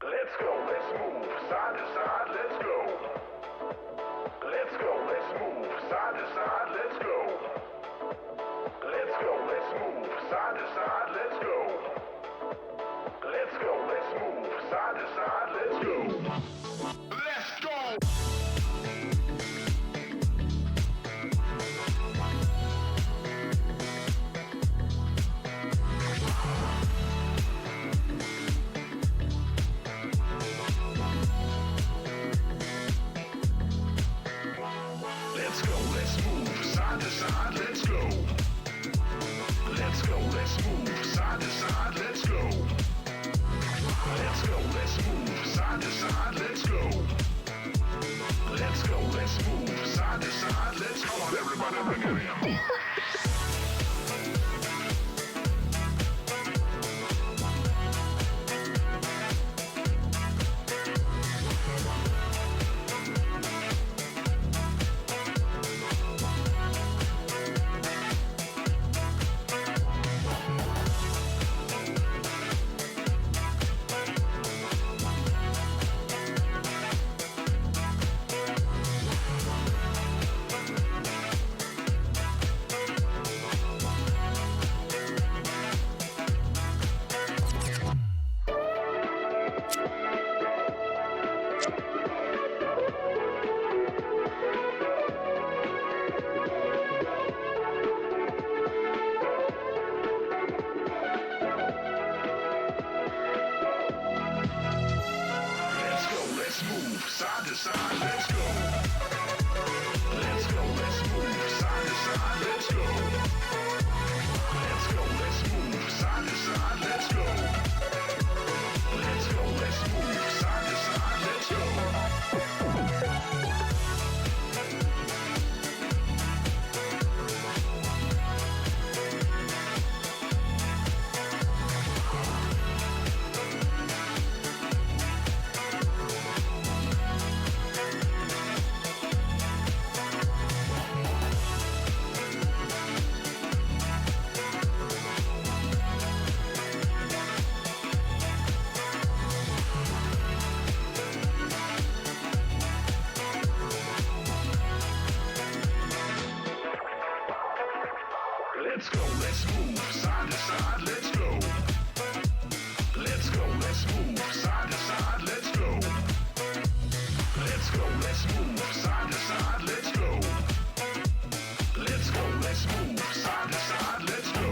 Let's go, let's move side to side, let's go. Let's go, let's move side to side, let's go. Let's go, let's move side to side, let's go. Let's go, let's move side to side, let's go. Let's go! Let's go, let's move side to side, let's go. Let's go, let's move side to side, let's go. Let's go, let's move side to side, let's go. Let's go, let's move side to side, let's go. Come on, everybody, bring it in. Side to side, let's go. Let's go, let's move side to side, let's go. Let's go, let's move side to side, let's go. Let's go, let's move side to side, let's go. Let's go, let's move side to side, let's go. Let's go, let's move side to side, let's go. Let's go, let's move side to side, let's go. Let's go, let's move side to side, let's go.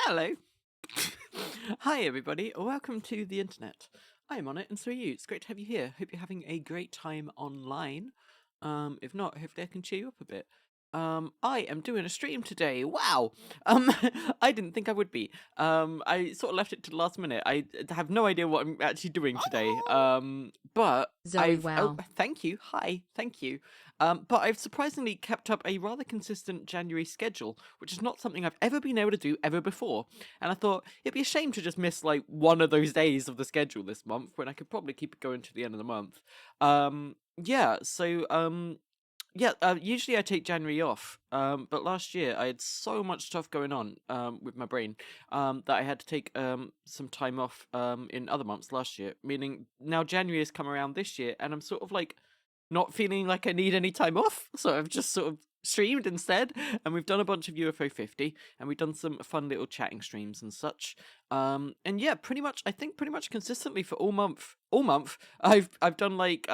Hello. Hi, everybody. Welcome to the internet. I'm on it, and so are you. It's great to have you here. Hope you're having a great time online. If not, hopefully I can cheer you up a bit. I am doing a stream today. Wow. Um, I didn't think I would be. I sort of left it to the last minute. I have no idea what I'm actually doing today. But Zoey, wow. thank you. Hi, thank you. But I've surprisingly kept up a rather consistent January schedule, which is not something I've ever been able to do ever before. And I thought it'd be a shame to just miss like one of those days of the schedule this month when I could probably keep it going to the end of the month. Yeah, so yeah, usually I take January off, but last year I had so much stuff going on with my brain that I had to take some time off in other months last year, meaning now January has come around this year and I'm sort of like not feeling like I need any time off, so I've just sort of streamed instead, and we've done a bunch of UFO 50, and we've done some fun little chatting streams and such. And yeah, I think pretty much consistently for all month, I've done like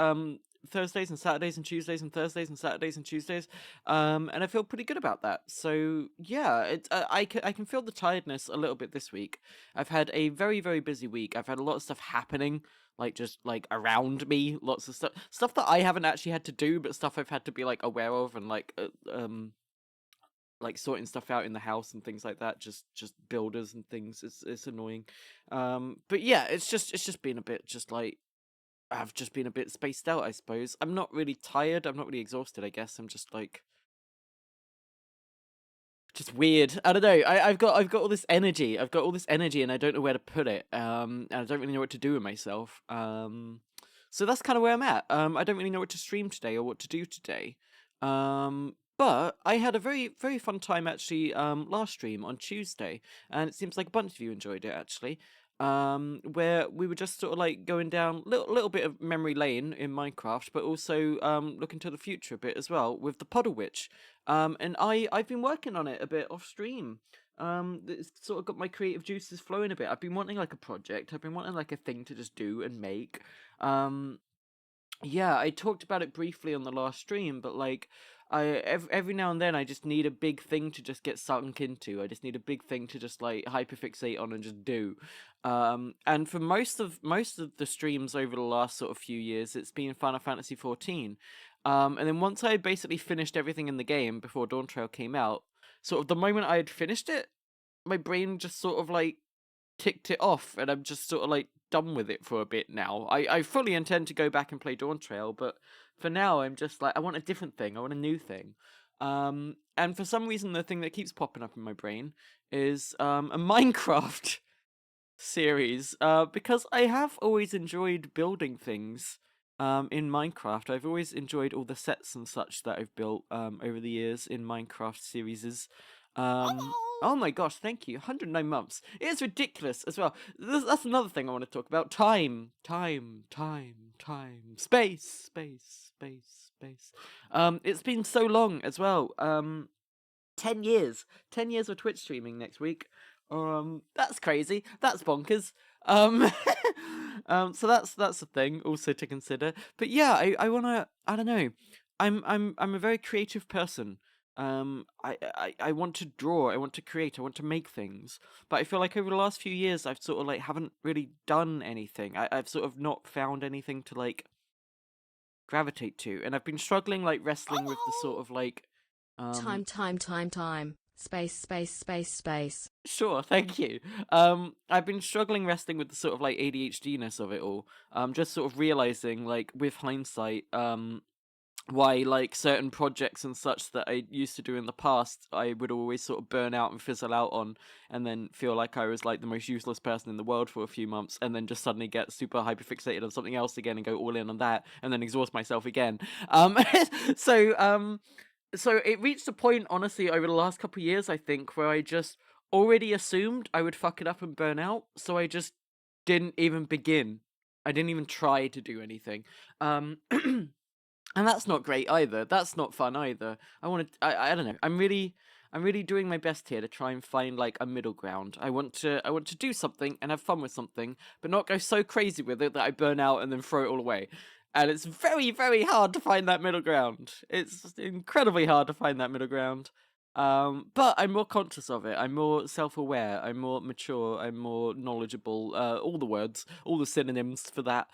Thursdays and Saturdays and Tuesdays and Thursdays and Saturdays and Tuesdays, and I feel pretty good about that. So yeah, I can feel the tiredness a little bit this week. I've had a very busy week. I've had a lot of stuff happening, like just like around me, lots of stuff that I haven't actually had to do, but stuff I've had to be like aware of and like sorting stuff out in the house and things like that. Just builders and things. It's annoying, but yeah, it's just been a bit just like. I've just been a bit spaced out, I suppose. I'm not really tired. I'm not really exhausted, I guess. I'm just like just weird. I don't know. I've got all this energy. I've got all this energy, and I don't know where to put it. And I don't really know what to do with myself. So that's kind of where I'm at. I don't really know what to stream today or what to do today. But I had a very fun time actually. Last stream on Tuesday, and it seems like a bunch of you enjoyed it actually. Where we were just sort of like going down little bit of memory lane in Minecraft, but also looking to the future a bit as well with the Puddle Witch. And I've been working on it a bit off stream. It's sort of got my creative juices flowing a bit. I've been wanting like a project. I've been wanting like a thing to just do and make. Yeah, I talked about it briefly on the last stream, but like, every now and then I just need a big thing to just get sunk into. I just need a big thing to just like hyperfixate on and just do. And for most of the streams over the last sort of few years, it's been Final Fantasy 14. And then once I had basically finished everything in the game before Dawn Trail came out, sort of the moment I had finished it, my brain just sort of like ticked it off, and I'm just sort of like done with it for a bit now. I fully intend to go back and play Dawn Trail, but for now I'm just like I want a different thing. I want a new thing. And for some reason the thing that keeps popping up in my brain is a Minecraft series. Because I have always enjoyed building things. In Minecraft, I've always enjoyed all the sets and such that I've built over the years in Minecraft series. Oh my gosh, thank you. 109 months. It is ridiculous as well. That's another thing I want to talk about. Time. Space. It's been so long as well. 10 years. 10 years of Twitch streaming next week. That's crazy. That's bonkers. Um, so that's a thing also to consider. But yeah, I wanna. I don't know. I'm a very creative person. I want to draw. I want to create. I want to make things. But I feel like over the last few years, I've sort of like haven't really done anything. I've sort of not found anything to like gravitate to, and I've been struggling like wrestling with the sort of like um Time. Space. Sure, thank you. I've been struggling wrestling with the sort of like ADHD-ness of it all. Just sort of realizing, like, with hindsight, why like certain projects and such that I used to do in the past, I would always sort of burn out and fizzle out on, and then feel like I was like the most useless person in the world for a few months, and then just suddenly get super hyperfixated on something else again and go all in on that, and then exhaust myself again. Um, so so it reached a point, honestly, over the last couple of years, I think, where I just already assumed I would fuck it up and burn out, so I just didn't even begin. I didn't even try to do anything. And that's not great either. That's not fun either. I don't know. I'm really doing my best here to try and find like a middle ground. I want to do something and have fun with something, but not go so crazy with it that I burn out and then throw it all away. And it's very hard to find that middle ground. It's incredibly hard to find that middle ground. But I'm more conscious of it. I'm more self-aware. I'm more mature. I'm more knowledgeable. All the words, all the synonyms for that.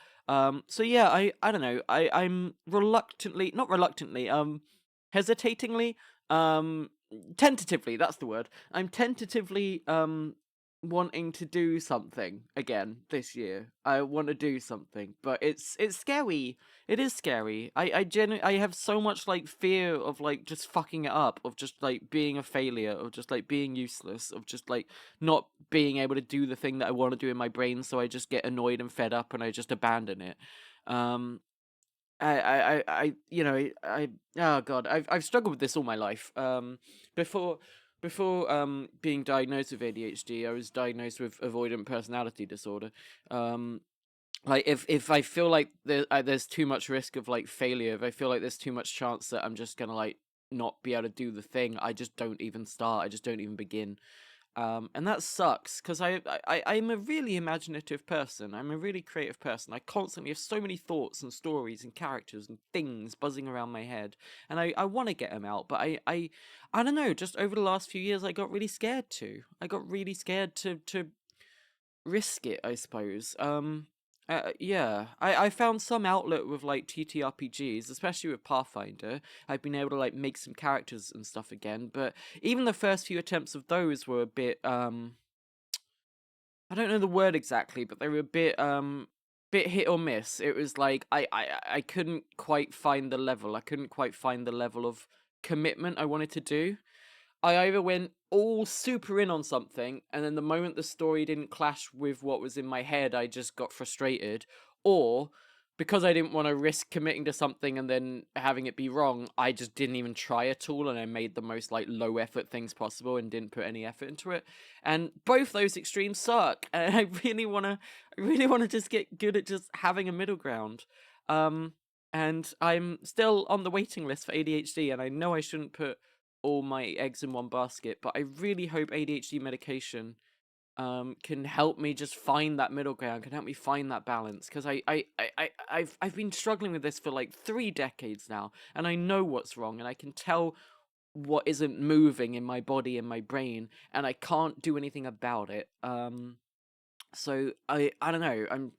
So yeah, I don't know. I'm reluctantly, not reluctantly, hesitatingly, um, tentatively. That's the word. I'm tentatively wanting to do something again this year. I want to do something, but it's scary. It is scary. I have so much like fear of like just fucking it up, of just like being a failure, of just like being useless, of just like not being able to do the thing that I want to do in my brain, so I just get annoyed and fed up and I just abandon it. Um you know, oh god, I've struggled with this all my life. Before being diagnosed with ADHD, I was diagnosed with avoidant personality disorder. Like if I feel like there's too much risk of like failure, if I feel like there's too much chance that I'm just gonna like not be able to do the thing, I just don't even start. I just don't even begin. And that sucks because I'm a really imaginative person. I'm a really creative person. I constantly have so many thoughts and stories and characters and things buzzing around my head, and I want to get them out. But I don't know. Just over the last few years, I got really scared to. I got really scared to risk it, I suppose. Yeah, I found some outlet with like TTRPGs, especially with Pathfinder. I've been able to like make some characters and stuff again, but even the first few attempts of those were a bit I don't know the word exactly, but they were a bit hit or miss. It was like I couldn't quite find the level. I couldn't quite find the level of commitment I wanted to do. I either went all super in on something, and then the moment the story didn't clash with what was in my head, I just got frustrated, or because I didn't want to risk committing to something and then having it be wrong, I just didn't even try at all, and I made the most like low effort things possible and didn't put any effort into it. And both those extremes suck, and I really wanna just get good at just having a middle ground. Um, and I'm still on the waiting list for ADHD, and I know I shouldn't put all my eggs in one basket, but I really hope ADHD medication can help me just find that middle ground, can help me find that balance, because I've been struggling with this for like 3 decades now, and I know what's wrong, and I can tell what isn't moving in my body and my brain, and I can't do anything about it. So I don't know.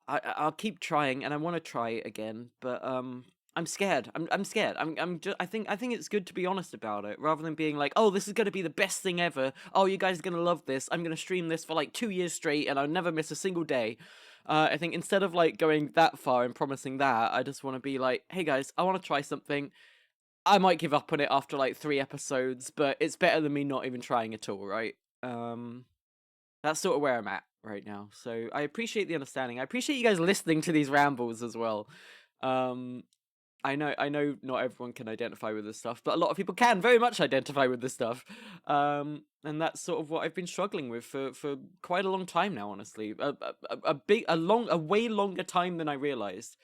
I'll keep trying, and I want to try it again, but I'm scared. I'm scared. I'm just I think it's good to be honest about it, rather than being like, oh, this is gonna be the best thing ever. Oh, you guys are gonna love this. I'm gonna stream this for like 2 years straight, and I'll never miss a single day. I think instead of like going that far and promising that, I just want to be like, hey guys, I want to try something. I might give up on it after like 3 episodes, but it's better than me not even trying at all, right? Um, that's sort of where I'm at right now. So I appreciate the understanding. I appreciate you guys listening to these rambles as well. Um, I know not everyone can identify with this stuff, but a lot of people can very much identify with this stuff. And that's sort of what I've been struggling with for quite a long time now, honestly. A way longer time than I realized.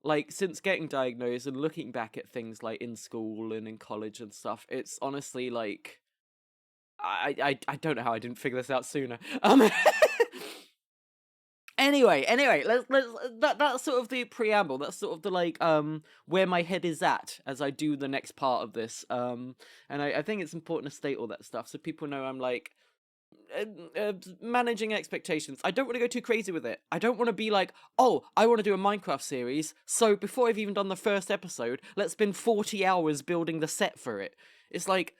Like since getting diagnosed and looking back at things like in school and in college and stuff, it's honestly like I don't know how I didn't figure this out sooner. Anyway, let's that's sort of the preamble. That's sort of the like where my head is at as I do the next part of this. And I think it's important to state all that stuff so people know I'm like managing expectations. I don't want to go too crazy with it. I don't want to be like, oh, I want to do a Minecraft series, so before I've even done the first episode, let's spend 40 hours building the set for it. It's like,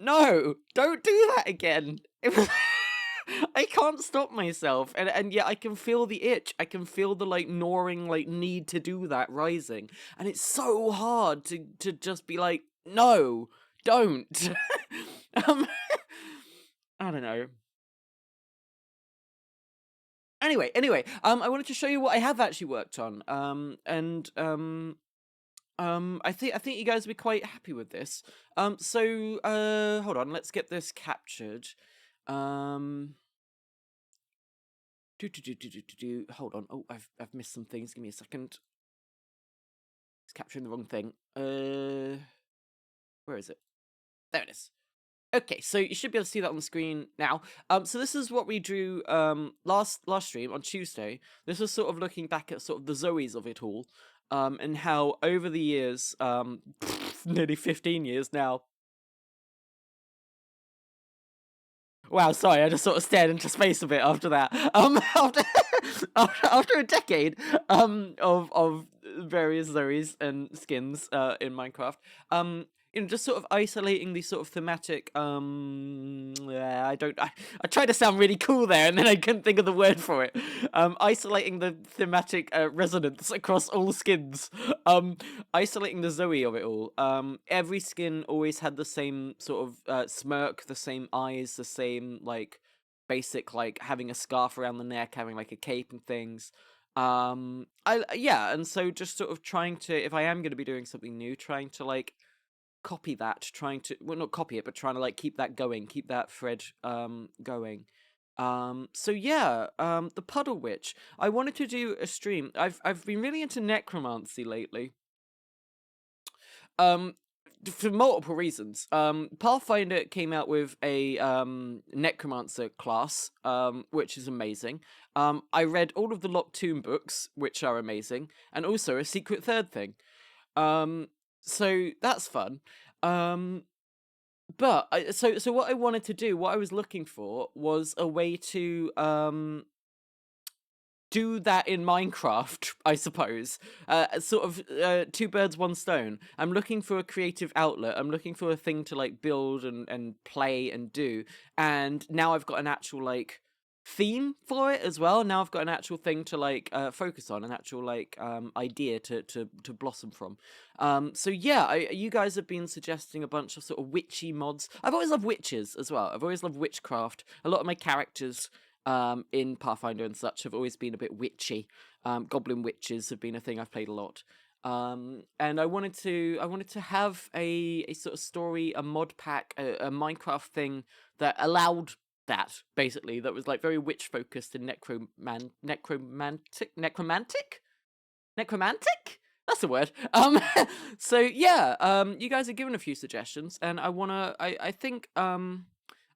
no, don't do that again. I can't stop myself, and yet I can feel the itch. I can feel the like gnawing like need to do that rising, and it's so hard to just be like, no, don't. um, I don't know. Anyway, I wanted to show you what I have actually worked on. And I think you guys will be quite happy with this. So hold on, let's get this captured. Um. Hold on. Oh, I've missed some things. Give me a second. It's capturing the wrong thing. Where is it? There it is. Okay, so you should be able to see that on the screen now. So this is what we drew last stream on Tuesday. This was sort of looking back at sort of the Zoeys of it all, and how over the years, nearly 15 years now, Wow, sorry, I just sort of stared into space a bit after that. After after a decade of various Zoes and skins in Minecraft, just sort of isolating these sort of thematic yeah, I tried to sound really cool there and then I couldn't think of the word for it. Isolating the thematic resonance across all skins. Isolating the Zoe of it all. Every skin always had the same sort of smirk, the same eyes, the same like basic like having a scarf around the neck, having like a cape and things. And so just sort of trying to, if I am going to be doing something new, trying to like copy that, trying to, well, not copy it, but trying to like keep that going, keep that thread going. So yeah, the Puddle Witch. I wanted to do a stream. I've been really into necromancy lately. Um, for multiple reasons. Pathfinder came out with a necromancer class, which is amazing. I read all of the Locked Tomb books, which are amazing, and also a secret third thing. So that's fun. So what I wanted to do, what I was looking for, was a way to do that in Minecraft, I suppose. Sort of two birds, one stone. I'm looking for a creative outlet. I'm looking for a thing to like build and play and do. And now I've got an actual like theme for it as well. Now I've got an actual thing to like focus on, an actual like idea to blossom from. So yeah, you guys have been suggesting a bunch of sort of witchy mods. I've always loved witches as well. I've always loved witchcraft. A lot of my characters in Pathfinder and such have always been a bit witchy. Goblin witches have been a thing I've played a lot. And I wanted to have a sort of story, a mod pack, a Minecraft thing that allowed that, basically, that was like very witch focused and necromantic. That's the word. So yeah, you guys have given a few suggestions, and I think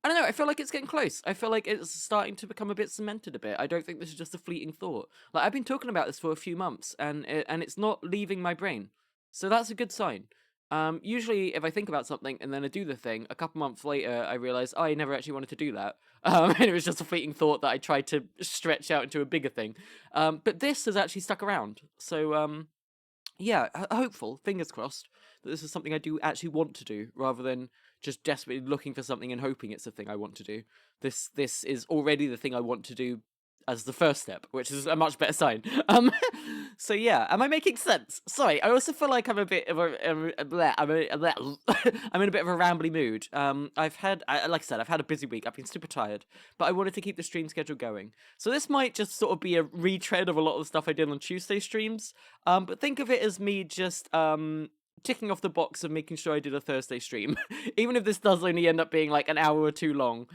I don't know, I feel like it's getting close. I feel like it's starting to become a bit cemented a bit. I don't think this is just a fleeting thought. Like, I've been talking about this for a few months, and it's not leaving my brain. So that's a good sign. Usually, if I think about something and then I do the thing, a couple months later, I realize, oh, I never actually wanted to do that. And it was just a fleeting thought that I tried to stretch out into a bigger thing. But this has actually stuck around. So, yeah, hopeful, fingers crossed, that this is something I do actually want to do, rather than just desperately looking for something and hoping it's the thing I want to do. This is already the thing I want to do as the first step, which is a much better sign. So yeah, am I making sense? Sorry, I also feel like I'm a bit of I'm in a bit of a rambly mood. Like I said, I've had a busy week. I've been super tired, but I wanted to keep the stream schedule going. So this might just sort of be a retread of a lot of the stuff I did on Tuesday streams. But think of it as me just ticking off the box of making sure I did a Thursday stream. Even if this does only end up being like an hour or two long,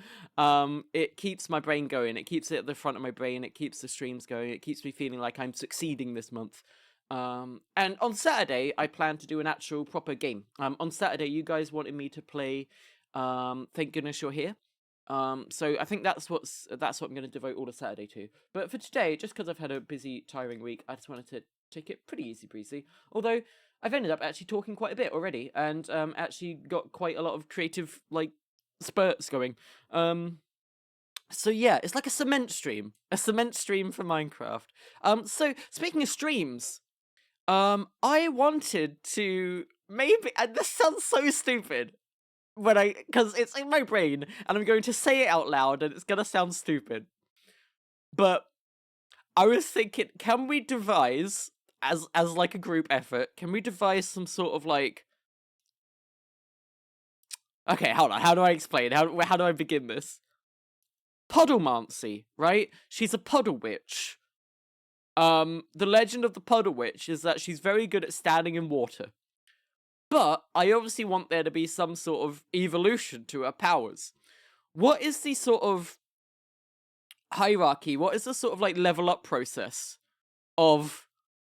it keeps my brain going. It keeps it at the front of my brain. It keeps the streams going. It keeps me feeling like I'm succeeding this month. And on Saturday, I plan to do an actual proper game. On Saturday, you guys wanted me to play Thank Goodness You're Here. So I think that's what I'm going to devote all of Saturday to. But for today, just because I've had a busy, tiring week, I just wanted to take it pretty easy breezy. Although I've ended up actually talking quite a bit already, and actually got quite a lot of creative like spurts going. So yeah, it's like a cement stream for Minecraft. So speaking of streams, I wanted to maybe, and this sounds so stupid because it's in my brain, and I'm going to say it out loud, and it's gonna sound stupid, but I was thinking, can we devise, as like a group effort, can we devise some sort of like... Okay, hold on, how do I explain? How do I begin this? Puddlemancy, right? She's a puddle witch. The legend of the puddle witch is that she's very good at standing in water. But I obviously want there to be some sort of evolution to her powers. What is the sort of hierarchy? What is the sort of like level up process of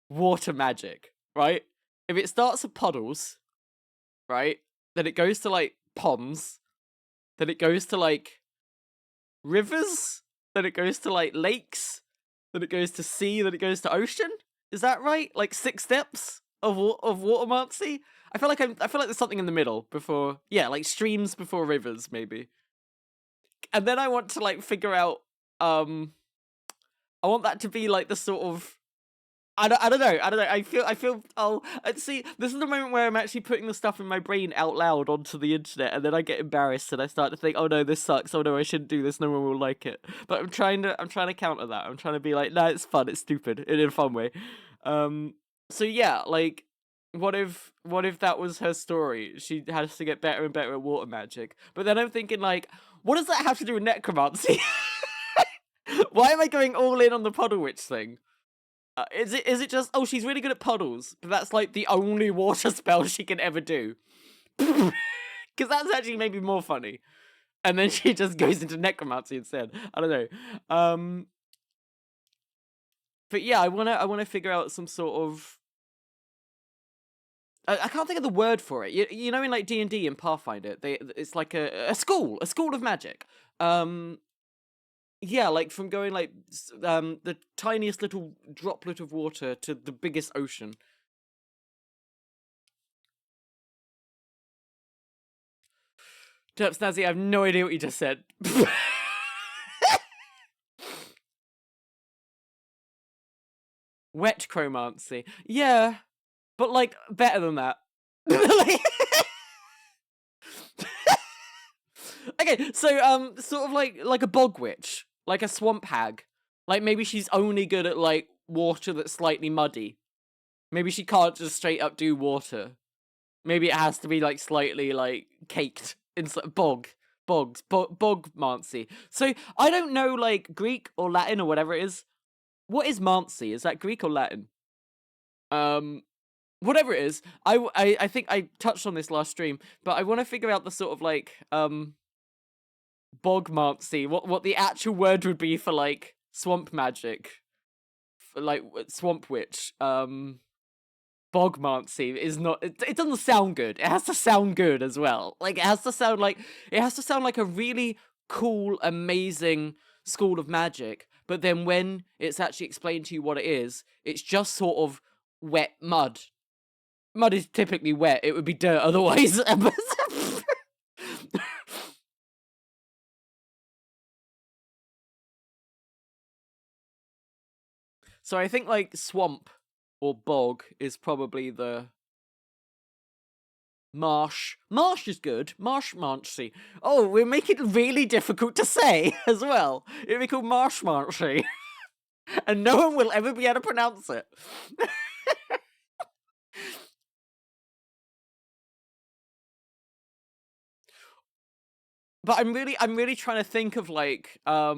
water magic, right? If it starts at puddles, right, then it goes to like ponds, then it goes to like rivers, then it goes to like lakes, then it goes to sea, then it goes to ocean. Is that right? Like 6 steps of watermancy? I feel like there's something in the middle before, yeah, like streams before rivers, maybe. and then I want to like figure out, I want that to be like the sort of, I don't know. I feel. Oh, see, this is the moment where I'm actually putting the stuff in my brain out loud onto the internet, and then I get embarrassed and I start to think, oh no, this sucks. Oh no, I shouldn't do this. No one will like it. But I'm trying to counter that. I'm trying to be like, no, it's fun. It's stupid in a fun way. So yeah, like, what if that was her story? She has to get better and better at water magic. But then I'm thinking, like, what does that have to do with necromancy? Why am I going all in on the puddle witch thing? Is it just, oh, she's really good at puddles, but that's like the only water spell she can ever do? Because that's actually maybe more funny. And then she just goes into necromancy instead. I don't know. But yeah, I wanna figure out some sort of. I can't think of the word for it. You know, in like D&D and Pathfinder, it's like a school of magic. Yeah, like from going like the tiniest little droplet of water to the biggest ocean. Derp Snazzy, I have no idea what you just said. Wet chromancy. Yeah, but like better than that. Okay, so sort of like a bog witch, like a swamp hag. Like maybe she's only good at like water that's slightly muddy. Maybe she can't just straight up do water. Maybe it has to be like slightly like caked in bogmancy. So I don't know like Greek or Latin or whatever it is. What is mancy? Is that Greek or Latin? Whatever it is, I think I touched on this last stream, but I want to figure out the sort of like bogmancy, what the actual word would be for like swamp magic, for like swamp witch. Bogmancy is not, it doesn't sound good. It has to sound good as well. Like it has to sound like a really cool, amazing school of magic, but then when it's actually explained to you what it is, it's just sort of wet mud. Mud is typically wet. It would be dirt otherwise. So I think like swamp or bog is probably the marsh. Marsh is good. Marshy. Oh, we're making it really difficult to say as well. It'd be called marshy. And no one will ever be able to pronounce it. But I'm really trying to think of like I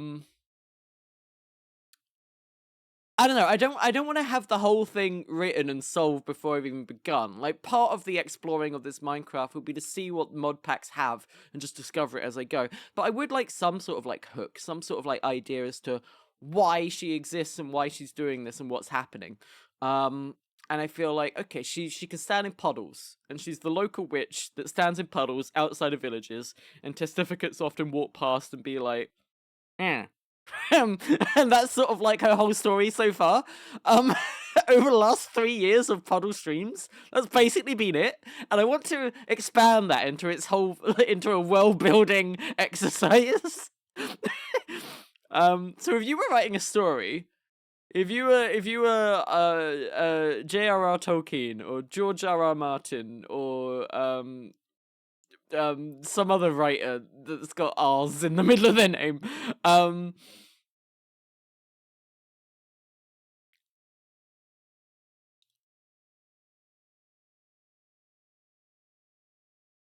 don't know. I don't want to have the whole thing written and solved before I've even begun. Like part of the exploring of this Minecraft would be to see what mod packs have and just discover it as I go. But I would like some sort of like hook, some sort of like idea as to why she exists and why she's doing this and what's happening. And I feel like, okay, she can stand in puddles, and she's the local witch that stands in puddles outside of villages, and testificates often walk past and be like, eh. And that's sort of like her whole story so far. Over the last 3 years of puddle streams, that's basically been it. And I want to expand that into into a world building exercise. So if you were writing a story, if you were J.R.R. Tolkien or George R.R. Martin or some other writer that's got R's in the middle of their name,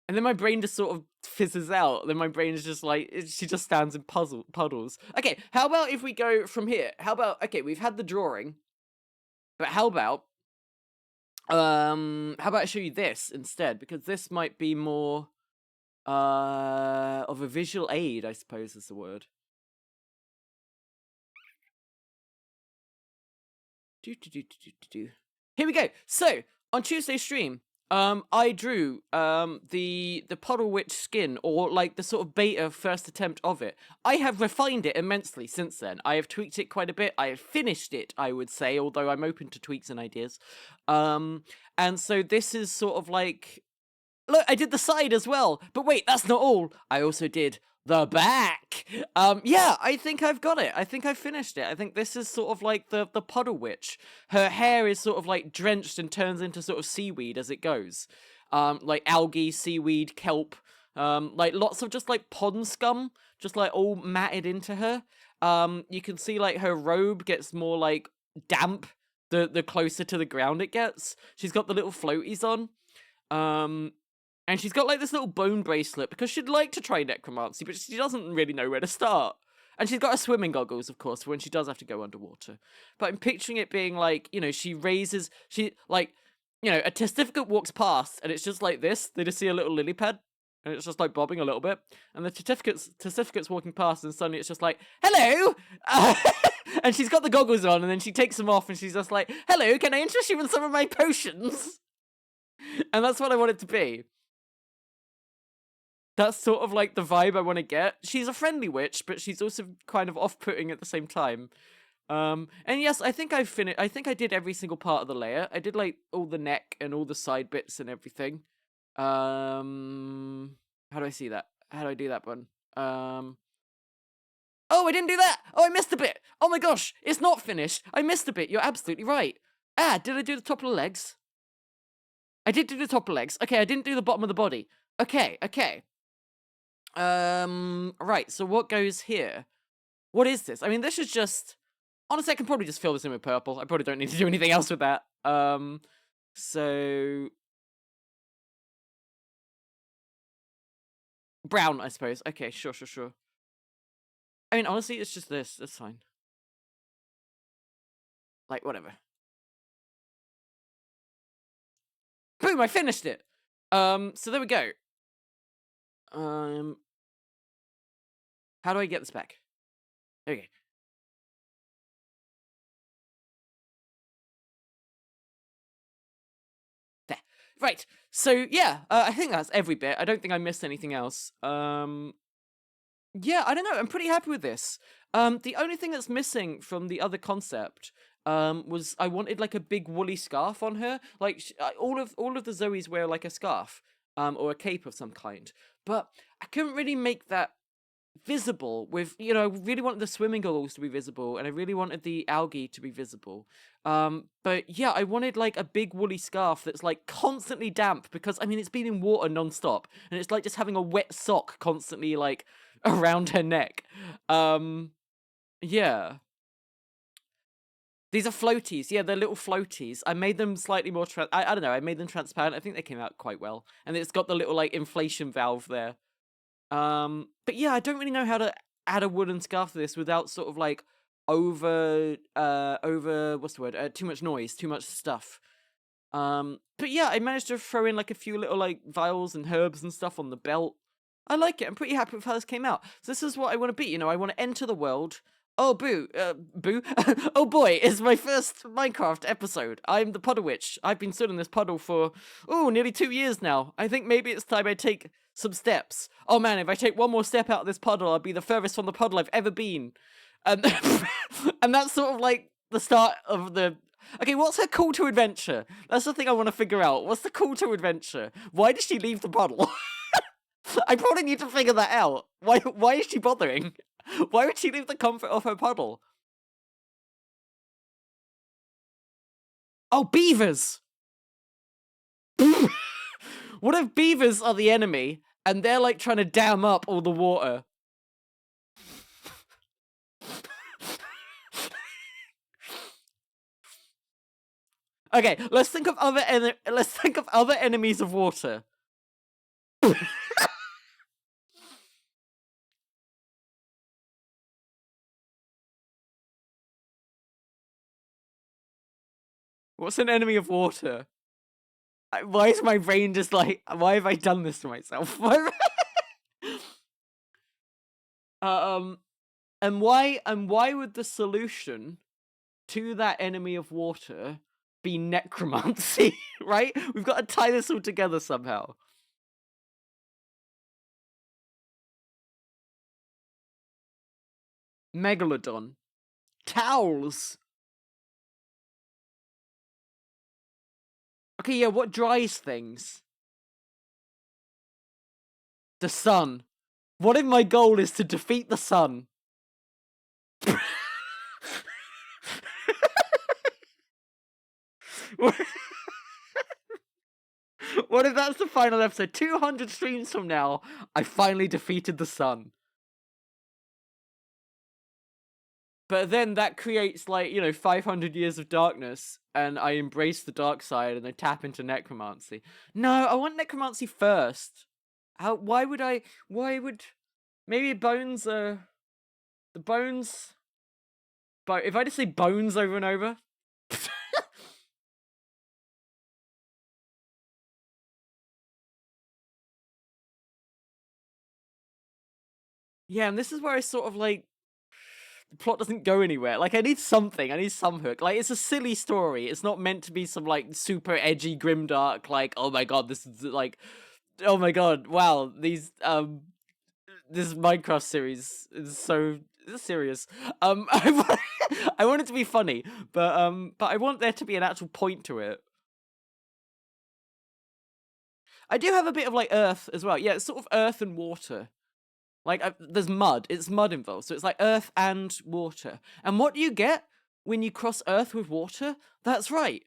and then my brain just sort of fizzes out. Then my brain is just like, she just stands in puddles. Okay, how about if we go from here? How about, okay, we've had the drawing, but how about I show you this instead? Because this might be more of a visual aid, I suppose is the word. Here we go. So on Tuesday's stream, I drew the puddle witch skin, or like the sort of beta first attempt of it. I have refined it immensely since then. I have tweaked it quite a bit. I have finished it, I would say, although I'm open to tweaks and ideas. And so this is sort of like, look, I did the side as well. But wait, that's not all. I also did the back. Yeah, I think I've got it. I think I've finished it. I think this is sort of like the puddle witch. Her hair is sort of like drenched and turns into sort of seaweed as it goes. Like algae, seaweed, kelp, like lots of just like pond scum, just like all matted into her. You can see like her robe gets more like damp the closer to the ground it gets. She's got the little floaties on. And she's got like this little bone bracelet because she'd like to try necromancy, but she doesn't really know where to start. And she's got her swimming goggles, of course, for when she does have to go underwater. But I'm picturing it being like, she like, a testificate walks past and it's just like this. They just see a little lily pad and it's just like bobbing a little bit. And the testificate's walking past and suddenly it's just like, hello! And she's got the goggles on and then she takes them off and she's just like, hello, can I interest you in some of my potions? And that's what I want it to be. That's sort of like the vibe I want to get. She's a friendly witch, but she's also kind of off-putting at the same time. And yes, I think I've finished. I think I did every single part of the layer. I did like all the neck and all the side bits and everything. How do I see that? How do I do that one? Oh, I didn't do that. Oh, I missed a bit. Oh my gosh, it's not finished. I missed a bit. You're absolutely right. Did I do the top of the legs? I did do the top of the legs. Okay, I didn't do the bottom of the body. Okay. Right, so what goes here? What is this? I mean, this is just... Honestly, I can probably just fill this in with purple. I probably don't need to do anything else with that. So... Brown, I suppose. Okay, sure. I mean, honestly, it's just this. That's fine. Like, whatever. Boom, I finished it! So there we go. How do I get this back? Okay. There. Right. So, yeah, I think that's every bit. I don't think I missed anything else. Yeah, I don't know. I'm pretty happy with this. The only thing that's missing from the other concept was I wanted like a big woolly scarf on her. Like all of the Zoes wear like a scarf or a cape of some kind. But I couldn't really make that visible with, I really wanted the swimming goggles to be visible and I really wanted the algae to be visible. But yeah, I wanted like a big woolly scarf that's like constantly damp because I mean it's been in water non-stop and it's like just having a wet sock constantly like around her neck. Yeah. These are floaties. Yeah, they're little floaties. I made them slightly more I don't know, I made them transparent. I think they came out quite well. And it's got the little like inflation valve there. But yeah, I don't really know how to add a wooden scarf to this without sort of like over what's the word? Too much noise, too much stuff. But yeah, I managed to throw in like a few little like vials and herbs and stuff on the belt. I like it. I'm pretty happy with how this came out. So this is what I want to be. I want to enter the world. Oh, boo. Oh boy, it's my first Minecraft episode. I'm the Puddle Witch. I've been stood in this puddle for, nearly 2 years now. I think maybe it's time I take some steps. Oh man, if I take one more step out of this puddle, I'll be the furthest from the puddle I've ever been. And, and that's sort of like the start of the... Okay, what's her call to adventure? That's the thing I want to figure out. What's the call to adventure? Why did she leave the puddle? I probably need to figure that out. Why is she bothering? Why would she leave the comfort of her puddle? Oh, beavers! What if beavers are the enemy, and they're like trying to dam up all the water? Okay, let's think of other enemies of water. What's an enemy of water? Why is my brain just like... Why have I done this to myself? And why would the solution to that enemy of water be necromancy? Right? We've got to tie this all together somehow. Megalodon. Towels. Okay, yeah, what dries things? The sun. What if my goal is to defeat the sun? What if that's the final episode? 200 streams from now, I finally defeated the sun. But then that creates, like, 500 years of darkness, and I embrace the dark side, and I tap into necromancy. No, I want necromancy first. Why would... Maybe bones are... The bones... But if I just say bones over and over... Yeah, and this is where I sort of, like... The plot doesn't go anywhere. Like, I need something. I need some hook. Like, it's a silly story. It's not meant to be some, like, super edgy, grimdark, like, oh my god, this is, like... Oh my god, wow, these, this Minecraft series is so serious. I want it to be funny, but I want there to be an actual point to it. I do have a bit of, like, earth as well. Yeah, it's sort of earth and water. Like, there's mud. It's mud involved, so it's like earth and water. And what do you get when you cross earth with water? That's right.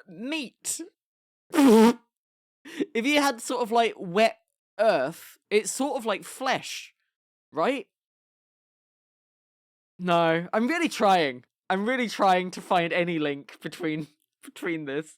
Meat. If you had sort of, like, wet earth, it's sort of like flesh, right? No, I'm really trying. I'm really trying to find any link between this.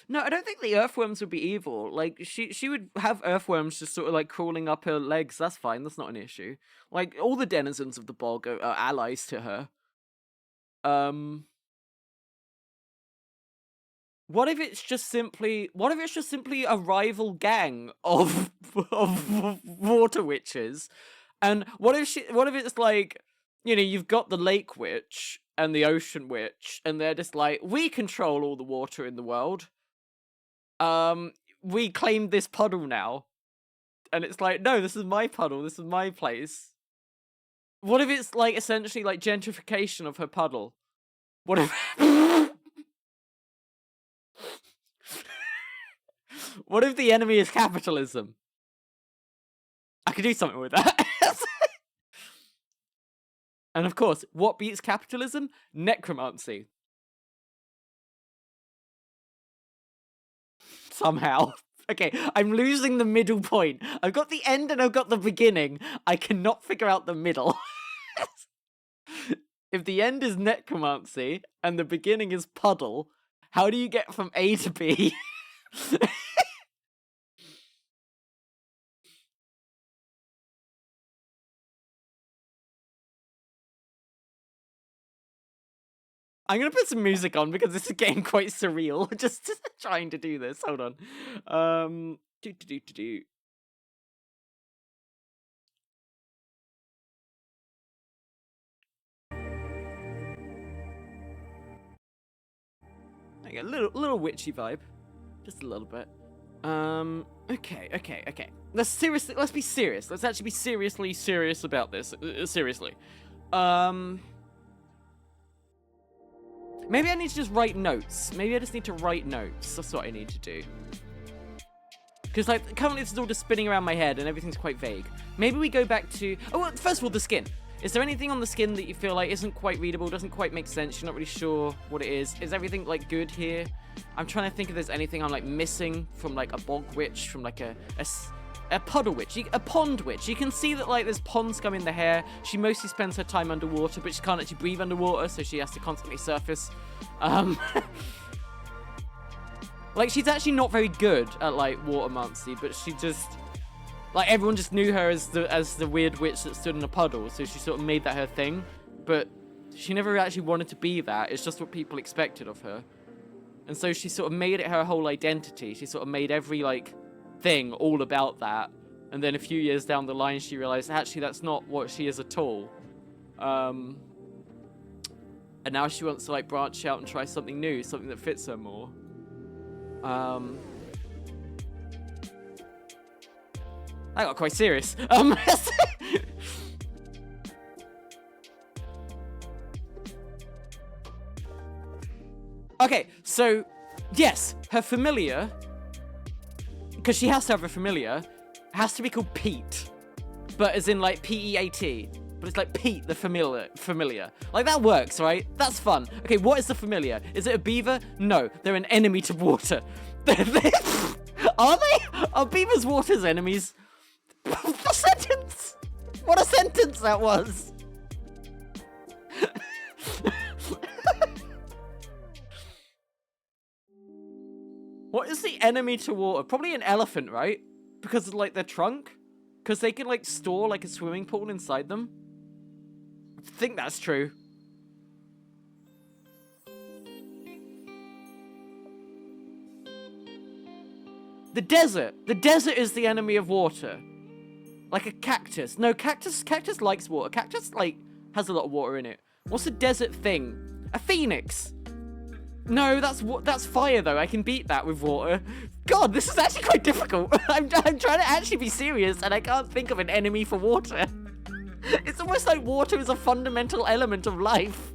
No, I don't think the earthworms would be evil. Like, she would have earthworms just sort of, like, crawling up her legs. That's fine. That's not an issue. Like, all the denizens of the bog are allies to her. What if it's just simply a rival gang of water witches? And what if it's like, you've got the lake witch and the ocean witch, and they're just like, we control all the water in the world. We claim this puddle now. And it's like, no, this is my puddle, this is my place. What if it's, like, essentially, like, gentrification of her puddle? What if... What if the enemy is capitalism? I could do something with that. And of course, what beats capitalism? Necromancy. Somehow. Okay, I'm losing the middle point. I've got the end and I've got the beginning. I cannot figure out the middle. If the end is necromancy and the beginning is puddle, how do you get from A to B? I'm gonna put some music on because this is getting quite surreal. Just trying to do this. Hold on. I get a little witchy vibe, just a little bit. Okay. Let's be serious. Let's actually be seriously serious about this. Seriously. Maybe I need to just write notes. Maybe I just need to write notes. That's what I need to do. Because, like, currently this is all just spinning around my head and everything's quite vague. Maybe we go back to... Oh, well, first of all, the skin. Is there anything on the skin that you feel like isn't quite readable, doesn't quite make sense, you're not really sure what it is? Is everything, like, good here? I'm trying to think if there's anything I'm, like, missing from, like, a bog witch, from, like, a puddle witch, a pond witch. You can see that, like, there's pond scum in the hair. She mostly spends her time underwater, but she can't actually breathe underwater, so she has to constantly surface. Like, she's actually not very good at, like, watermancy, but she just... Like, everyone just knew her as the weird witch that stood in a puddle, so she sort of made that her thing. But she never actually wanted to be that. It's just what people expected of her. And so she sort of made it her whole identity. She sort of made every, like, thing all about that. And then a few years down the line, she realized, actually, that's not what she is at all. And now she wants to, like, branch out and try something new, something that fits her more. I got quite serious. Okay, so, yes, her familiar, because she has to have a familiar, has to be called Pete. But as in, like, P-E-A-T. But it's like Pete, the familiar. Like, that works, right? That's fun. Okay, what is the familiar? Is it a beaver? No, they're an enemy to water. Are they? Are beavers water's enemies? The sentence! What a sentence that was! What is the enemy to water? Probably an elephant, right? Because of, like, their trunk? Because they can, like, store, like, a swimming pool inside them? I think that's true. The desert. The desert is the enemy of water. Like a cactus. No, cactus likes water. Cactus, like, has a lot of water in it. What's a desert thing? A phoenix. No, that's fire, though. I can beat that with water. God, this is actually quite difficult. I'm trying to actually be serious, and I can't think of an enemy for water. It's almost like water is a fundamental element of life.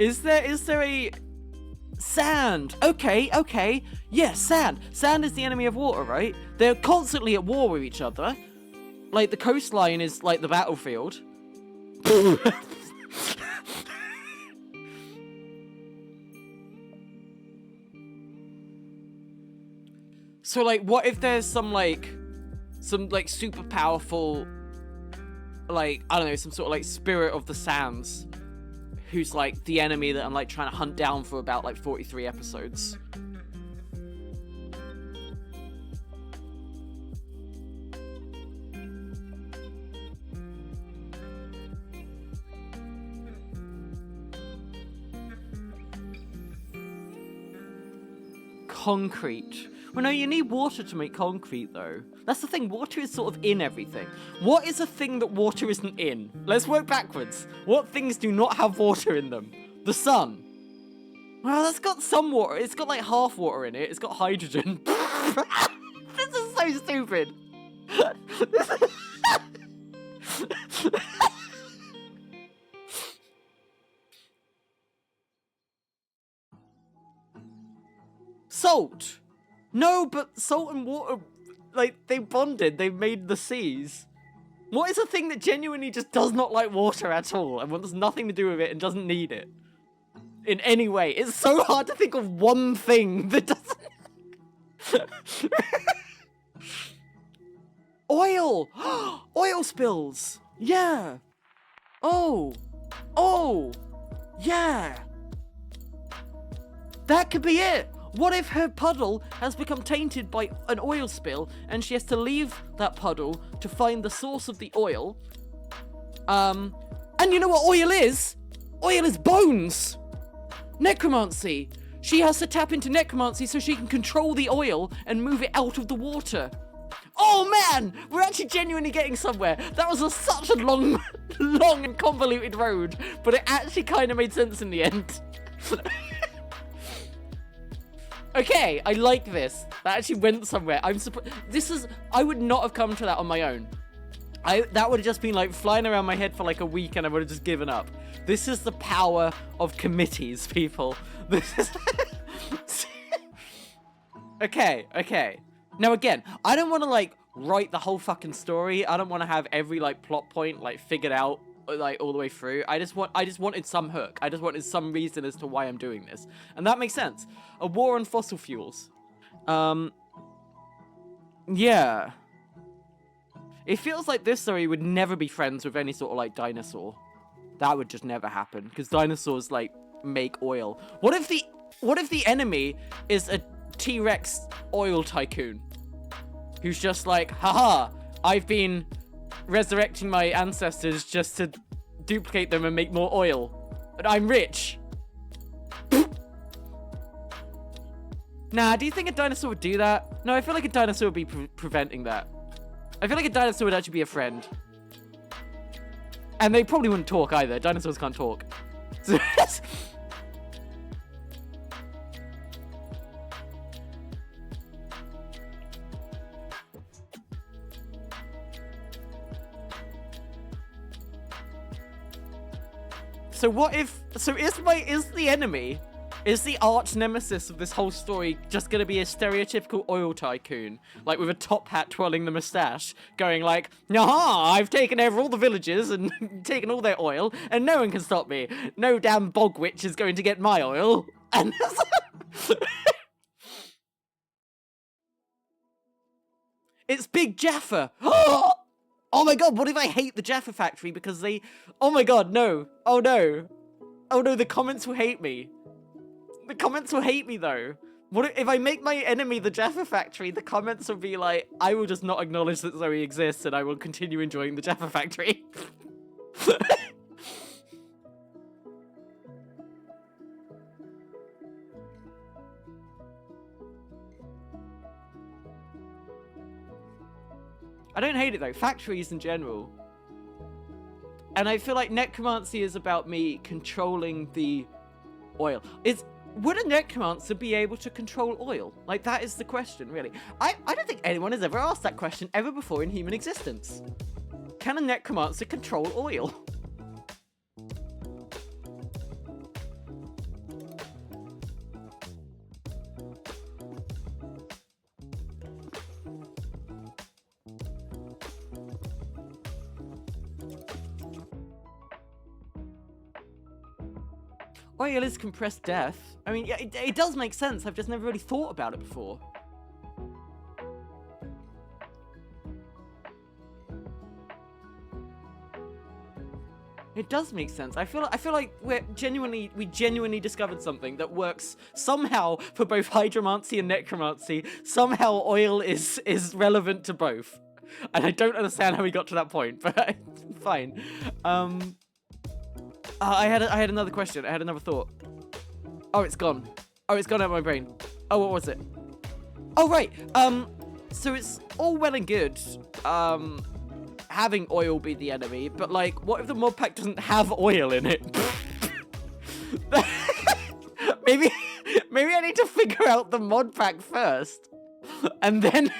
Is there a... Sand. Okay. Yeah, sand. Sand is the enemy of water, right? They're constantly at war with each other. Like, the coastline is, like, the battlefield. So, like, what if there's some super powerful, like, I don't know, some sort of, like, spirit of the sands, who's, like, the enemy that I'm, like, trying to hunt down for about, like, 43 episodes. Concrete. Well, no, you need water to make concrete, though. That's the thing, water is sort of in everything. What is a thing that water isn't in? Let's work backwards. What things do not have water in them? The sun. Well, that's got some water. It's got, like, half water in it. It's got hydrogen. This is so stupid. Salt. No, but salt and water, like, they bonded. They made the seas. What is a thing that genuinely just does not like water at all and wants nothing to do with it and doesn't need it in any way? It's so hard to think of one thing that doesn't... Oil! Oil spills! Yeah! Oh! Yeah! That could be it! What if her puddle has become tainted by an oil spill and she has to leave that puddle to find the source of the oil? And you know what oil is? Oil is bones! Necromancy! She has to tap into necromancy so she can control the oil and move it out of the water. Oh man! We're actually genuinely getting somewhere. That was such a long and convoluted road, but it actually kind of made sense in the end. Okay, I like this. That actually went somewhere. I'm surprised. I would not have come to that on my own. That would have just been like flying around my head for like a week and I would have just given up. This is the power of committees, people. This is... Okay. Now again, I don't want to like write the whole fucking story. I don't want to have every like plot point like figured out like all the way through. I just wanted some hook. I just wanted some reason as to why I'm doing this. And that makes sense. A war on fossil fuels. Yeah. It feels like this story would never be friends with any sort of like dinosaur. That would just never happen because dinosaurs like make oil. What if the enemy is a T-Rex oil tycoon who's just like, haha, I've been resurrecting my ancestors just to duplicate them and make more oil. And I'm rich. Nah, do you think a dinosaur would do that? No, I feel like a dinosaur would be preventing that. I feel like a dinosaur would actually be a friend. And they probably wouldn't talk either. Dinosaurs can't talk. So what if... So is the enemy... Is the arch nemesis of this whole story just gonna be a stereotypical oil tycoon? Like, with a top hat twirling the mustache, going like, "Aha! I've taken over all the villages and taken all their oil, and no one can stop me. No damn bog witch is going to get my oil." And... It's Big Jaffa! Oh my god, what if I hate the Jaffa factory because they... Oh my god, no. Oh no. Oh no, the comments will hate me. The comments will hate me, though. What if I make my enemy the Jaffa factory? The comments will be like, I will just not acknowledge that Zoey exists, and I will continue enjoying the Jaffa factory. I don't hate it, though. Factories in general. And I feel like necromancy is about me controlling the oil. Would a necromancer be able to control oil? Like, that is the question, really. I don't think anyone has ever asked that question ever before in human existence. Can a necromancer control oil? Oil is compressed death. I mean, yeah, it does make sense. I've just never really thought about it before. It does make sense. I feel like we genuinely discovered something that works somehow for both hydromancy and necromancy. Somehow oil is relevant to both. And I don't understand how we got to that point, but fine. I had another question. I had another thought. Oh, it's gone. Oh, it's gone out of my brain. Oh, what was it? Oh, right. So it's all well and good, having oil be the enemy, but like, what if the mod pack doesn't have oil in it? maybe I need to figure out the mod pack first, and then.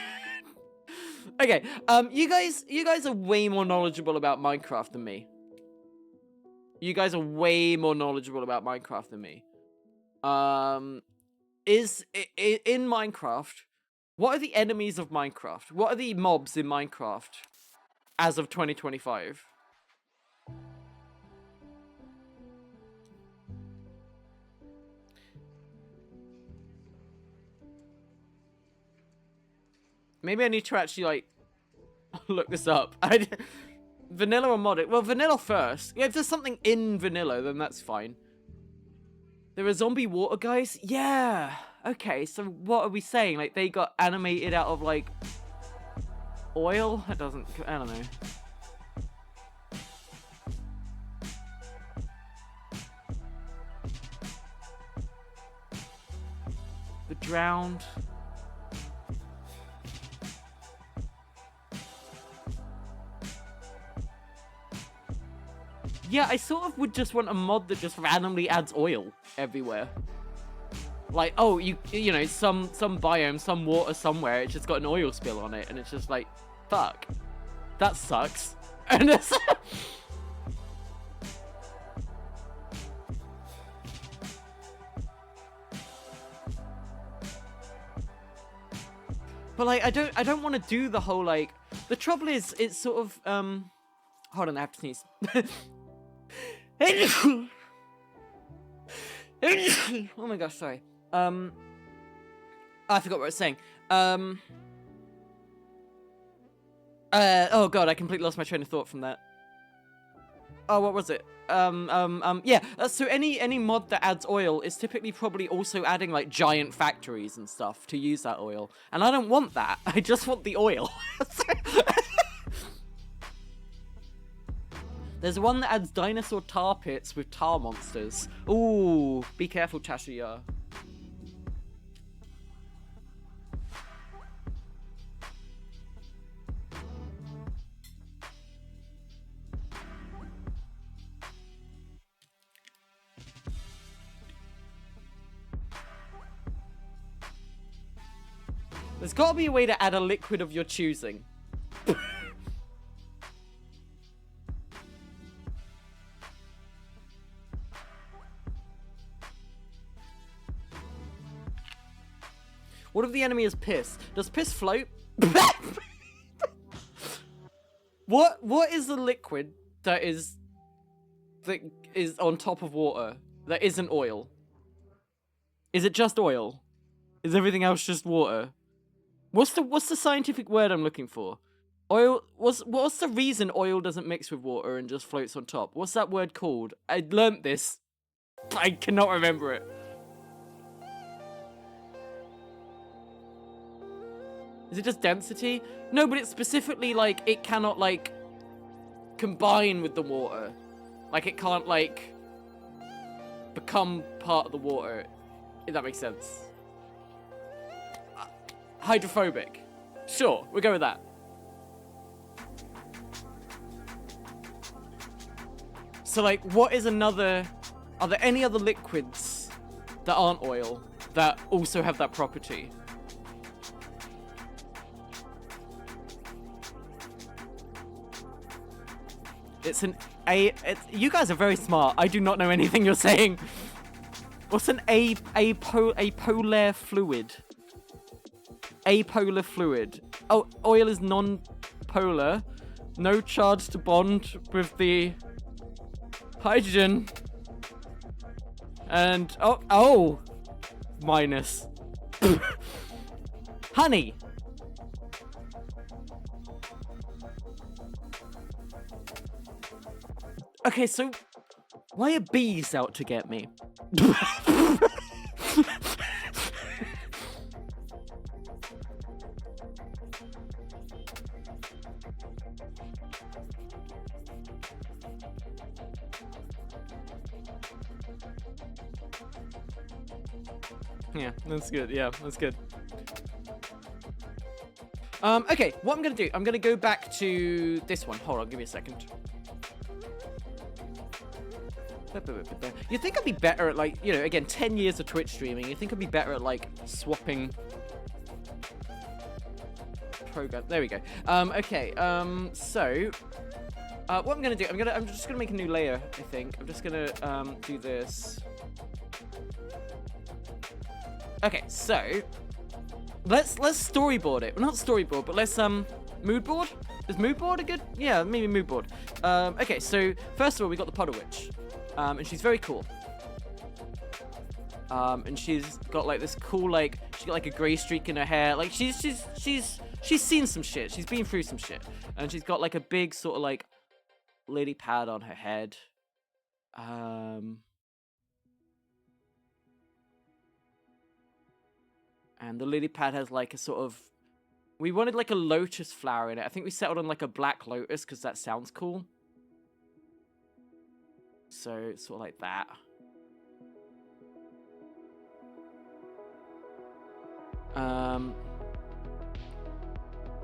Okay. You guys are way more knowledgeable about Minecraft than me. You guys are way more knowledgeable about Minecraft than me. In Minecraft, what are the enemies of Minecraft? What are the mobs in Minecraft as of 2025? Maybe I need to actually, like, look this up. Vanilla or modded? Well, vanilla first. Yeah, if there's something in vanilla, then that's fine. There are zombie water guys? Yeah. Okay, so what are we saying? Like, they got animated out of, like, oil? That doesn't... I don't know. The drowned... Yeah, I sort of would just want a mod that just randomly adds oil everywhere. Like, oh, you know, some biome, some water somewhere, it's just got an oil spill on it, and it's just like, fuck. That sucks. And it's... But like, I don't want to do the whole, like... The trouble is, it's sort of, Hold on, I have to sneeze. Oh my gosh, sorry. I forgot what I was saying. Oh god, I completely lost my train of thought from that. Oh, what was it? Yeah, so any mod that adds oil is typically probably also adding, like, giant factories and stuff to use that oil. And I don't want that. I just want the oil. There's one that adds dinosaur tar pits with tar monsters. Ooh, be careful, Tashiya. There's gotta be a way to add a liquid of your choosing. What if the enemy is piss? Does piss float? What is the liquid that is on top of water that isn't oil? Is it just oil? Is everything else just water? What's the scientific word I'm looking for? Oil. What's the reason oil doesn't mix with water and just floats on top? What's that word called? I learnt this. I cannot remember it. Is it just density? No, but it's specifically like it cannot like combine with the water. Like it can't like become part of the water. If that makes sense. Hydrophobic. Sure, we'll go with that. So like, what is another... Are there any other liquids that aren't oil that also have that property? You guys are very smart. I do not know anything you're saying. What's an apolar fluid? Apolar fluid. Oh, oil is non-polar. No charge to bond with the hydrogen. And oh, minus. Honey. Okay, so why are bees out to get me? Yeah, that's good. Yeah, that's good. Okay, what I'm gonna do, I'm gonna go back to this one. Hold on, give me a second. You think I'd be better at, like, you know, again, 10 years of Twitch streaming, you think I'd be better at, like, swapping program. There we go. Okay, so, what I'm gonna do, I'm just gonna make a new layer, I think. I'm just gonna, do this. Okay, so, let's storyboard it. Well, not storyboard, but let's, mood board? Is mood board a good? Yeah, maybe mood board. Okay, so, first of all, we got the Puddle Witch. And she's very cool. And she's got like this cool, like, she's got like a grey streak in her hair. Like she's seen some shit. She's been through some shit. And she's got like a big sort of like lily pad on her head. And the lily pad has like a sort of, we wanted like a lotus flower in it. I think we settled on like a black lotus because that sounds cool. So, it's sort of like that.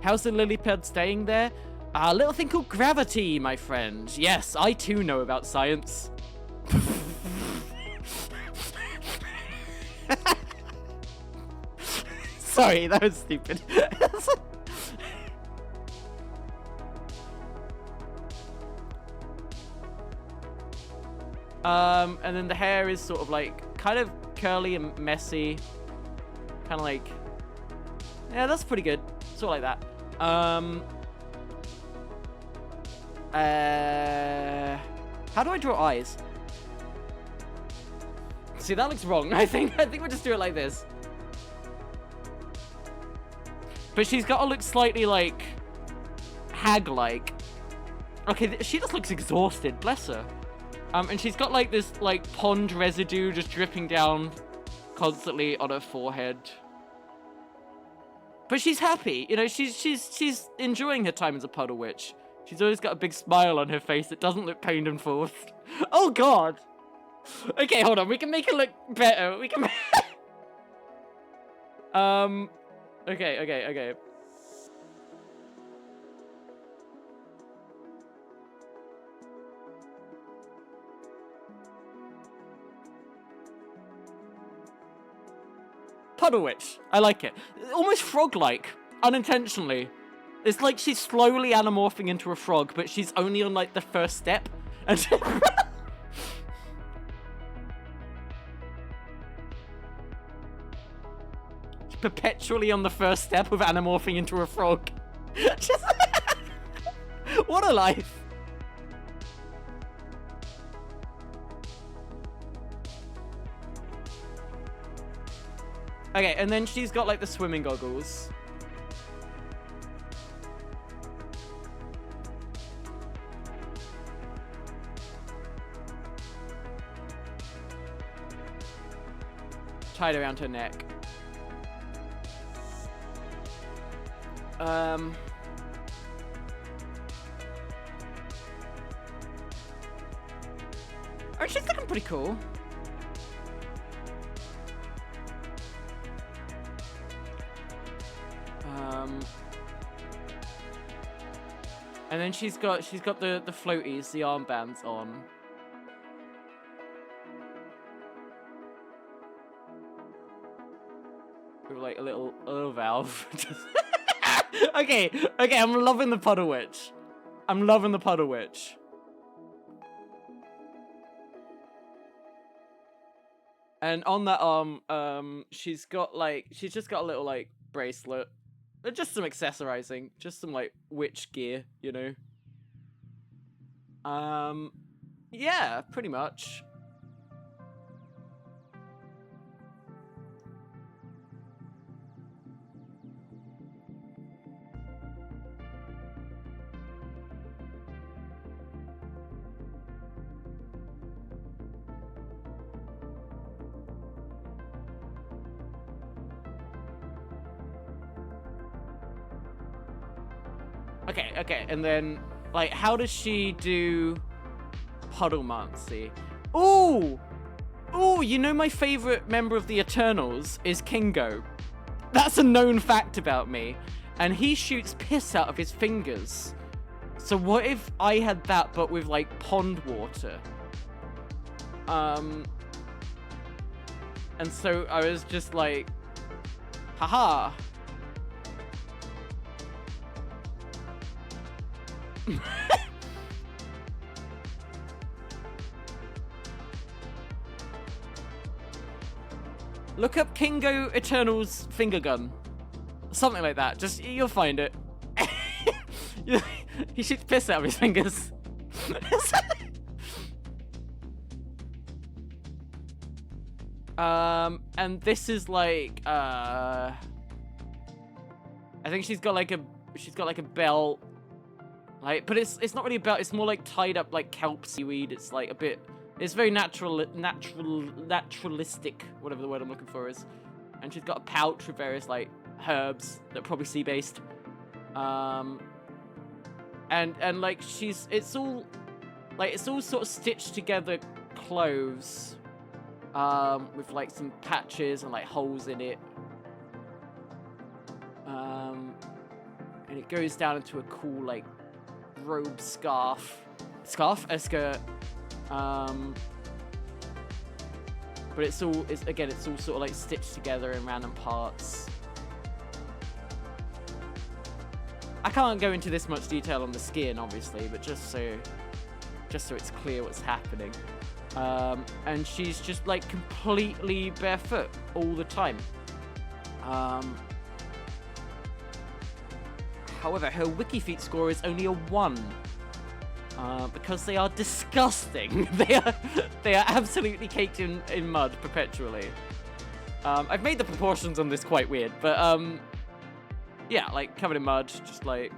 How's the lily pad staying there? A little thing called gravity, my friend. Yes, I too know about science. Sorry, that was stupid. And then the hair is sort of like kind of curly and messy. Kind of like, yeah, that's pretty good. Sort of like that. How do I draw eyes? See, that looks wrong. I think we'll just do it like this. But she's got to look slightly like hag-like. Okay, she just looks exhausted. Bless her. And she's got like this like pond residue just dripping down constantly on her forehead. But she's happy, you know, she's enjoying her time as a Puddle Witch. She's always got a big smile on her face that doesn't look pained and forced. Oh god. Okay, hold on, we can make it look better. We can Okay. Puddle Witch. I like it. Almost frog-like. Unintentionally. It's like she's slowly anamorphing into a frog, but she's only on, like, the first step. And perpetually on the first step of anamorphing into a frog. Just what a life. Okay, and then she's got like the swimming goggles. Tied around her neck. Oh, she's looking pretty cool. And then she's got the floaties, the armbands on. With like a little valve. Okay, I'm loving the Puddle Witch. I'm loving the Puddle Witch. And on that arm, she's just got a little like bracelet. Just some accessorizing, just some like witch gear, you know. Yeah, pretty much. Okay, and then, like, how does she do puddlemancy? Ooh, you know my favorite member of the Eternals is Kingo. That's a known fact about me. And he shoots piss out of his fingers. So what if I had that, but with, like, pond water? And so I was just like, haha. Look up Kingo Eternal's finger gun. Something like that. Just, you'll find it. He shoots piss out of his fingers. And this is like, I think she's got like a belt. Like, but it's not really a belt. It's more like tied up like kelp seaweed. It's like a bit. It's very naturalistic, whatever the word I'm looking for is. And she's got a pouch with various like herbs that are probably sea based. And like it's all sort of stitched together clothes. With like some patches and like holes in it. And it goes down into a cool like robe a skirt. But it's all sort of like stitched together in random parts. I can't go into this much detail on the skin, obviously, but just so it's clear what's happening. And she's just like completely barefoot all the time. However, her WikiFeet score is only a 1. Because they are disgusting. They are absolutely caked in mud perpetually. I've made the proportions on this quite weird, but yeah, like covered in mud, just like.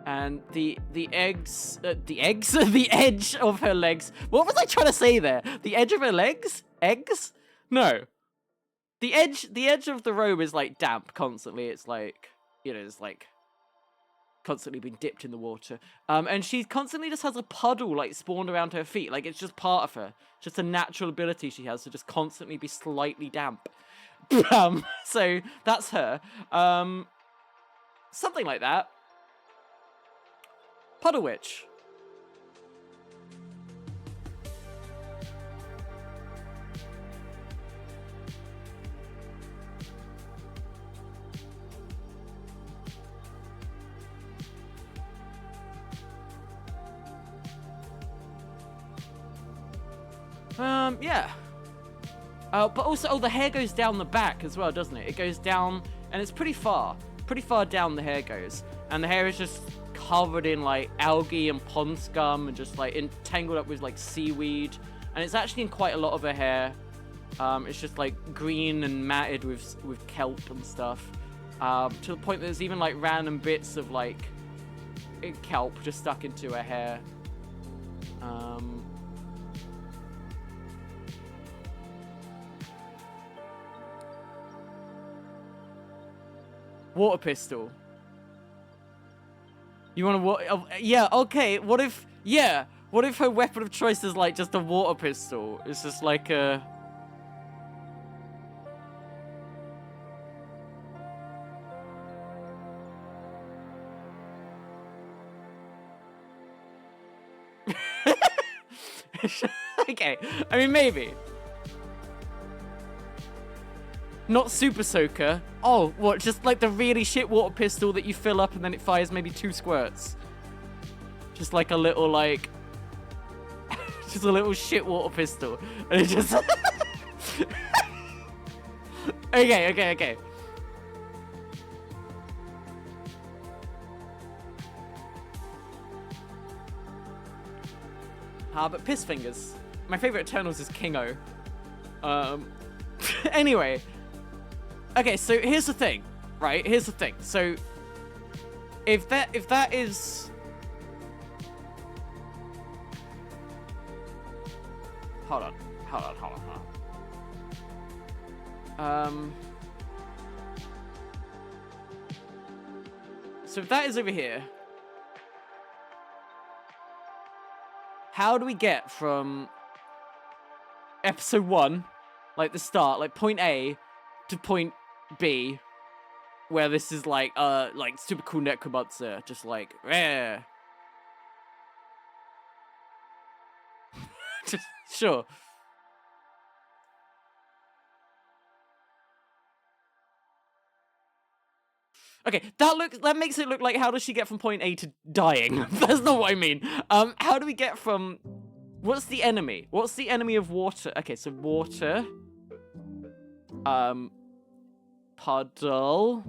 And the edge of her legs. What was I trying to say there? The edge of her legs? Eggs? No. The edge of the robe is like damp constantly. It's like, it's like constantly being dipped in the water. And she constantly just has a puddle like spawned around her feet. Like it's just part of her. Just a natural ability she has to just constantly be slightly damp. So that's her. Something like that. Puddle Witch. Yeah. But also, the hair goes down the back as well, doesn't it? It goes down, and it's pretty far down the hair goes. And the hair is just covered in, like, algae and pond scum and just, like, entangled up with, like, seaweed. And it's actually in quite a lot of her hair. It's just, like, green and matted with kelp and stuff. To the point that there's even, like, random bits of, like, kelp just stuck into her hair. Water pistol. You want to yeah, okay. What if her weapon of choice is like just a water pistol? It's just like a okay. I mean, maybe. Not Super Soaker. Oh, what? Just like the really shit water pistol that you fill up and then it fires maybe 2 squirts. Just like a little, like... just a little shit water pistol. And it just... Okay. But Piss Fingers. My favorite Eternals is Kingo. Anyway... Okay, so here's the thing, right? Here's the thing. So, if that is... Hold on. So if that is over here, how do we get from episode 1, like the start, like point A, to point B, where this is like super cool necromancer, just like just sure. Okay, that makes it look like, how does she get from point A to dying? That's not what I mean. How do we get from... What's the enemy? What's the enemy of water? Okay, so water. Puddle.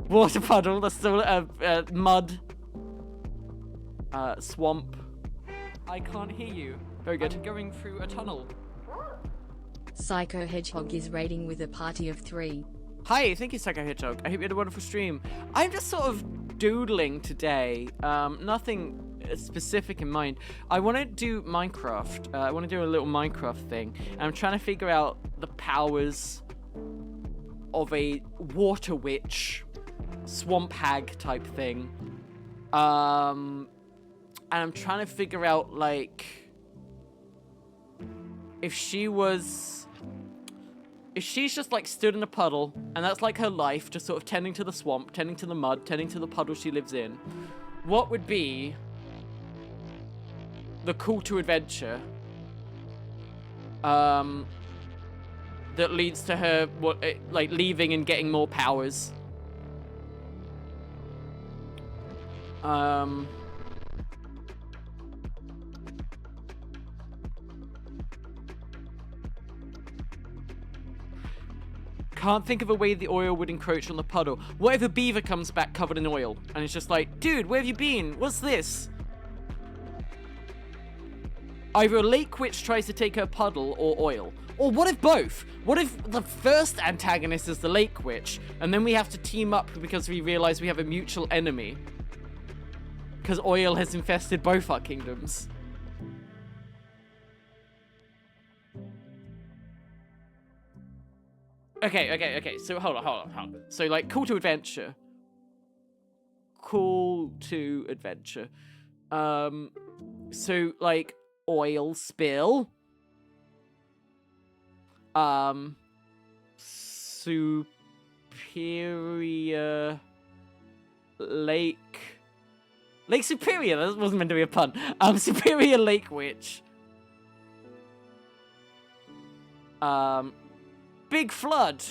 Water puddle, that's still, mud. Swamp. I can't hear you. Very good. I'm going through a tunnel. Psycho Hedgehog is raiding with a party of 3. Hi, thank you, Psycho Hedgehog. I hope you had a wonderful stream. I'm just sort of doodling today. Nothing specific in mind. I want to do Minecraft. I want to do a little Minecraft thing. And I'm trying to figure out the powers of a water witch, swamp hag type thing. And I'm trying to figure out, like, if she's just like stood in a puddle and that's like her life, just sort of tending to the swamp, tending to the mud, tending to the puddle she lives in, what would be the call to adventure that leads to her like leaving and getting more powers? Can't think of a way the oil would encroach on the puddle. What if a beaver comes back covered in oil and it's just like, dude, where have you been? What's this? Either a lake witch tries to take her puddle or oil. Or what if both? What if the first antagonist is the lake witch and then we have to team up because we realize we have a mutual enemy? Because oil has infested both our kingdoms. Okay. So hold on. So like call to adventure. So like oil spill. Superior Lake Superior, that wasn't meant to be a pun. Superior Lake Witch. Big flood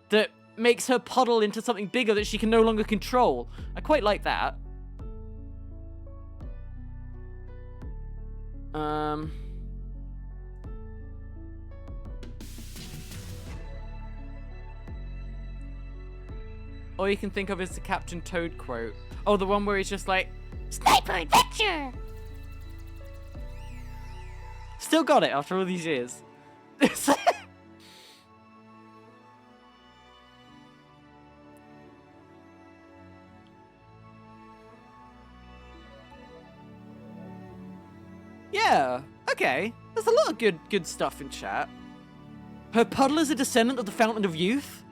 that makes her puddle into something bigger that she can no longer control. I quite like that. All you can think of is the Captain Toad quote. Oh, the one where he's just like, Sniper Adventure! Still got it after all these years. Yeah, okay. There's a lot of good stuff in chat. Her puddle is a descendant of the Fountain of Youth?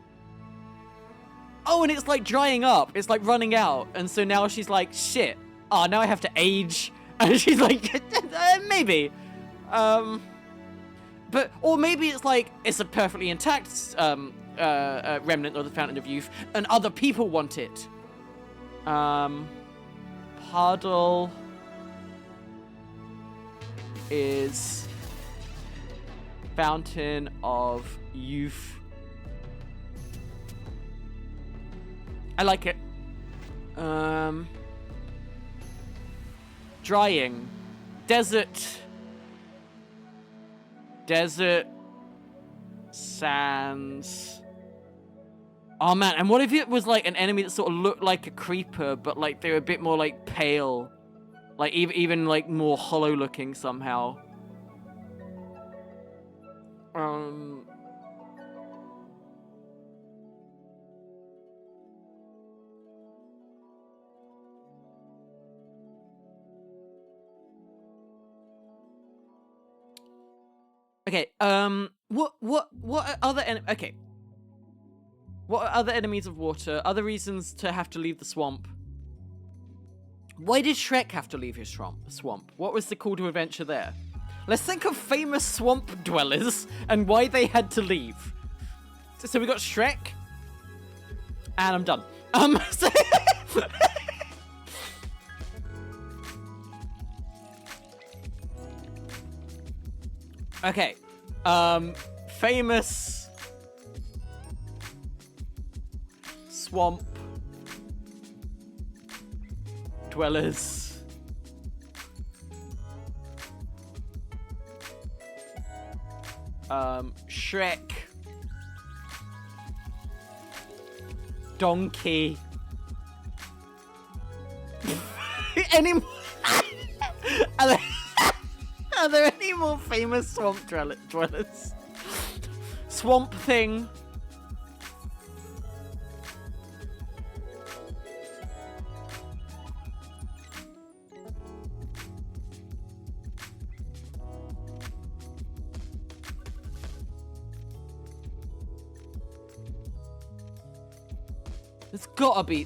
Oh, and it's like drying up. It's like running out. And so now she's like, shit. Oh, now I have to age. And she's like, maybe. But, or maybe it's like, it's a perfectly intact remnant of the Fountain of Youth, and other people want it. Puddle is Fountain of Youth. I like it. Drying. Desert sands. Oh man, and what if it was like an enemy that sort of looked like a creeper, but like they were a bit more like pale, like even like more hollow looking somehow. Okay, what are other okay. What are other enemies of water? Other reasons to have to leave the swamp? Why did Shrek have to leave his swamp? What was the call to adventure there? Let's think of famous swamp dwellers and why they had to leave. So we got Shrek, and I'm done. So okay, famous swamp dwellers. Shrek, Donkey. Any more? Are there any more famous swamp dwellers? Swamp Thing.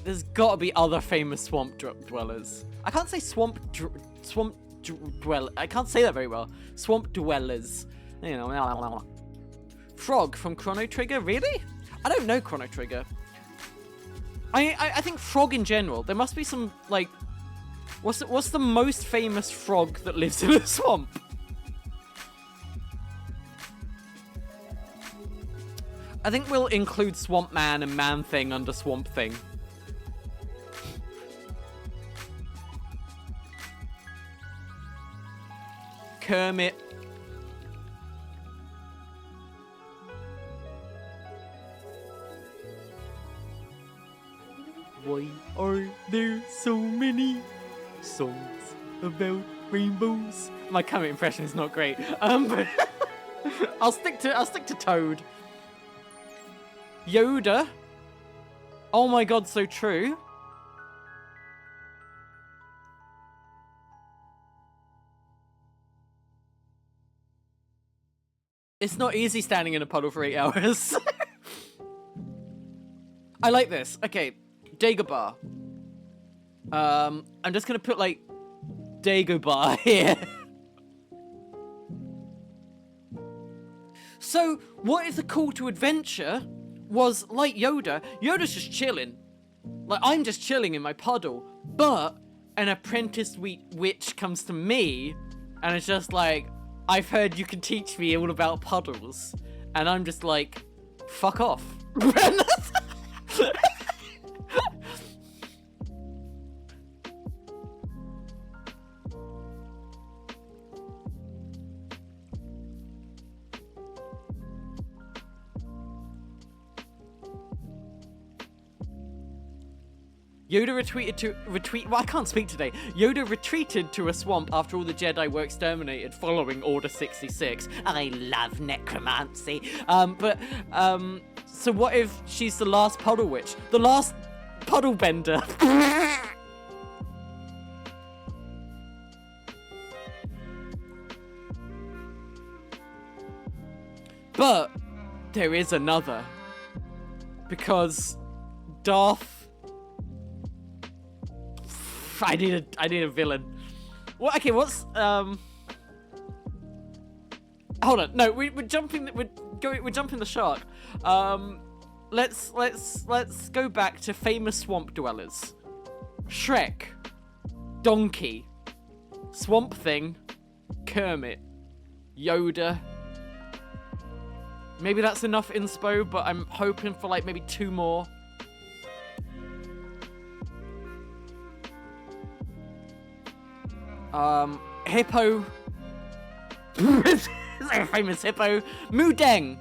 There's gotta be other famous swamp dwellers. I can't say I can't say that very well. Swamp dwellers. You know. Frog from Chrono Trigger, really? I don't know Chrono Trigger. I think frog in general. There must be some like, what's the most famous frog that lives in a swamp? I think we'll include Swamp Man and Man Thing under Swamp Thing. Kermit. Why are there so many songs about rainbows? My Kermit impression is not great. But I'll stick to Toad. Yoda. Oh my god, so true. It's not easy standing in a puddle for 8 hours. I like this. Okay, Dagobah. I'm just gonna put like Dagobah here. So, what if the call to adventure was like Yoda? Yoda's just chilling. Like, I'm just chilling in my puddle. But an apprentice witch comes to me, and it's just like, I've heard you can teach me all about puddles. And I'm just like, fuck off. Yoda well, I can't speak today. Yoda retreated to a swamp after all the Jedi were exterminated following Order 66. I love necromancy. So what if she's the last puddle witch? The last puddle bender? But there is another. Because Darth... I need a villain. What? Okay, what's Hold on. No, we're jumping. We're jumping the shark. Let's go back to famous swamp dwellers. Shrek, Donkey, Swamp Thing, Kermit, Yoda. Maybe that's enough inspo, but I'm hoping for like maybe 2 more. Hippo. Is there a famous hippo? Mudeng.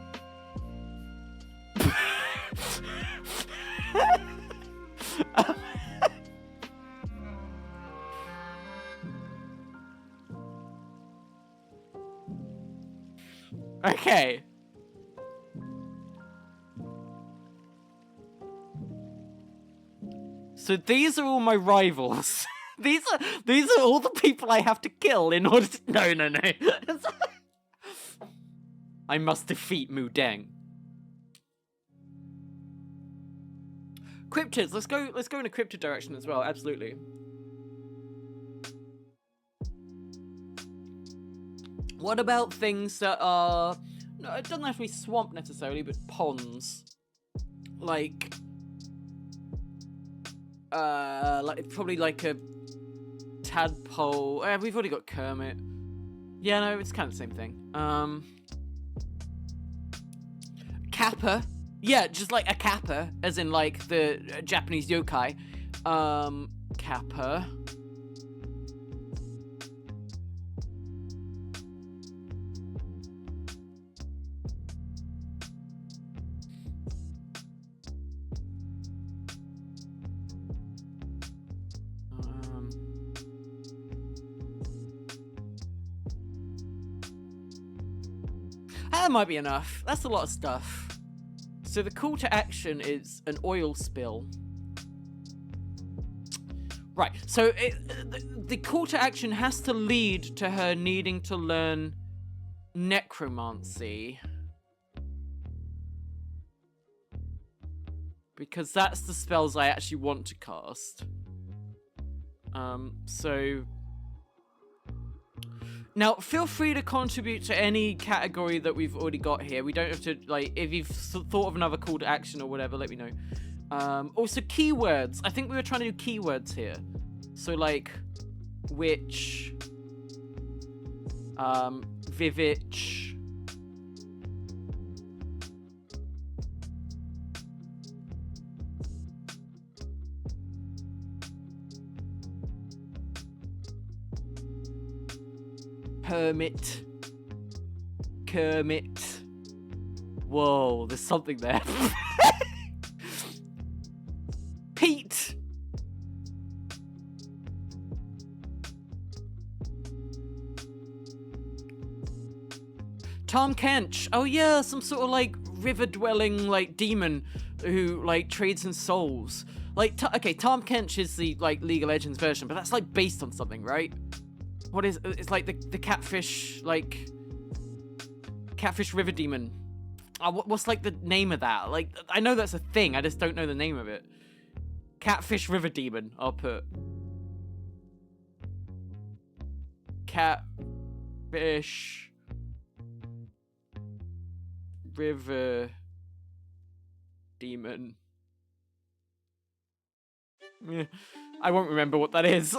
Okay. So these are all my rivals. These are all the people I have to kill in order to... No. I must defeat Mudeng. Cryptids. Let's go in a cryptid direction as well. Absolutely. What about things that are... No, it doesn't have to be swamp necessarily, but ponds. Like probably like a tadpole. We've already got Kermit. Yeah, no, it's kind of the same thing. Kappa. Yeah, just like a kappa, as in like the Japanese yokai. Kappa. That might be enough. That's a lot of stuff. So the call to action is an oil spill. Right, so the call to action has to lead to her needing to learn necromancy. Because that's the spells I actually want to cast. So... Now, feel free to contribute to any category that we've already got here. We don't have to, like, if you've thought of another call to action or whatever, let me know. Also, keywords. I think we were trying to do keywords here. So, like, witch, Vivitch, Hermit, Kermit. Whoa, there's something there. Pete. Tom Kench. Oh yeah, some sort of like river-dwelling like demon who like trades in souls. Like, okay, Tom Kench is the like League of Legends version, but that's like based on something, right? What is it's like the catfish, like catfish river demon. What's like the name of that? Like, I know that's a thing, I just don't know the name of it. Catfish river demon, I'll put. Catfish river demon. I won't remember what that is.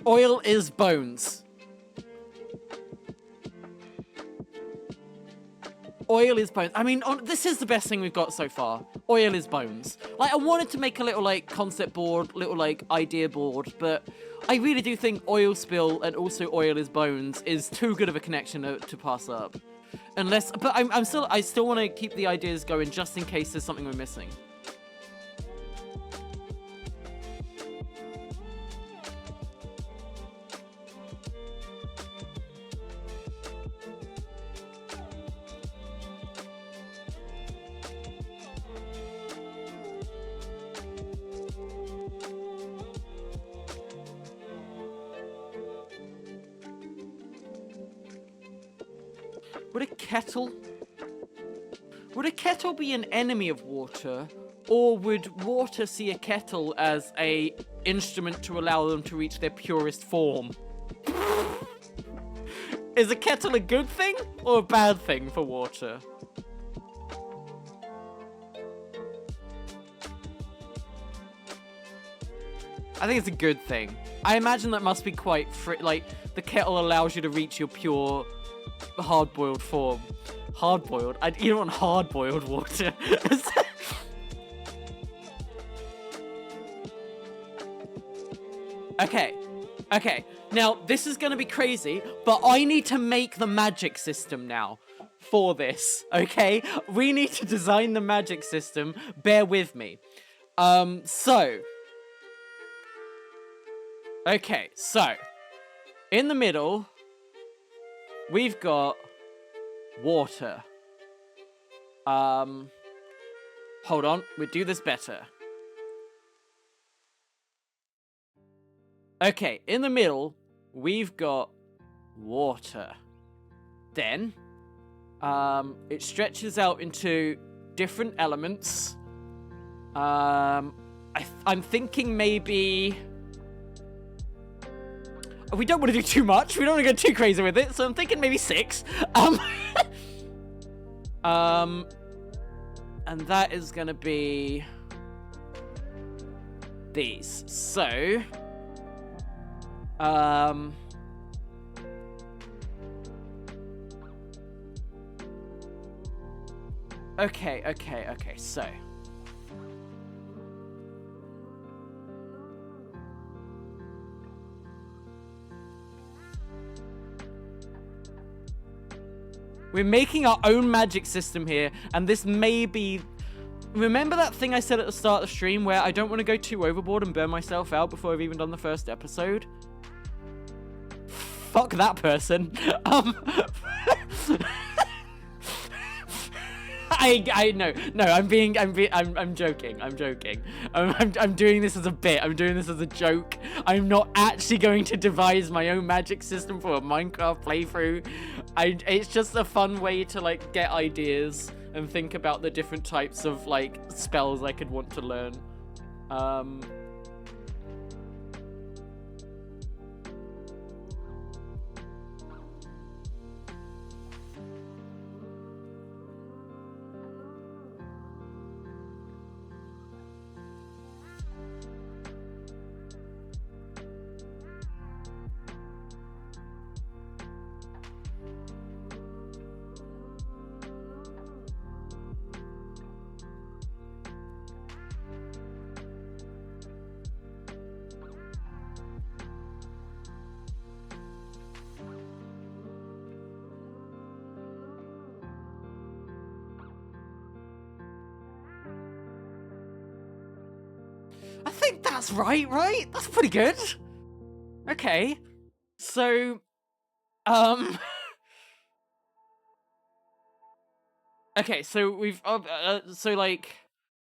Oil is bones. oil is bones. I mean, this is the best thing we've got so far. Oil is bones. Like, I wanted to make a little, like, concept board, little, like, idea board, but I really do think oil spill and also oil is bones is too good of a connection to pass up. Unless, but I still want to keep the ideas going just in case there's something we're missing. Would a kettle be an enemy of water, or would water see a kettle as a instrument to allow them to reach their purest form? Is a kettle a good thing or a bad thing for water? I think it's a good thing. I imagine that must be quite like, the kettle allows you to reach your pure hard-boiled form. Hard-boiled? You don't want hard-boiled water. Okay. Now, this is gonna be crazy, but I need to make the magic system now for this, okay? We need to design the magic system. Bear with me. Okay, so in the middle, we've got water. Hold on, we'll do this better. Okay, in the middle, we've got water. Then, it stretches out into different elements. I'm thinking maybe... We don't want to do too much. We don't want to go too crazy with it. So I'm thinking maybe 6. And that is going to be these. So, okay. So, we're making our own magic system here, and this may be... Remember that thing I said at the start of the stream where I don't want to go too overboard and burn myself out before I've even done the first episode? Fuck that person. I'm joking. I'm doing this as a bit. I'm doing this as a joke. I'm not actually going to devise my own magic system for a Minecraft playthrough. It's just a fun way to, like, get ideas and think about the different types of, like, spells I could want to learn. I think that's right? That's pretty good. Okay. So, okay, so we've, so, like,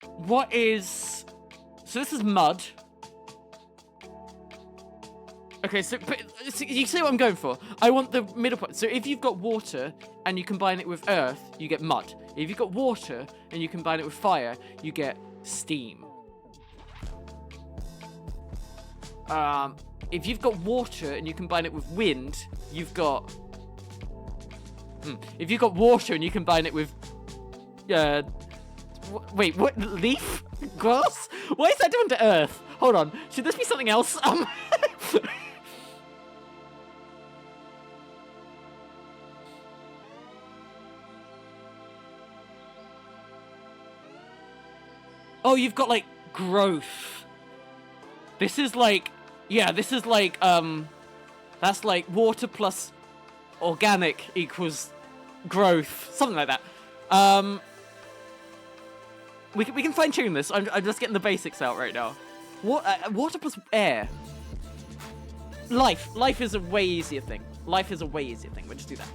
what is... So this is mud. Okay, so you see what I'm going for? I want the middle point. So if you've got water and you combine it with earth, you get mud. If you've got water and you combine it with fire, you get steam. If you've got water and you combine it with wind, you've got... If you've got water and you combine it with... Wait, what? Leaf? Grass? What is that doing to earth? Hold on. Should this be something else? Oh, you've got, like, growth. This is like... Yeah, this is like, that's like water plus organic equals growth. Something like that. We can fine-tune this. I'm just getting the basics out right now. Water plus air. Life. Life is a way easier thing. Life is a way easier thing. We'll just do that.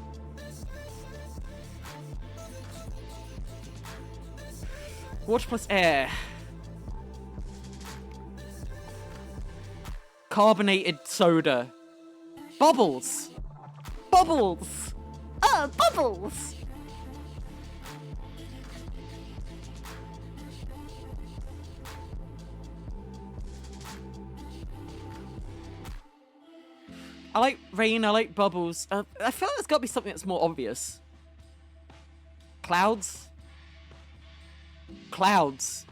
Water plus air. Carbonated soda. Bubbles. Bubbles. Oh, bubbles. I like rain, I like bubbles. I feel like there's got to be something that's more obvious. Clouds? Clouds.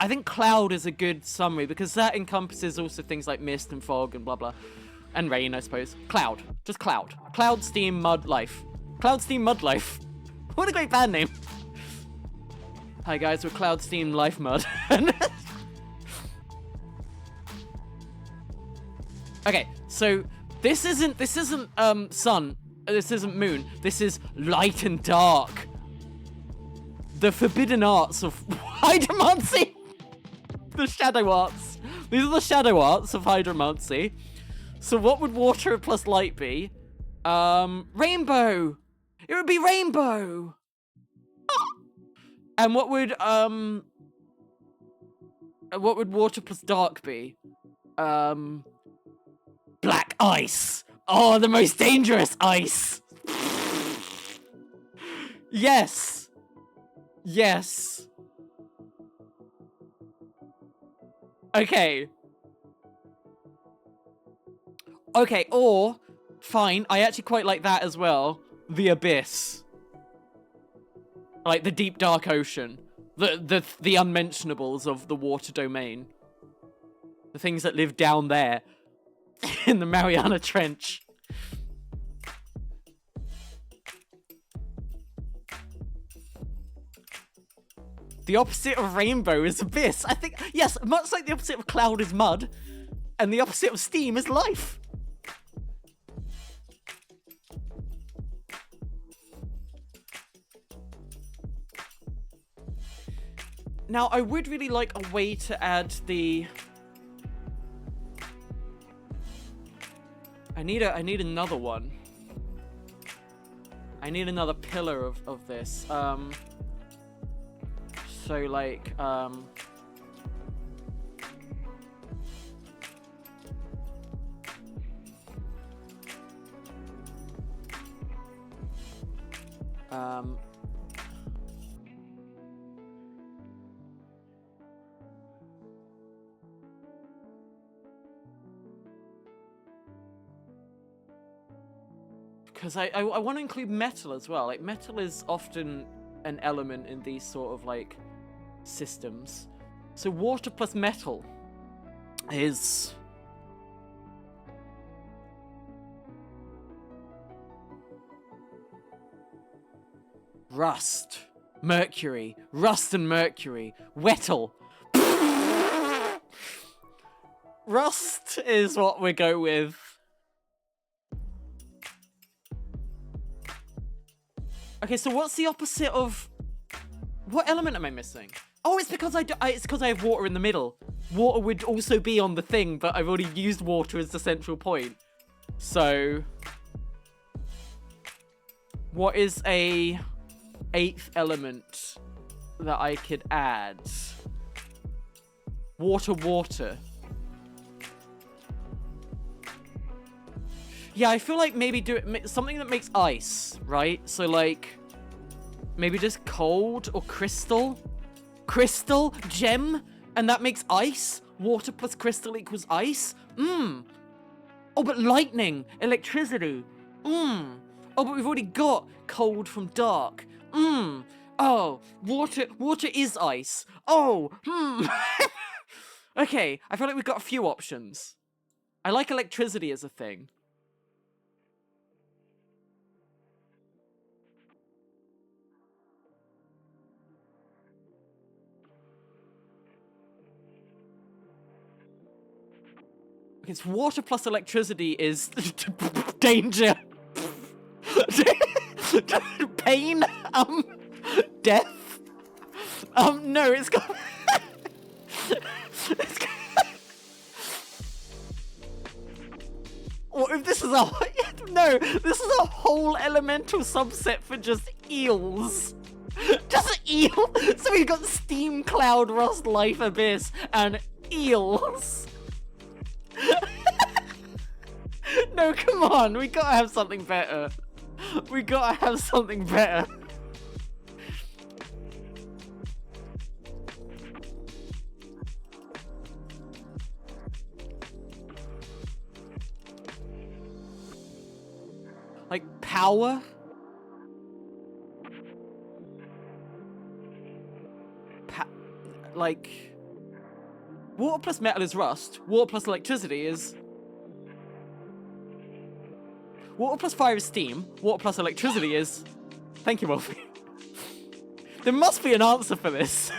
I think cloud is a good summary because that encompasses also things like mist and fog and blah blah. And rain, I suppose. Cloud. Just cloud. Cloud, steam, mud, life. Cloud, steam, mud, life. What a great band name. Hi guys, we're Cloud, Steam, Life, Mud. Okay, so... This isn't sun. This isn't moon. This is light and dark. The forbidden arts of hydromancy. The shadow arts. These are the shadow arts of hydromancy. So what would water plus light be? Rainbow. It would be rainbow. And what would water plus dark be? Black ice. Oh, the most dangerous ice. Yes. Yes. Okay. Okay, or fine, I actually quite like that as well. The abyss. Like the deep dark ocean. The unmentionables of the water domain. The things that live down there. In the Mariana Trench. The opposite of rainbow is abyss. I think, yes, much like the opposite of cloud is mud, and the opposite of steam is life. Now, I would really like a way to add the... I need another one. I need another pillar of this. So like because I want to include metal as well. Like, metal is often an element in these sort of, like, systems. So water plus metal is... Rust. Mercury. Rust and mercury. Wettle. Rust is what we go with. Okay, so what's the opposite of... What element am I missing? Oh, it's because it's because I have water in the middle. Water would also be on the thing, but I've already used water as the central point. So... What is a 8th element that I could add? Water. Yeah, I feel like maybe do it something that makes ice, right? So like maybe just cold or crystal, gem, and that makes ice. Water plus crystal equals ice. Oh, but lightning, electricity. Oh, but we've already got cold from dark. Oh, water is ice. Oh, Okay, I feel like we've got a few options. I like electricity as a thing. Against water plus electricity is danger. Pain. Death. No, it's got. It's got... What if this is a... No, this is a whole elemental subset for just eels. Just eel. So we've got steam, cloud, rust, life, abyss, and eels. No, come on. We gotta have something better. We gotta have something better. Like power? Like water plus metal is rust. Water plus electricity is... Water plus fire is steam. Water plus electricity is... Thank you, Wolfie. There must be an answer for this.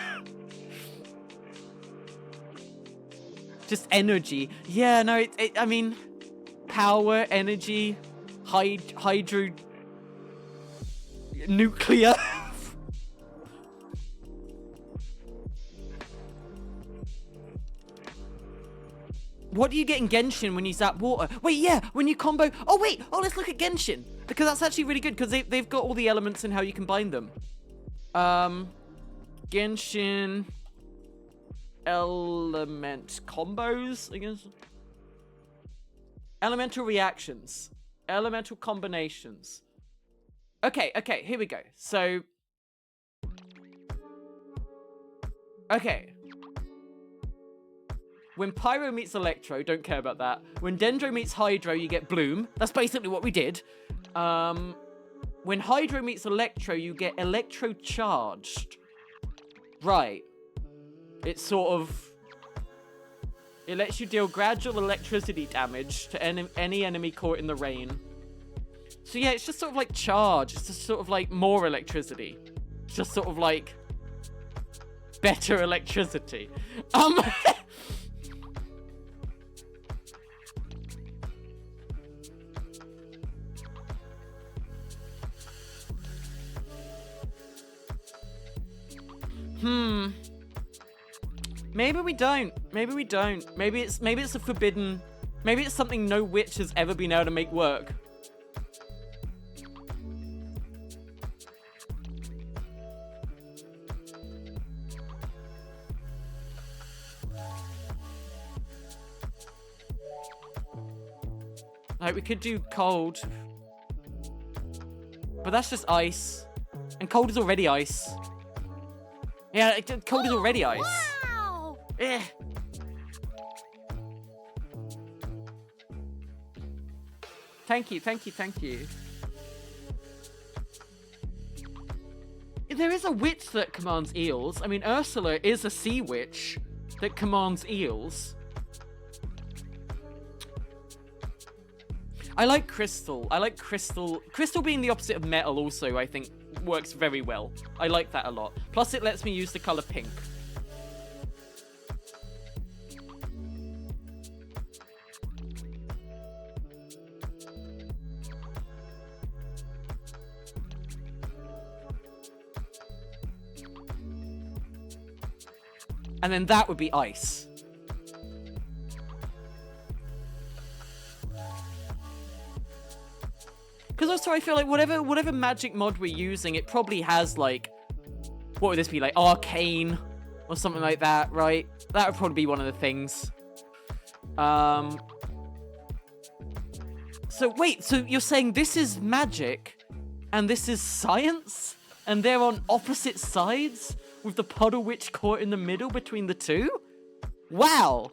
Just energy. Yeah, no, I mean... Power, energy, hydro... Nuclear. What do you get in Genshin when you zap water? Wait, yeah, when you combo... Oh, wait! Oh, let's look at Genshin! Because that's actually really good, because they've got all the elements and how you combine them. Genshin... Element combos, I guess? Elemental reactions. Elemental combinations. Okay, here we go. So... Okay. When Pyro meets Electro, don't care about that. When Dendro meets Hydro, you get Bloom. That's basically what we did. When Hydro meets Electro, you get Electro Charged. Right. It's sort of... It lets you deal gradual electricity damage to any enemy caught in the rain. So yeah, it's just sort of like charge. It's just sort of like more electricity. It's just sort of like... better electricity. Maybe we don't. Maybe we don't. Maybe it's a forbidden... Maybe it's something no witch has ever been able to make work. Like, we could do cold. But that's just ice. And cold is already ice. Yeah, cold is already ice. Wow! Eh. Thank you. There is a witch that commands eels. I mean, Ursula is a sea witch that commands eels. I like crystal. Crystal being the opposite of metal also, I think, works very well. I like that a lot. Plus, it lets me use the color pink. And then that would be ice. Because also I feel like whatever magic mod we're using, it probably has like, what would this be, like arcane or something like that, right? That would probably be one of the things. So wait, so you're saying this is magic and this is science? And they're on opposite sides with the Puddle Witch caught in the middle between the two? Wow!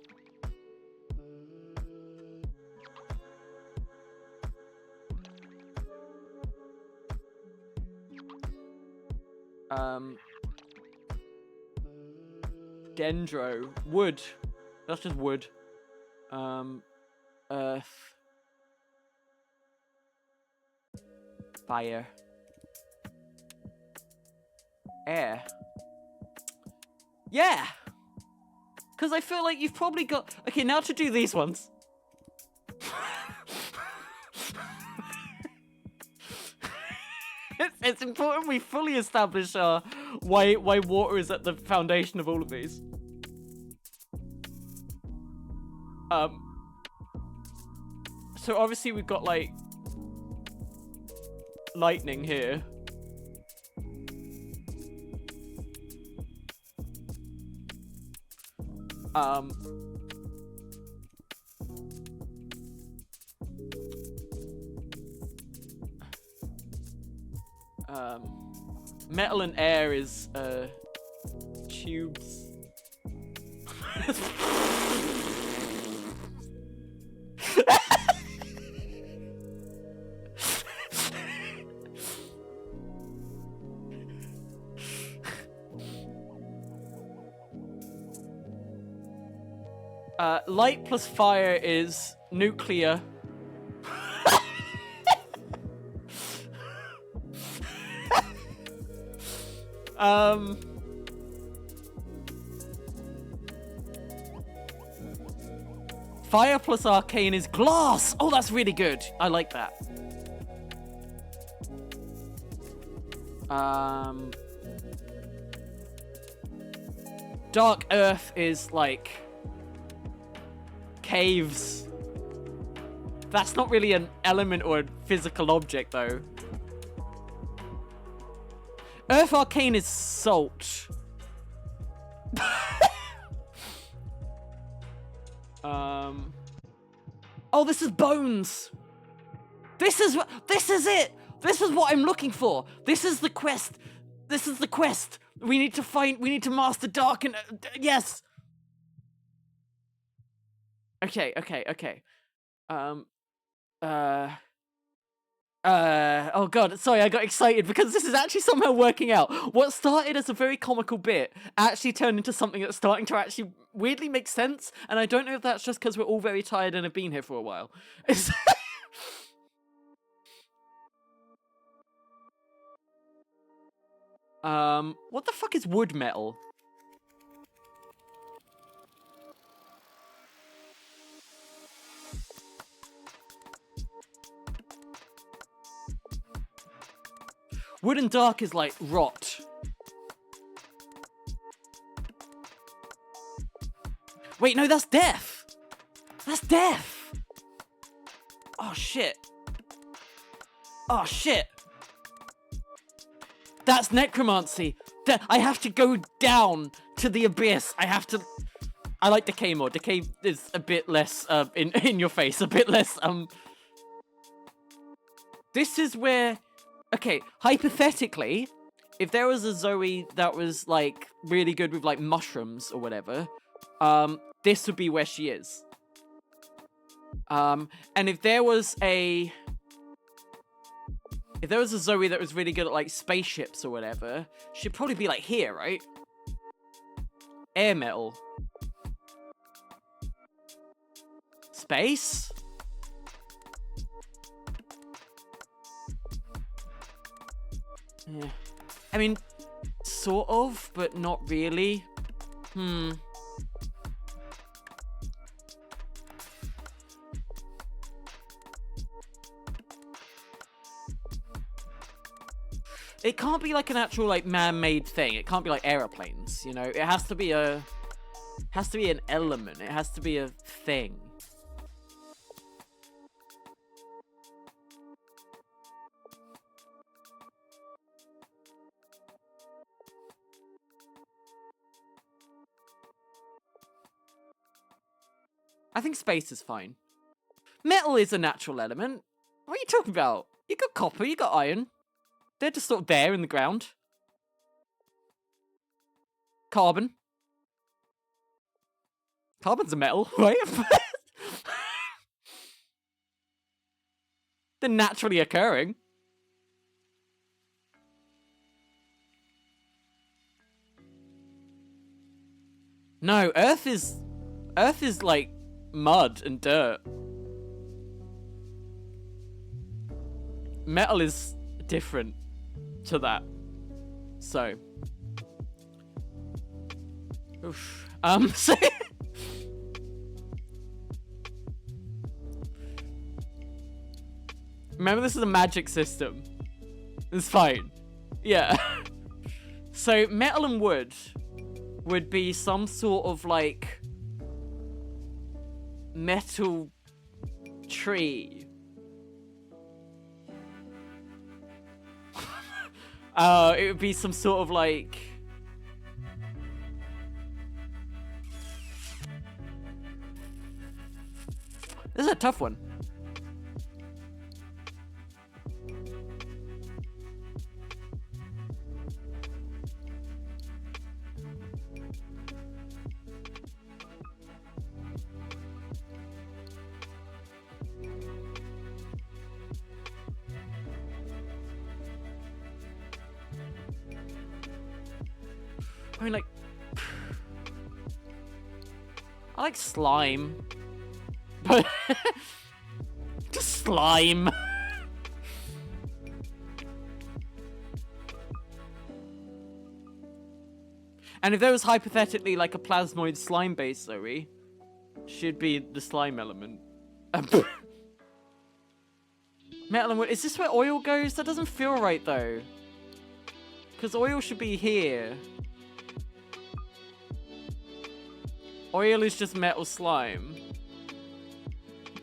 Dendro. Wood. That's just wood. Earth. Fire. Air. Yeah! Because I feel like you've probably got... Okay, now to do these ones. it's important we fully establish why water is at the foundation of all of these. So obviously we've got like lightning here. Metal and air is tubes. Light plus fire is nuclear. Fire plus arcane is glass. Oh, that's really good. I like that. Dark earth is like caves. That's not really an element or a physical object, though. Earth arcane is salt. Oh, this is bones. This is it. This is what I'm looking for. This is the quest. This is the quest. We need to master dark and yes. Okay. Oh god, sorry, I got excited because this is actually somehow working out. What started as a very comical bit actually turned into something that's starting to actually weirdly make sense, and I don't know if that's just because we're all very tired and have been here for a while. What the fuck is wood metal? Wood and dark is like rot. Wait, no, that's death. That's death. Oh shit. Oh shit. That's necromancy. I have to go down to the abyss. I like decay more. Decay is a bit less in your face, a bit less This is where, okay, hypothetically, if there was a Zoey that was like really good with like mushrooms or whatever, this would be where she is. And if there was a Zoey that was really good at like spaceships or whatever, she'd probably be like here, right? Air metal. Space? Yeah. I mean, sort of, but not really. It can't be like an actual like man-made thing. It can't be like aeroplanes, you know? It has to be an element. It has to be a thing. I think space is fine. Metal is a natural element. What are you talking about? You got copper, you got iron. They're just sort of there in the ground. Carbon. Carbon's a metal, right? They're naturally occurring. No, Earth is like mud and dirt. Metal is different to that. So. Oof. So remember, this is a magic system. It's fine. Yeah. So metal and wood would be some sort of like metal tree. It would be some sort of like... This is a tough one. I mean, like... I like slime. But... Just slime. And if there was hypothetically like a plasmoid slime base, Zoey, should be the slime element. Metal and wood. Is this where oil goes? That doesn't feel right though. Because oil should be here. Oil is just metal slime.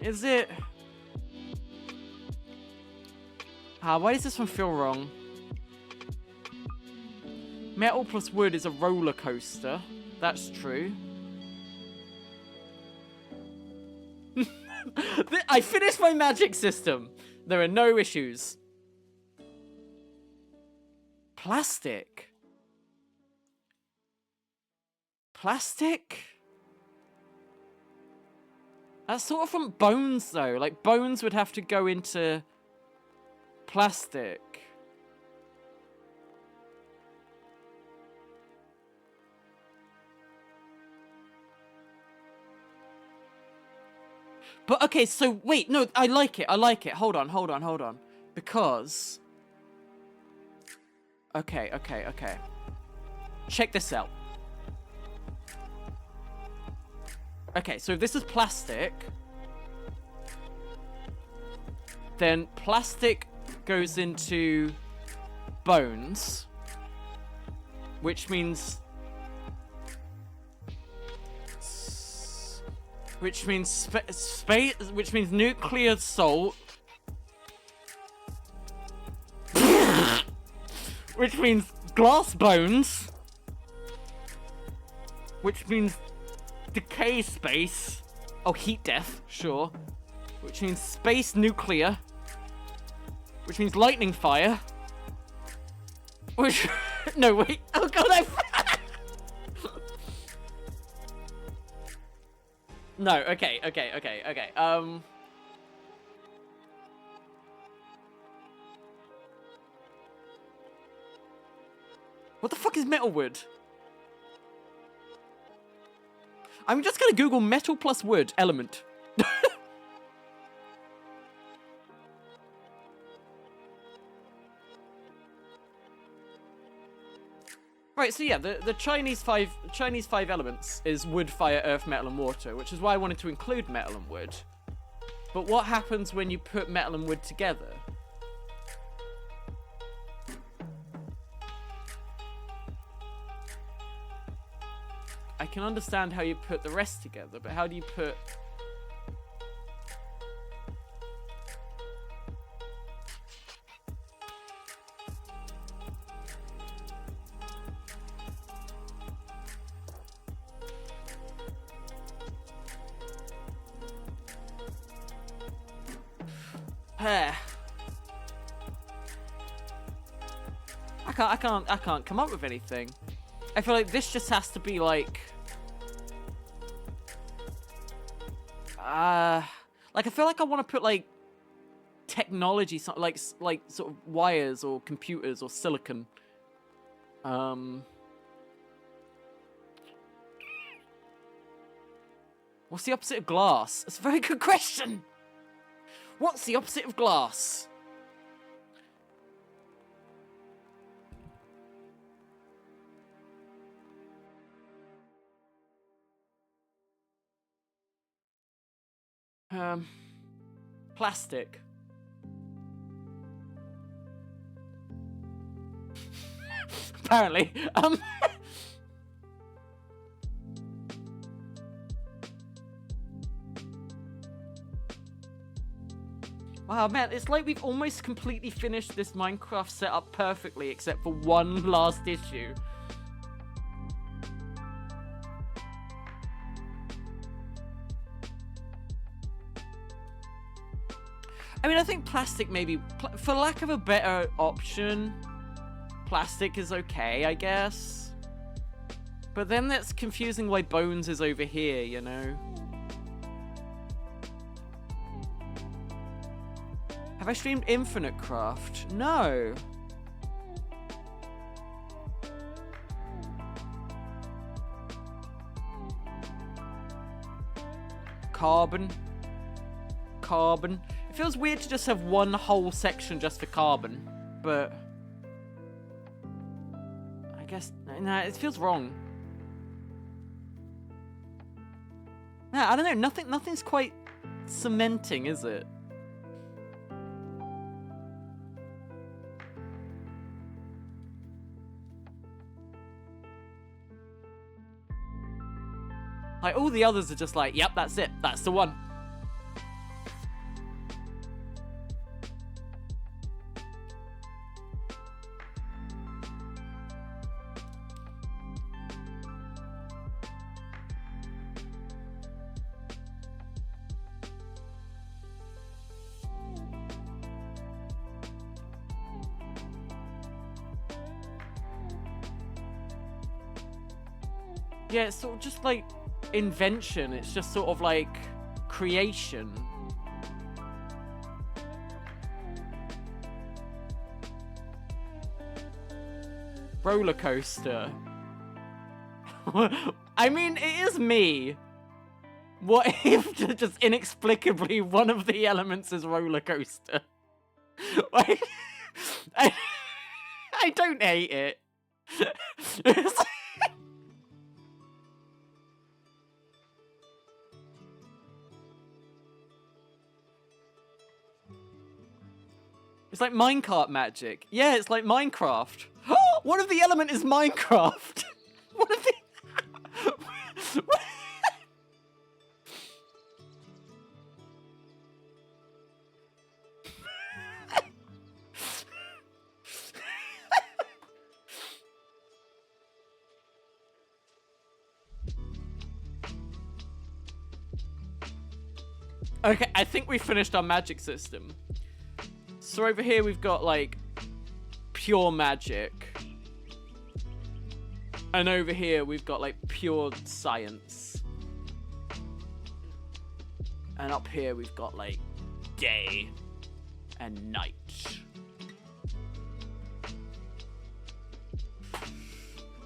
Is it? Why does this one feel wrong? Metal plus wood is a roller coaster. That's true. I finished my magic system. There are no issues. Plastic. Plastic? That's sort of from bones, though. Like, bones would have to go into plastic. But, okay, so, wait, no, I like it, Hold on. Because... Okay. Check this out. Okay, so if this is plastic, then plastic goes into bones, which means which means nuclear salt, which means glass bones, which means decay space. Oh, heat death, sure. Which means space nuclear. Which means lightning fire. Which... No, wait. Oh, God, No, okay. What the fuck is metal wood? I'm just gonna Google metal plus wood element. Right, so yeah, the Chinese five elements is wood, fire, earth, metal, and water, which is why I wanted to include metal and wood. But what happens when you put metal and wood together? I can understand how you put the rest together, but how do you put... I can't come up with anything. I feel like this just has to be like I feel like I want to put like technology, something like sort of wires or computers or silicon. What's the opposite of glass? It's a very good question. What's the opposite of glass? Plastic. apparently. Wow, man, it's like we've almost completely finished this Minecraft setup perfectly, except for one last issue. I mean, I think plastic maybe, for lack of a better option, plastic is okay, I guess. But then that's confusing why Bones is over here, you know? Have I streamed Infinite Craft? No. Carbon. It feels weird to just have one whole section just for carbon, but I guess, nah, it feels wrong. Nah, I don't know, nothing's quite cementing, is it? Like, all the others are just like, yep, that's it, that's the one. Yeah, it's sort of just like invention. It's just sort of like creation. Roller coaster. I mean, it is me. What if just inexplicably one of the elements is roller coaster? Like, I don't hate it. It's like minecart magic. Yeah, it's like Minecraft. What if the element is Minecraft? What if the... Okay, I think we finished our magic system. So over here we've got like pure magic. And over here we've got like pure science. And up here we've got like day and night.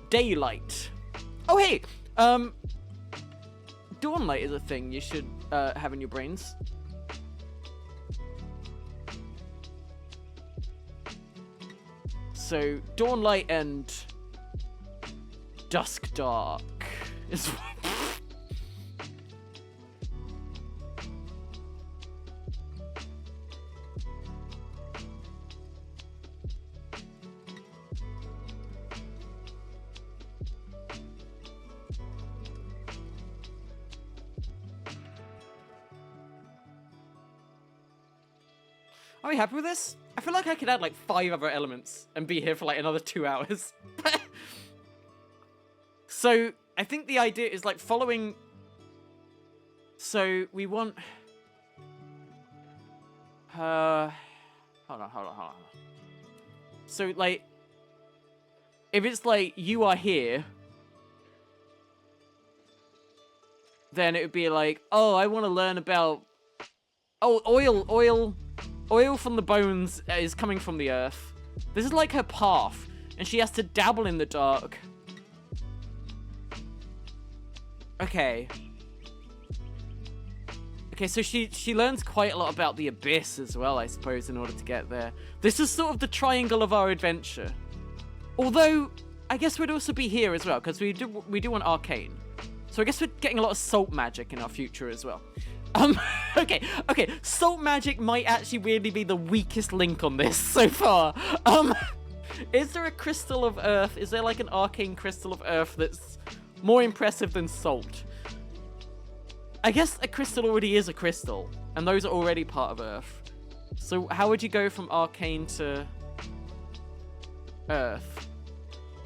Daylight. Oh hey, dawnlight is a thing you should have in your brains. So dawnlight and dusk dark is Are we happy with this? I feel like I could add like 5 other elements and be here for like another 2 hours. So I think the idea is like following. So we want. Hold on. So like, if it's like you are here, then it would be like, oh, I want to learn about. Oh, oil from the bones is coming from the earth. This is like her path, and she has to dabble in the dark. Okay. Okay, so she learns quite a lot about the abyss as well, I suppose, in order to get there. This is sort of the triangle of our adventure. Although, I guess we'd also be here as well, because we do want arcane. So I guess we're getting a lot of salt magic in our future as well. Okay, salt magic might actually really be the weakest link on this so far. Is there a crystal of earth? Is there like an arcane crystal of earth that's more impressive than salt? I guess a crystal already is a crystal, and those are already part of earth. So how would you go from arcane to earth?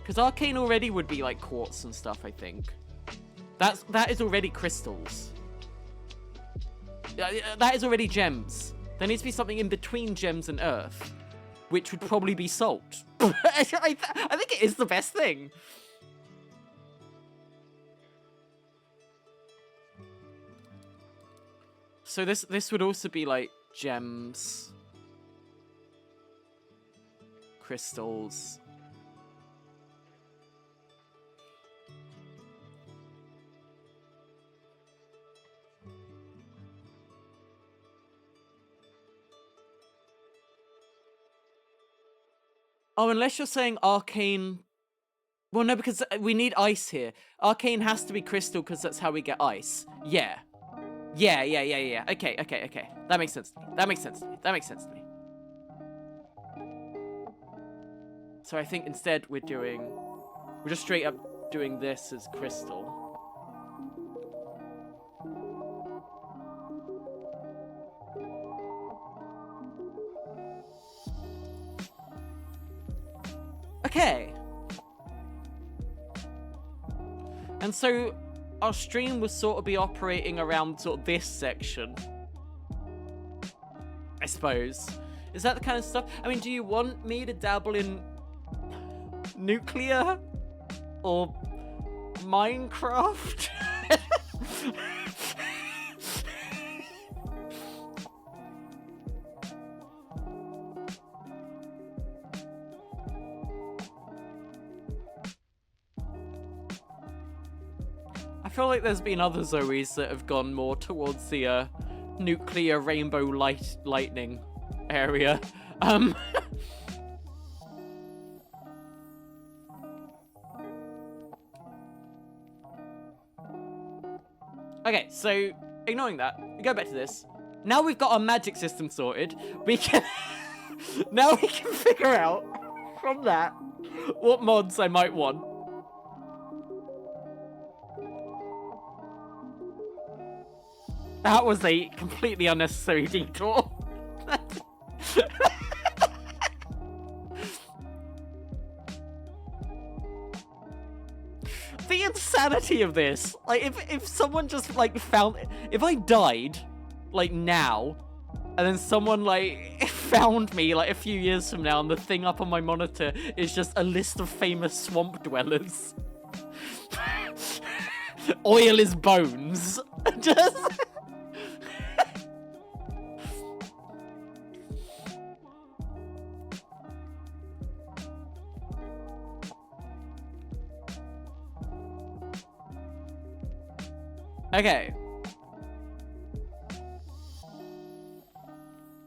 Because arcane already would be like quartz and stuff, I think. That is already crystals. That is already gems. There needs to be something in between gems and earth, which would probably be salt. I think it is the best thing. So this would also be like gems, crystals. Oh, unless you're saying arcane. Well, no, because we need ice here. Arcane has to be crystal because that's how we get ice. Yeah. Yeah. Okay. That makes sense to me. That makes sense to me. So I think instead we're just straight up doing this as crystal. Okay. And so our stream will sort of be operating around sort of this section, I suppose. Is that the kind of stuff? I mean, do you want me to dabble in nuclear or Minecraft? I feel like there's been other Zoeys that have gone more towards the nuclear rainbow lightning area. Okay, so ignoring that, we go back to this. Now we've got our magic system sorted. We can now we can figure out from that what mods I might want. That was a completely unnecessary detour. The insanity of this. Like, if someone just, like, if I died, like, now, and then someone, like, found me, like, a few years from now, and the thing up on my monitor is just a list of famous swamp dwellers. Oil is bones. Just... Okay.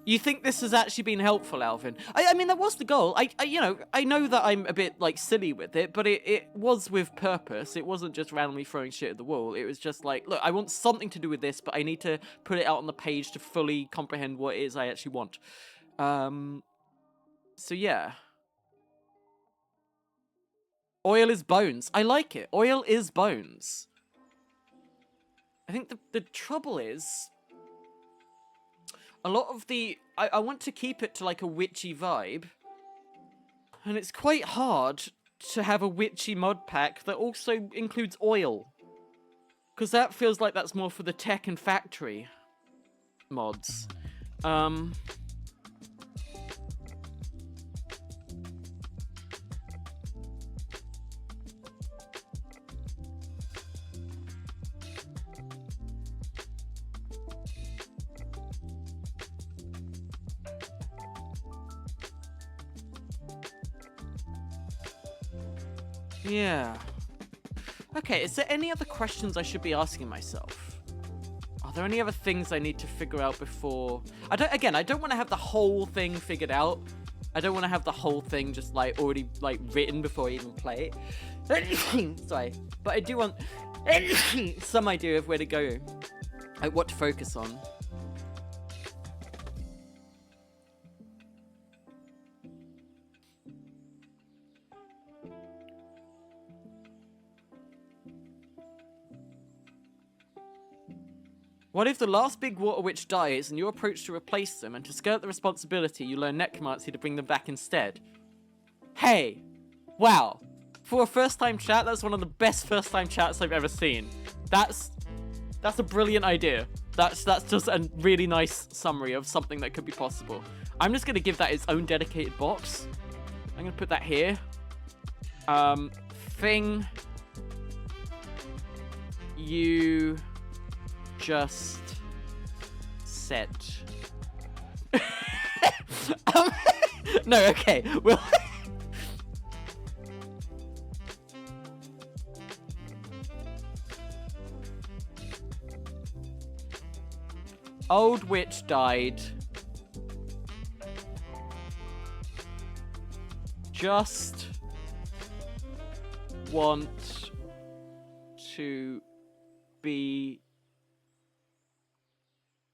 You think this has actually been helpful, Alvin? I mean, that was the goal. I know that I'm a bit, like, silly with it, but it was with purpose. It wasn't just randomly throwing shit at the wall. It was just like, look, I want something to do with this, but I need to put it out on the page to fully comprehend what it is I actually want. So yeah. Oil is bones. I like it. Oil is bones. I think the trouble is, a lot of the... I want to keep it to, like, a witchy vibe. And it's quite hard to have a witchy mod pack that also includes oil. Because that feels like that's more for the tech and factory mods. Yeah. Okay, is there any other questions I should be asking myself? Are there any other things I need to figure out before... I don't want to have the whole thing figured out. I don't want to have the whole thing just, like, already, like, written before I even play it. Sorry. But I do want some idea of where to go. Like, what to focus on. What if the last big water witch dies and you approach to replace them, and to skirt the responsibility, you learn necromancy to bring them back instead? Hey! Wow. For a first-time chat, that's one of the best first-time chats I've ever seen. That's a brilliant idea. That's just a really nice summary of something that could be possible. I'm just going to give that its own dedicated box. I'm going to put that here. Thing you just said. No, okay. Well, old witch died. Just want to be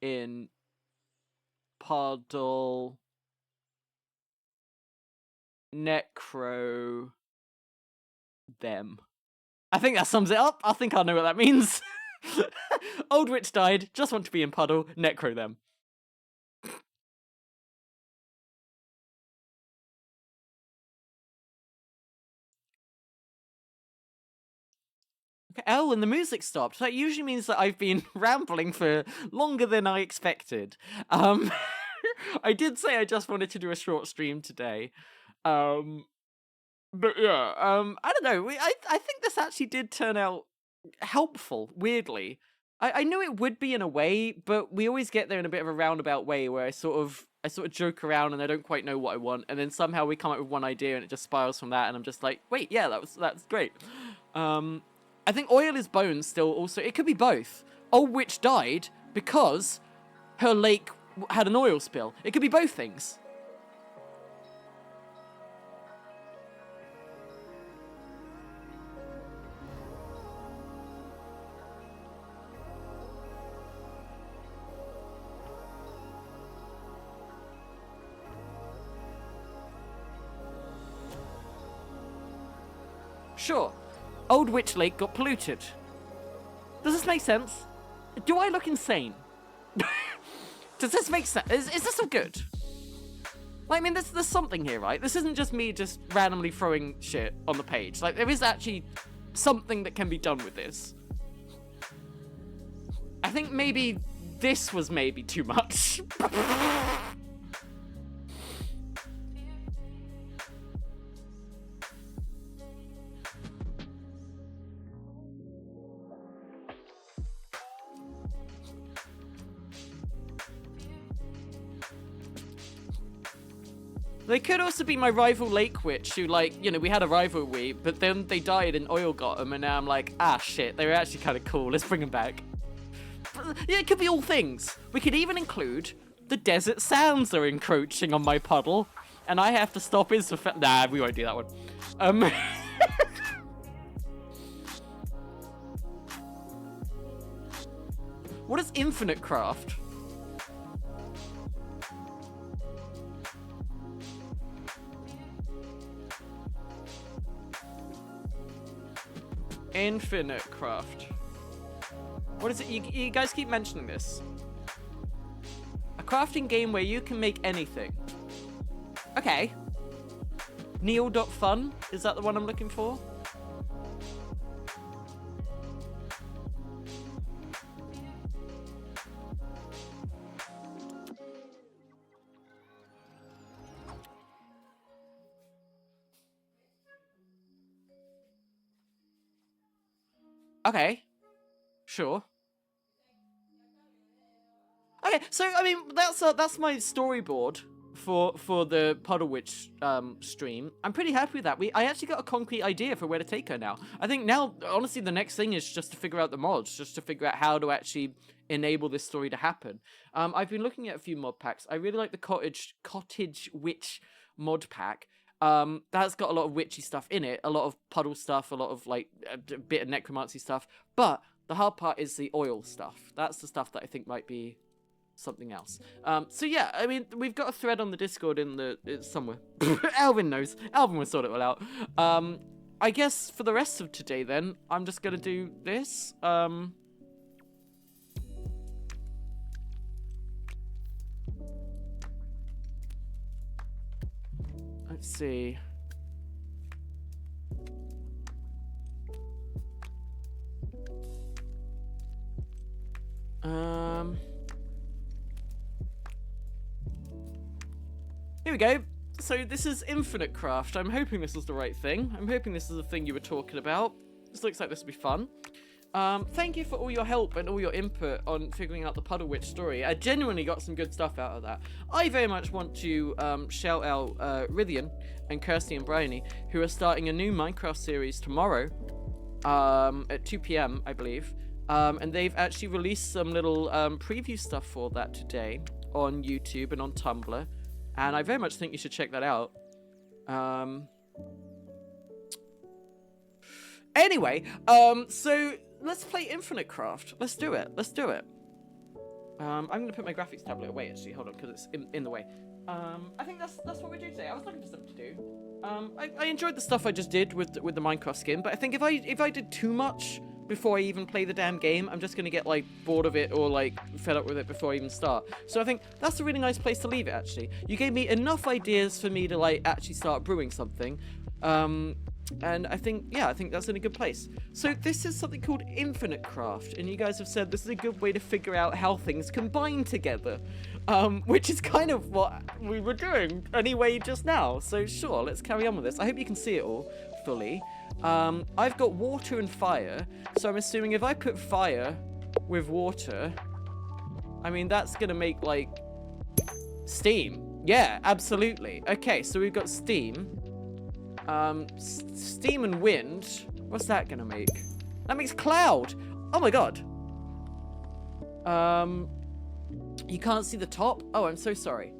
in puddle necro them. I think that sums it up. I think I know what that means. Old witch died, just want to be in puddle, necro them. Okay. Oh, and the music stopped. That usually means that I've been rambling for longer than I expected. I did say I just wanted to do a short stream today. But yeah, I don't know. I think this actually did turn out helpful, weirdly. I knew it would be in a way, but we always get there in a bit of a roundabout way where I sort of joke around and I don't quite know what I want, and then somehow we come up with one idea and it just spirals from that, and I'm just like, wait, yeah, that's great. I think oil is bones still also. It could be both. Old witch died because her lake had an oil spill. It could be both things. Sure. Old Witch Lake got polluted. Does this make sense? Do I look insane? Does this make sense? Is this all good? Like, I mean, there's something here, right? This isn't just me just randomly throwing shit on the page. Like, there is actually something that can be done with this. I think maybe this was maybe too much. They could also be my rival Lake Witch, who, like, you know, we had a rivalry, but then they died and oil got them, and now I'm like, ah, shit, they were actually kind of cool, let's bring them back. Yeah, it could be all things. We could even include the desert sands are encroaching on my puddle, and I have to stop it. Nah, we won't do that one. What is infinite craft? Infinite craft. What is it? You guys keep mentioning this. A crafting game where you can make anything. Okay. Neil.fun? Is that the one I'm looking for? Okay. Sure. Okay, so I mean that's my storyboard for the Puddle Witch stream. I'm pretty happy with that. I actually got a concrete idea for where to take her now. I think now, honestly, the next thing is just to figure out the mods, just to figure out how to actually enable this story to happen. I've been looking at a few mod packs. I really like the Cottage Witch mod pack. That's got a lot of witchy stuff in it, a lot of puddle stuff, a lot of like a bit of necromancy stuff. But the hard part is the oil stuff. That's the stuff that I think might be something else. So yeah, I mean, we've got a thread on the Discord it's somewhere. Alvin knows. Alvin will sort it all out. I guess for the rest of today then, I'm just gonna do this. Let's see. Here we go. So this is Infinite Craft. I'm hoping this is the right thing. I'm hoping this is the thing you were talking about. This looks like this will be fun. Thank you for all your help and all your input on figuring out the Puddle Witch story. I genuinely got some good stuff out of that. I very much want to shout out Rithian and Kirsty and Bryony, who are starting a new Minecraft series tomorrow at 2 p.m, I believe. And they've actually released some little preview stuff for that today on YouTube and on Tumblr. And I very much think you should check that out. Anyway, so let's play Infinite Craft. Let's do it. Let's do it. I'm going to put my graphics tablet away, actually. Hold on, because it's in the way. I think that's what we do today. I was looking for something to do. I enjoyed the stuff I just did with the Minecraft skin, but I think if I did too much before I even play the damn game, I'm just going to get, like, bored of it or, like, fed up with it before I even start. So I think that's a really nice place to leave it, actually. You gave me enough ideas for me to, like, actually start brewing something. And I think that's in a good place. So this is something called Infinite Craft, and you guys have said this is a good way to figure out how things combine together, which is kind of what we were doing anyway just now. So sure, let's carry on with this. I hope you can see it all fully. I've got water and fire, so I'm assuming if I put fire with water, I mean, that's gonna make, like, steam. Yeah, absolutely. Okay, so we've got steam. Steam and wind. What's that gonna make? That makes cloud. Oh my god. You can't see the top? Oh, I'm so sorry.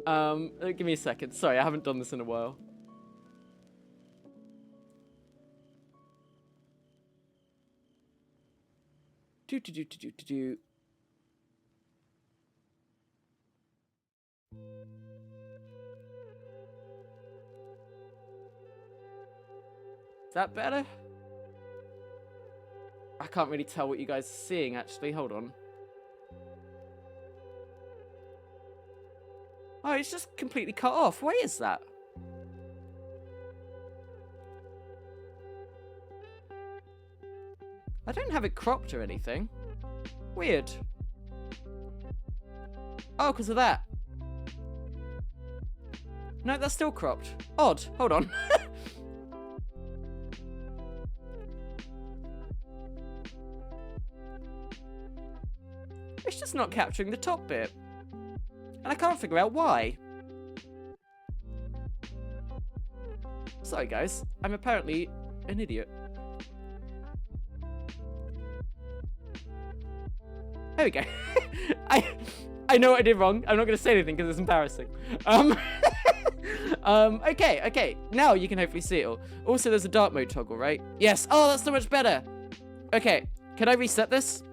Give me a second. Sorry, I haven't done this in a while. Do. Is that better? I can't really tell what you guys are seeing, actually. Hold on. Oh, it's just completely cut off. Why is that? I don't have it cropped or anything. Weird. Oh, because of that. No, that's still cropped. Odd. Hold on. It's just not capturing the top bit. And I can't figure out why. Sorry guys, I'm apparently an idiot. There we go. I know what I did wrong. I'm not going to say anything because it's embarrassing. Okay. Now you can hopefully see it all. Also, there's a dark mode toggle, right? Yes. Oh, that's so much better. Okay. Can I reset this?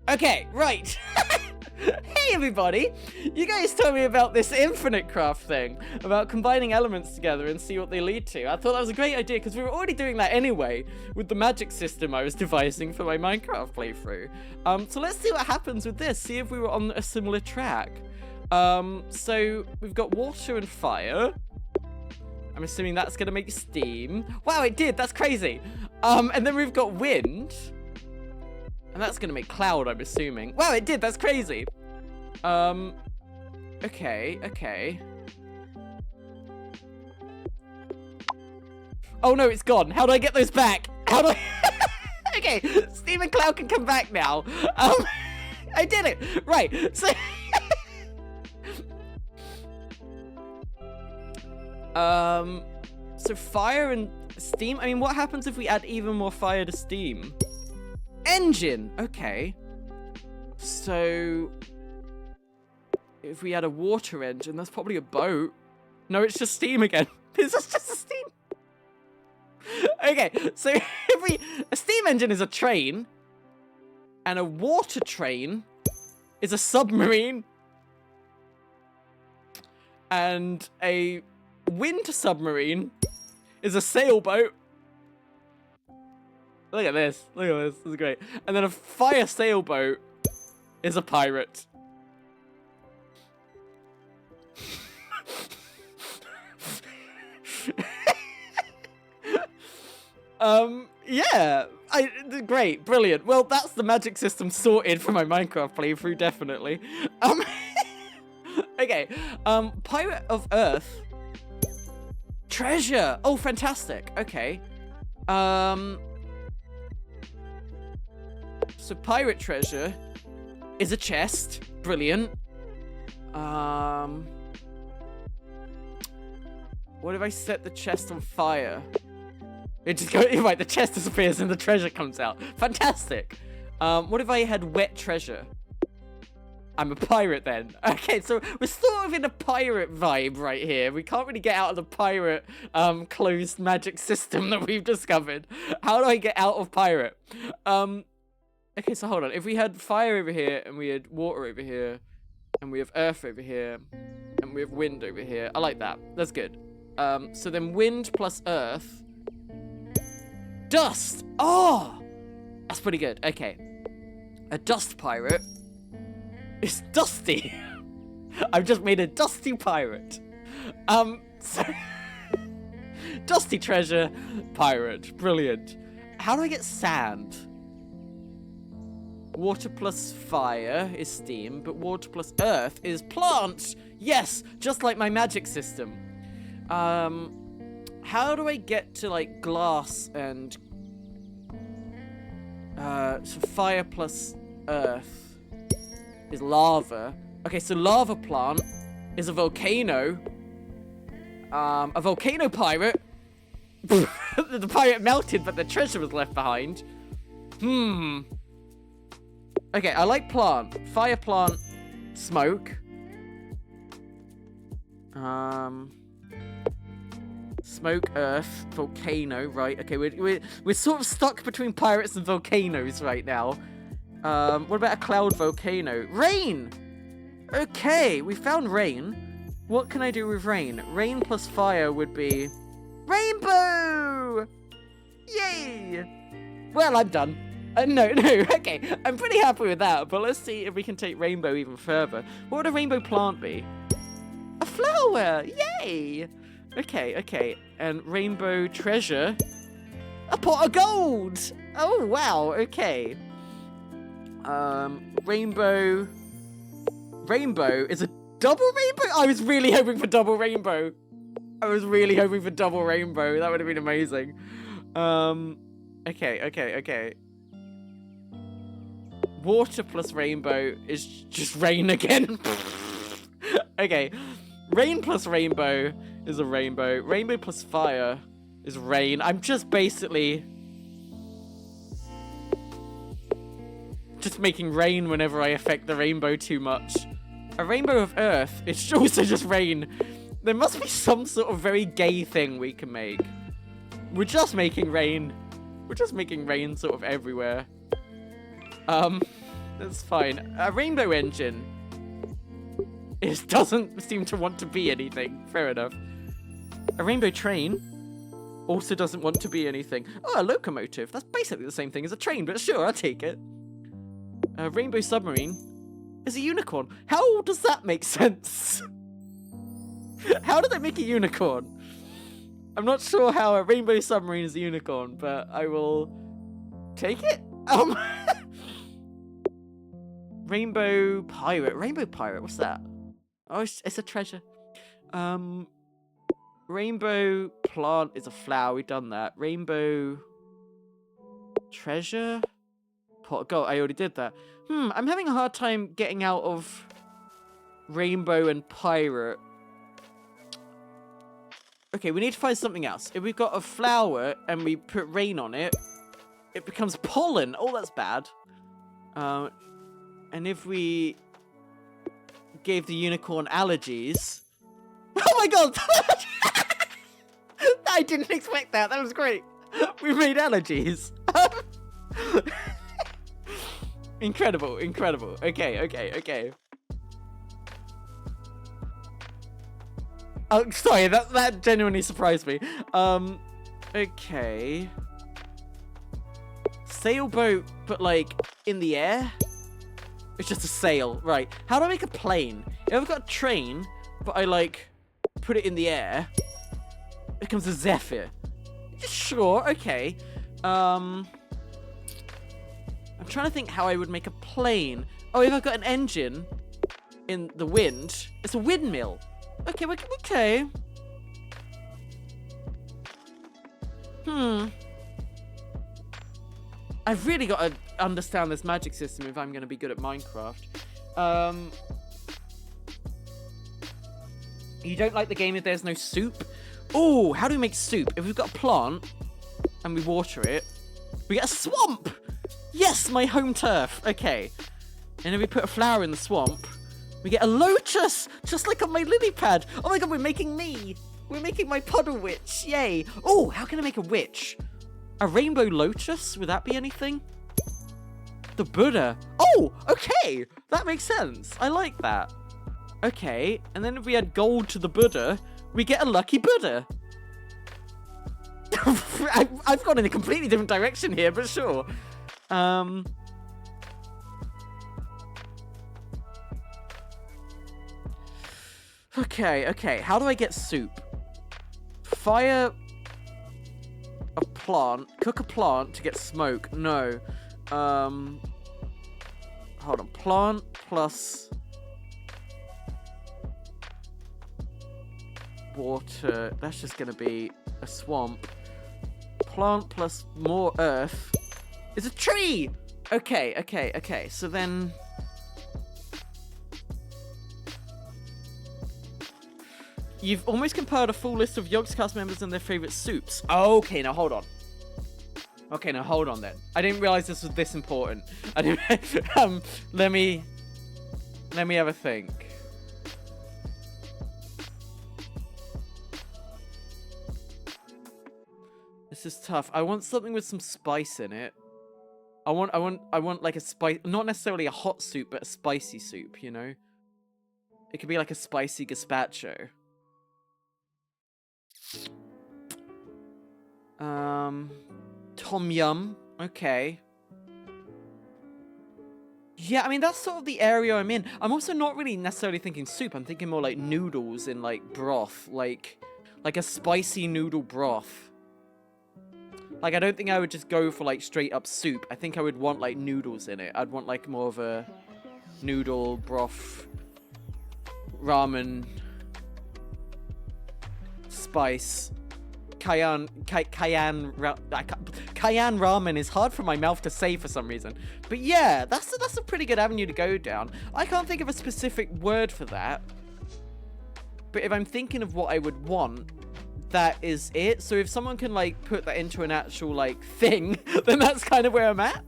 Okay, right. Hey everybody! You guys told me about this Infinite Craft thing, about combining elements together and see what they lead to. I thought that was a great idea because we were already doing that anyway with the magic system I was devising for my Minecraft playthrough. So let's see what happens with this, see if we were on a similar track. So we've got water and fire. I'm assuming that's going to make steam. Wow, it did! That's crazy! And then we've got wind. And that's gonna make cloud, I'm assuming. Wow, it did! That's crazy! Okay. Oh no, it's gone! How do I get those back? How do I... Okay, steam and cloud can come back now. I did it! Right, so... So fire and steam? I mean, what happens if we add even more fire to steam? Engine! Okay. So... if we add a water engine, that's probably a boat. No, it's just steam again. Is this just a steam? Okay, so if a steam engine is a train, and a water train is a submarine, and a wind submarine is a sailboat, Look at this. Look at this. This is great. And then a fire sailboat is a pirate. Yeah. Great. Brilliant. Well, that's the magic system sorted for my Minecraft playthrough, definitely. Okay. Pirate of Earth. Treasure. Oh, fantastic. Okay. So pirate treasure is a chest. Brilliant. What if I set the chest on fire? It just goes, right, the chest disappears and the treasure comes out. Fantastic. What if I had wet treasure? I'm a pirate then. Okay, so we're sort of in a pirate vibe right here. We can't really get out of the pirate closed magic system that we've discovered. How do I get out of pirate? Okay, so hold on. If we had fire over here and we had water over here and we have earth over here and we have wind over here. I like that. That's good. So then wind plus earth. Dust! Oh! That's pretty good. Okay. A dust pirate is dusty. I've just made a dusty pirate. So dusty treasure pirate. Brilliant. How do I get sand? Water plus fire is steam, but water plus earth is plants. Yes, just like my magic system. How do I get to, like, glass and... so fire plus earth is lava. Okay, so lava plant is a volcano. A volcano pirate. The pirate melted, but the treasure was left behind. Okay, I like plant. Fire plant, smoke. Smoke, earth, volcano, right? Okay, we're sort of stuck between pirates and volcanoes right now. What about a cloud volcano? Rain! Okay, we found rain. What can I do with rain? Rain plus fire would be... rainbow! Yay! Well, I'm done. No, okay. I'm pretty happy with that, but let's see if we can take rainbow even further. What would a rainbow plant be? A flower! Yay! Okay. And rainbow treasure. A pot of gold! Oh, wow, okay. Rainbow is a double rainbow? I was really hoping for double rainbow. That would have been amazing. Okay. Water plus rainbow is just rain again. Okay. Rain plus rainbow is a rainbow. Rainbow plus fire is rain. I'm just basically just making rain whenever I affect the rainbow too much. A rainbow of earth is also just rain. There must be some sort of very gay thing we can make. We're just making rain. We're just making rain sort of everywhere. That's fine. A rainbow engine. It doesn't seem to want to be anything. Fair enough. A rainbow train also doesn't want to be anything. Oh, a locomotive. That's basically the same thing as a train, but sure, I'll take it. A rainbow submarine is a unicorn. How does that make sense? How did they make a unicorn? I'm not sure how a rainbow submarine is a unicorn, but I will take it. Rainbow pirate. Rainbow pirate, what's that? Oh, it's a treasure. Rainbow plant is a flower. We've done that. Rainbow treasure? Pot of gold. I already did that. I'm having a hard time getting out of rainbow and pirate. Okay, we need to find something else. If we've got a flower and we put rain on it, it becomes pollen. Oh, that's bad. And if we gave the unicorn allergies... Oh my god! I didn't expect that. That was great. We made allergies. Incredible. Okay. Oh, sorry, that genuinely surprised me. Okay. sailboat, but like in the air? It's just a sail, right? How do I make a plane? If I've got a train, but I like put it in the air, it becomes a zephyr. Sure, okay. I'm trying to think how I would make a plane. Oh, if I've got an engine in the wind, it's a windmill. Okay, okay. I've really got to understand this magic system if I'm going to be good at Minecraft. You don't like the game if there's no soup? Oh, how do we make soup? If we've got a plant and we water it, we get a swamp! Yes, my home turf. Okay. And if we put a flower in the swamp, we get a lotus! Just like on my lily pad. Oh my god, we're making me! We're making my puddle witch. Yay. Oh, how can I make a witch? A rainbow lotus? Would that be anything? The Buddha. Oh, okay. That makes sense. I like that. Okay. And then if we add gold to the Buddha, we get a lucky Buddha. I've gone in a completely different direction here, but sure. Okay. How do I get soup? Fire a plant. Cook a plant to get smoke. No. Hold on. Plant plus water. That's just gonna be a swamp. Plant plus more earth is a tree! Okay. So then... You've almost compiled a full list of Yogscast members and their favorite soups. Okay, now hold on. Then. I didn't realize this was this important. I didn't... let me have a think. This is tough. I want something with some spice in it. I want like a spice, not necessarily a hot soup, but a spicy soup, you know? It could be like a spicy gazpacho. Tom yum. Okay. Yeah, I mean, that's sort of the area I'm in. I'm also not really necessarily thinking soup. I'm thinking more like noodles in like broth, like a spicy noodle broth. Like, I don't think I would just go for like straight up soup. I think I would want like noodles in it. I'd want like more of a noodle broth ramen spice. Cayenne ramen is hard for my mouth to say for some reason. But yeah, that's a pretty good avenue to go down. I can't think of a specific word for that. But if I'm thinking of what I would want, that is it. So if someone can like put that into an actual like thing, then that's kind of where I'm at.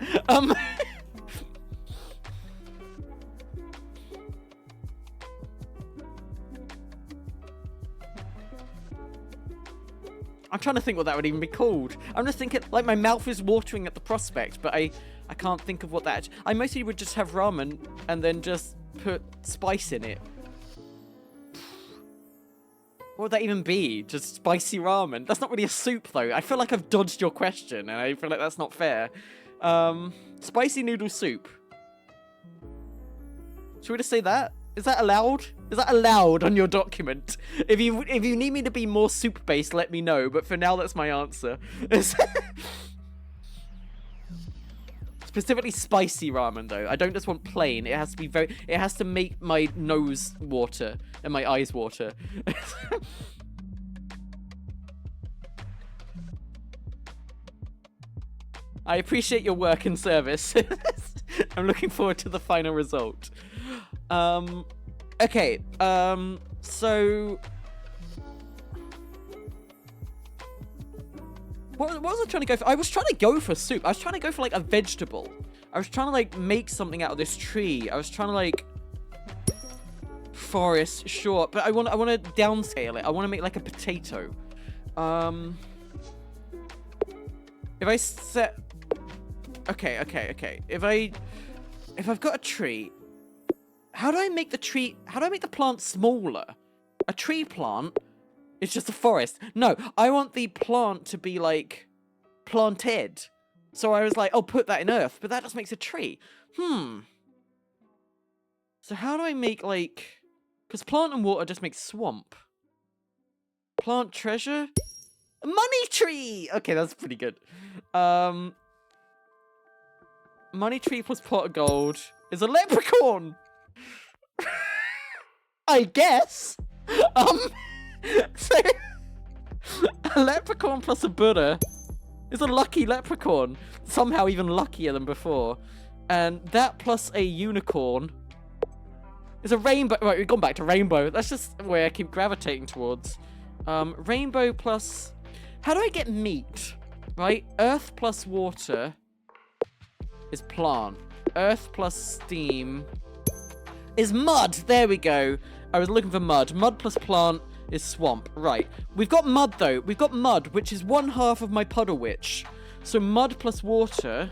I'm trying to think what that would even be called. I'm just thinking, like, my mouth is watering at the prospect, but I can't think of what that... I mostly would just have ramen and then just put spice in it. What would that even be? Just spicy ramen? That's not really a soup, though. I feel like I've dodged your question, and I feel like that's not fair. Spicy noodle soup. Should we just say that? Is that allowed? Is that allowed on your document? If you need me to be more soup-based, let me know. But for now, that's my answer. Specifically spicy ramen, though. I don't just want plain. It has to be very... It has to make my nose water and my eyes water. I appreciate your work and service. I'm looking forward to the final result. Okay, so... What was I trying to go for? I was trying to go for soup. I was trying to go for, like, a vegetable. I was trying to, like, make something out of this tree. I was trying to, like... Forest, sure. But I want to downscale it. I want to make, like, a potato. If I set... Okay. If I've got a tree... How do I make the plant smaller? A tree plant is just a forest. No, I want the plant to be, like, planted. So I was like, oh, put that in earth, but that just makes a tree. So how do I make, like... Because plant and water just makes swamp. Plant treasure? A money tree! Okay, that's pretty good. Money tree plus pot of gold is a leprechaun! I guess! So... a leprechaun plus a Buddha is a lucky leprechaun. Somehow even luckier than before. And that plus a unicorn is a rainbow. Right, we've gone back to rainbow. That's just where I keep gravitating towards. Rainbow plus... How do I get meat? Right? Earth plus water is plant. Earth plus steam is mud. There we go. I was looking for mud. Mud plus plant is swamp. Right. We've got mud, though. We've got mud, which is 1/2 of my puddle witch. So mud plus water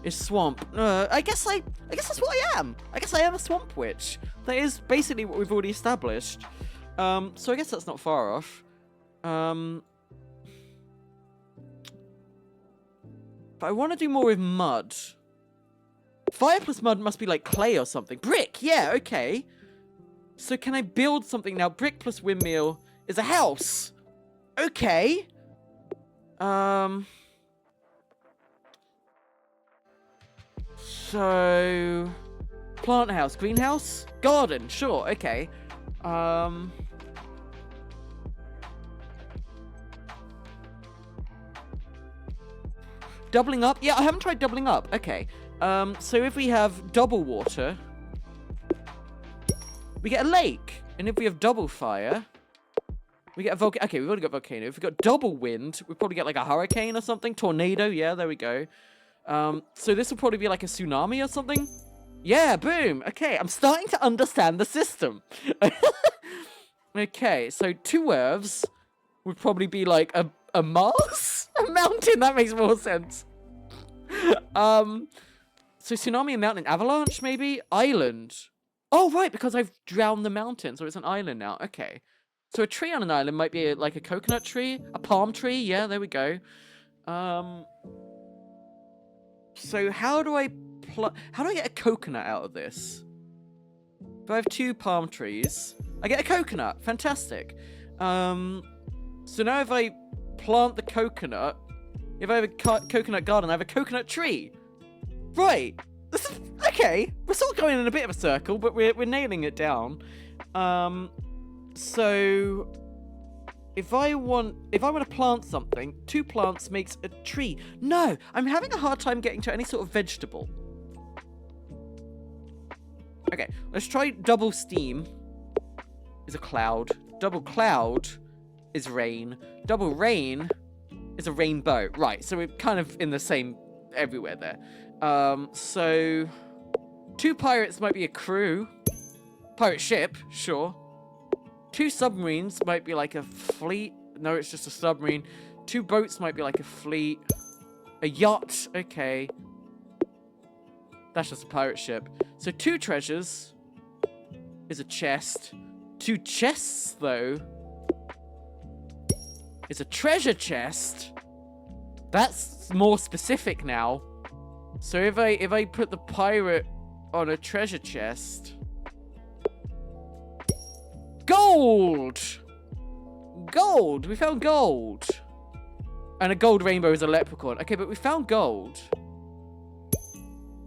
is swamp. I guess that's what I am. I guess I am a swamp witch. That is basically what we've already established. So I guess that's not far off. But I want to do more with mud. Fire plus mud must be like clay or something. Brick, yeah, okay. So can I build something now? Brick plus windmill is a house. Okay. So... Plant house, greenhouse, garden, sure, okay. Doubling up? Yeah, I haven't tried doubling up. Okay. So if we have double water, we get a lake. And if we have double fire, we get a volcano. Okay, we've already got volcano. If we've got double wind, we probably get like a hurricane or something. Tornado, yeah, there we go. So this will probably be like a tsunami or something. Yeah, boom. Okay, I'm starting to understand the system. Okay, so 2 earths would probably be like a Mars? A mountain, that makes more sense. So tsunami, a mountain, avalanche, maybe? Island. Oh, right, because I've drowned the mountain, so it's an island now. Okay. So a tree on an island might be like a coconut tree, a palm tree. Yeah, there we go. So how do I get a coconut out of this? If I have 2 palm trees, I get a coconut. Fantastic. So now if I plant the coconut, if I have a coconut garden, I have a coconut tree. Right. This is, okay. We're sort of going in a bit of a circle, but we're nailing it down. So if I want to plant something, 2 plants makes a tree. No, I'm having a hard time getting to any sort of vegetable. Okay, let's try double steam is a cloud. Double cloud is rain. Double rain is a rainbow. Right, so we're kind of in the same everywhere there. So 2 pirates might be a crew. Pirate ship, sure. 2 submarines might be like a fleet. No, it's just a submarine. 2 boats might be like a fleet. A yacht, okay. That's just a pirate ship. So 2 treasures is a chest. 2 chests, though, is a treasure chest. That's more specific now. So if I put the pirate on a treasure chest... Gold! Gold! We found gold. And a gold rainbow is a leprechaun. Okay, but we found gold.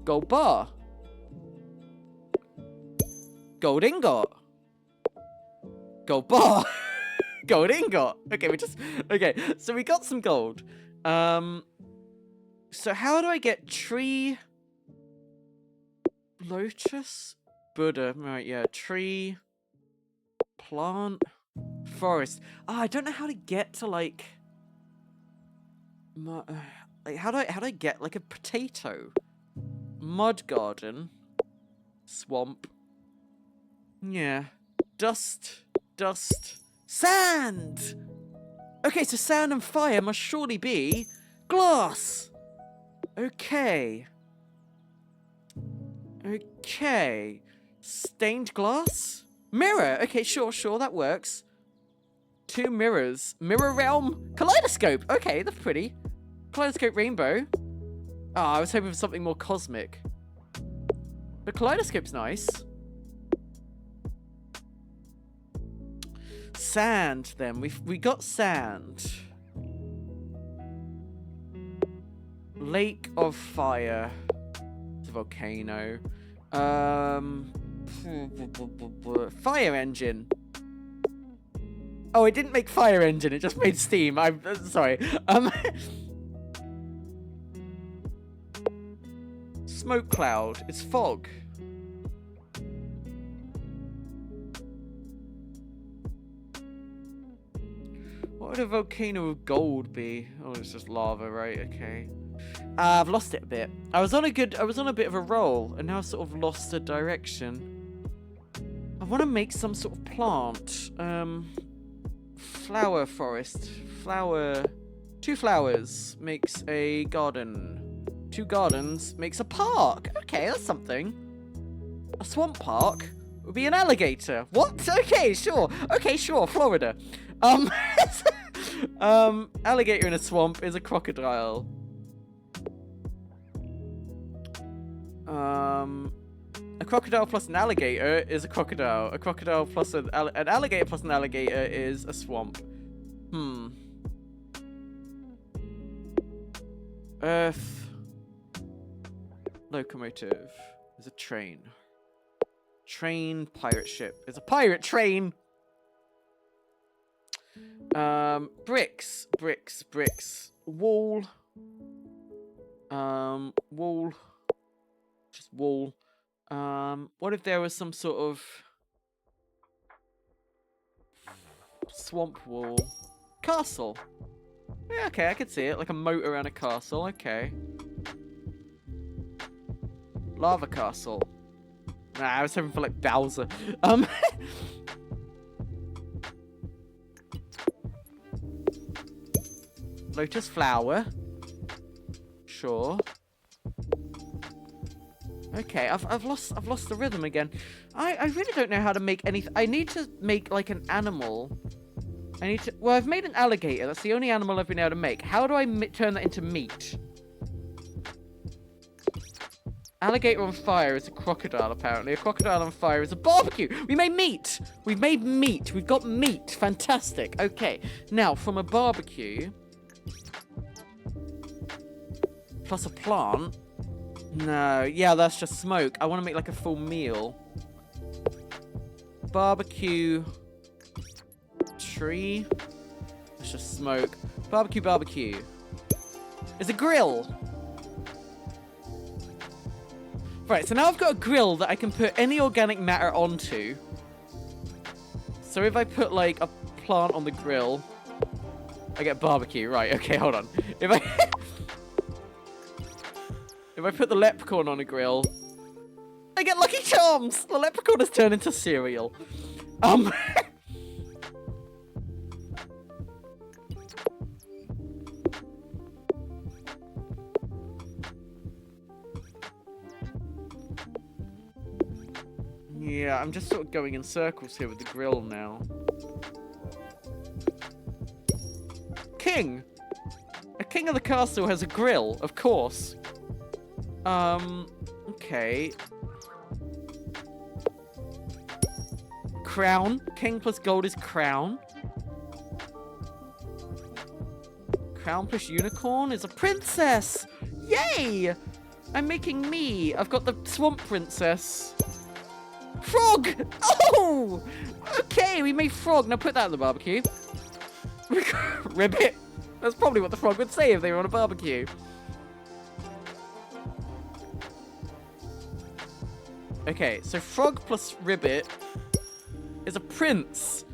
Gold bar. Gold ingot. Gold bar. Gold ingot. Okay, okay, so we got some gold. So how do I get tree... Lotus? Buddha. Right, yeah. Tree... Plant... Forest. I don't know how to get to, like... how do I get, like, a potato? Mud garden. Swamp. Yeah. Dust. Sand! Okay, so sand and fire must surely be glass. Okay. Stained glass? Mirror! Okay, sure, that works. 2 mirrors. Mirror realm? Kaleidoscope! Okay, that's pretty. kaleidoscope rainbow. Oh, I was hoping for something more cosmic. The kaleidoscope's nice. Sand, then. We got sand. Lake of fire. It's a volcano. Fire engine. Oh, it didn't make fire engine. It just made steam. I'm sorry. Smoke cloud. It's fog. What would a volcano of gold be? Oh, it's just lava, right? Okay. I've lost it a bit. I was on a bit of a roll, and now I've sort of lost the direction. I want to make some sort of plant. Flower forest. Flower. 2 flowers makes a garden. 2 gardens makes a park. Okay, that's something. A swamp park would be an alligator. What? Okay, sure. Okay, sure. Florida. Alligator in a swamp is a crocodile. A crocodile plus an alligator is a crocodile. A crocodile plus an alligator plus an alligator is a swamp. Earth. Locomotive is a train. Train pirate ship is a pirate train. Bricks. Wall. Wall. Just wall. What if there was some sort of swamp wall? Castle. Yeah, okay, I could see it. Like a moat around a castle. Okay. Lava castle. Nah, I was hoping for like Bowser. Lotus flower. Sure. Okay, I've lost the rhythm again. I really don't know how to make anything. I need to make like an animal. Well, I've made an alligator. That's the only animal I've been able to make. How do I turn that into meat? Alligator on fire is a crocodile, apparently. A crocodile on fire is a barbecue. We made meat. We've made meat. We've got meat. Fantastic. Okay. Now, from a barbecue plus a plant. No. Yeah, that's just smoke. I want to make like a full meal. Barbecue tree. That's just smoke. Barbecue. It's a grill. Right, so now I've got a grill that I can put any organic matter onto. So if I put like a plant on the grill, I get barbecue. Right, okay, hold on. If I put the leprechaun on a grill, I get Lucky Charms! The leprechaun has turned into cereal. Yeah, I'm just sort of going in circles here with the grill now. King! A king of the castle has a grill, of course. Okay. Crown. King plus gold is crown. Crown plus unicorn is a princess! Yay! I'm making me. I've got the swamp princess. Frog! Oh! Okay, we made frog. Now put that on the barbecue. Ribbit. That's probably what the frog would say if they were on a barbecue. Okay, so frog plus ribbit is a prince.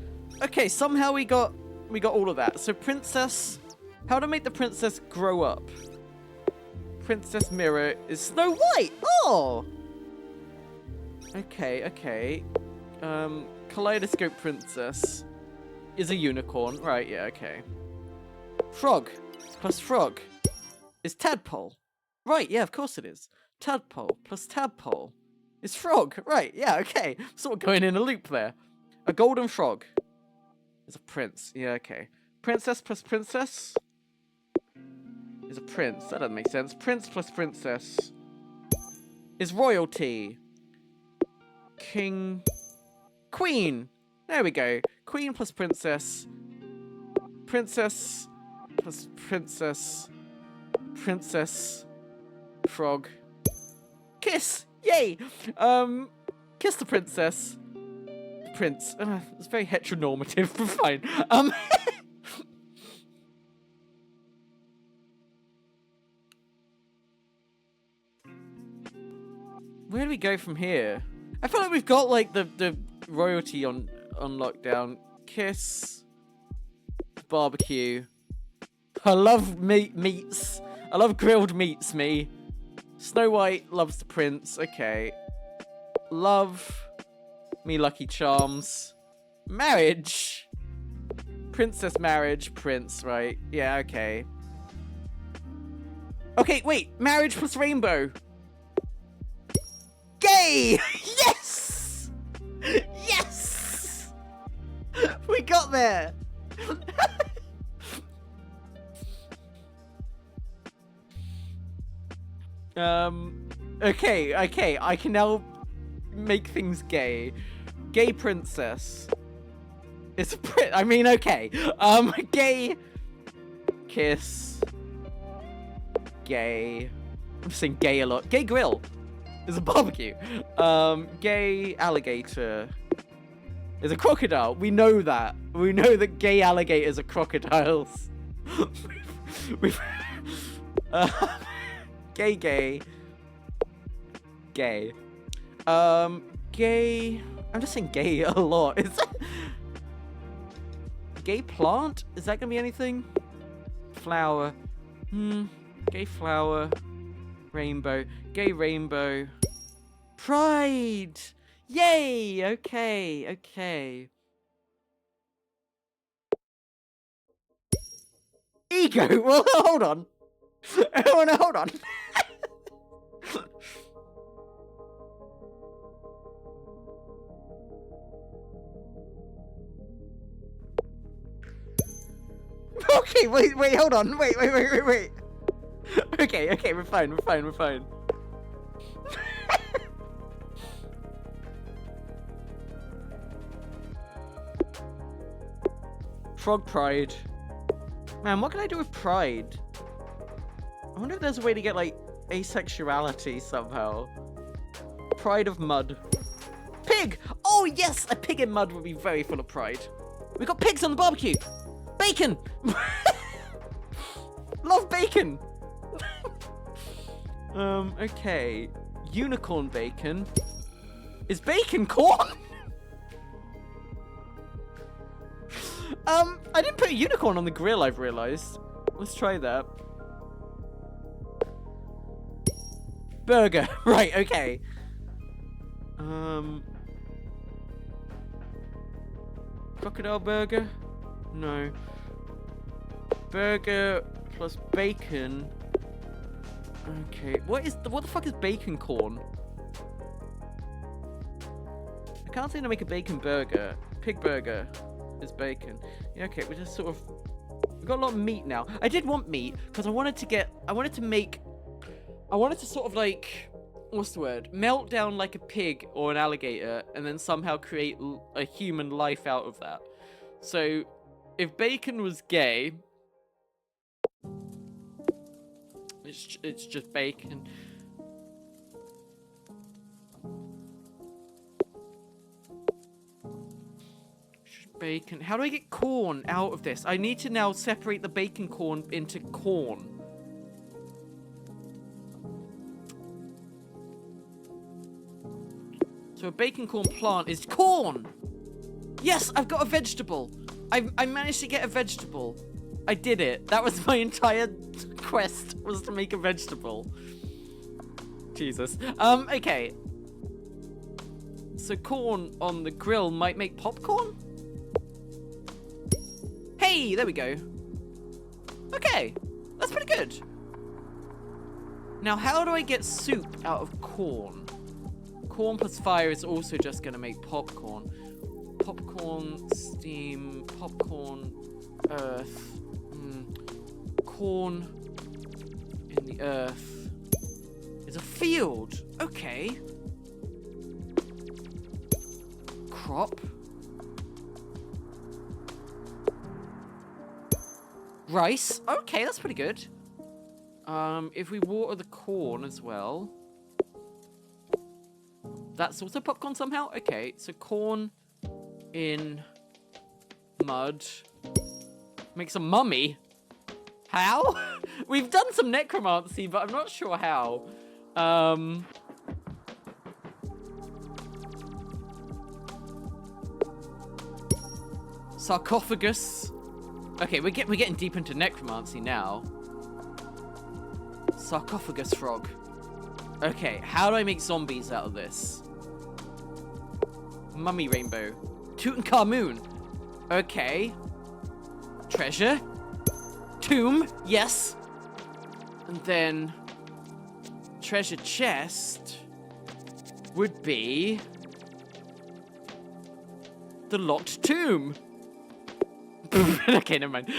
Okay, somehow we got all of that. So princess, how to make the princess grow up? Princess mirror is Snow White. Oh! Okay. Kaleidoscope princess is a unicorn. Right, yeah, okay. Frog plus frog is tadpole. Right, yeah, of course it is. Tadpole plus tadpole is frog. Right, yeah, okay. Sort of going in a loop there. A golden frog is a prince. Yeah, okay. Princess plus princess is a prince. That doesn't make sense. Prince plus princess is royalty. King. Queen. There we go. Queen plus princess. Princess plus princess. Princess. Frog. Kiss. Yay. Kiss the princess. Prince. It's very heteronormative, but fine. Where do we go from here? I feel like we've got like the royalty on lockdown. Kiss. Barbecue. I love meats. I love grilled meats, me. Snow White loves the prince. Okay. Love. Me Lucky Charms. Marriage. Princess marriage. Prince, right? Yeah, okay. Okay, wait. Marriage plus rainbow. Gay! Yes! Yes! We got there! Okay, I can now make things gay. Gay princess. It's a I mean, okay. Gay kiss. Gay. I'm saying gay a lot. Gay grill. Is a barbecue. Gay alligator is a crocodile. We know that. We know that gay alligators are crocodiles. we've gay. Gay. Gay. I'm just saying gay a lot. Is that... Gay plant? Is that gonna be anything? Flower. Gay flower. Rainbow. Gay rainbow. Pride! Yay! Okay. Ego! Well, hold on. Hold on. Okay, wait, hold on. Wait. Okay, we're fine. Frog pride. Man, what can I do with pride? I wonder if there's a way to get, like, asexuality somehow. Pride of mud. Pig! Oh, yes! A pig in mud would be very full of pride. We got pigs on the barbecue! Bacon! Love bacon! Okay. Unicorn bacon. Is bacon corn? I didn't put a unicorn on the grill, I've realized. Let's try that. Burger. Right, okay. Crocodile burger? No. Burger plus bacon. Okay. What the fuck is bacon corn? I can't seem to make a bacon burger. Pig burger is bacon. Yeah, okay, we're just sort of... We've got a lot of meat now. I did want meat, because I wanted to sort of like... What's the word? Melt down like a pig or an alligator, and then somehow create a human life out of that. So, if bacon was gay... It's just bacon. Bacon. How do I get corn out of this? I need to now separate the bacon corn into corn. So a bacon corn plant is corn! Yes, I've got a vegetable. I managed to get a vegetable. I did it. That was my entire quest, was to make a vegetable. Jesus. Okay. So corn on the grill might make popcorn? Hey, there we go. Okay, that's pretty good. Now, how do I get soup out of corn? Corn plus fire is also just gonna make popcorn. Popcorn, steam, popcorn, earth, corn, And the earth is a field. Okay. Crop. Rice. Okay, that's pretty good. If we water the corn as well. That's also popcorn somehow? Okay, so corn in mud. Makes a mummy. How? We've done some necromancy, but I'm not sure how. Sarcophagus. Okay, we're getting deep into necromancy now. Sarcophagus frog. Okay, how do I make zombies out of this? Mummy rainbow. Tutankhamun. Okay. Treasure. Tomb. Yes. And then treasure chest would be the locked tomb. Okay, never mind.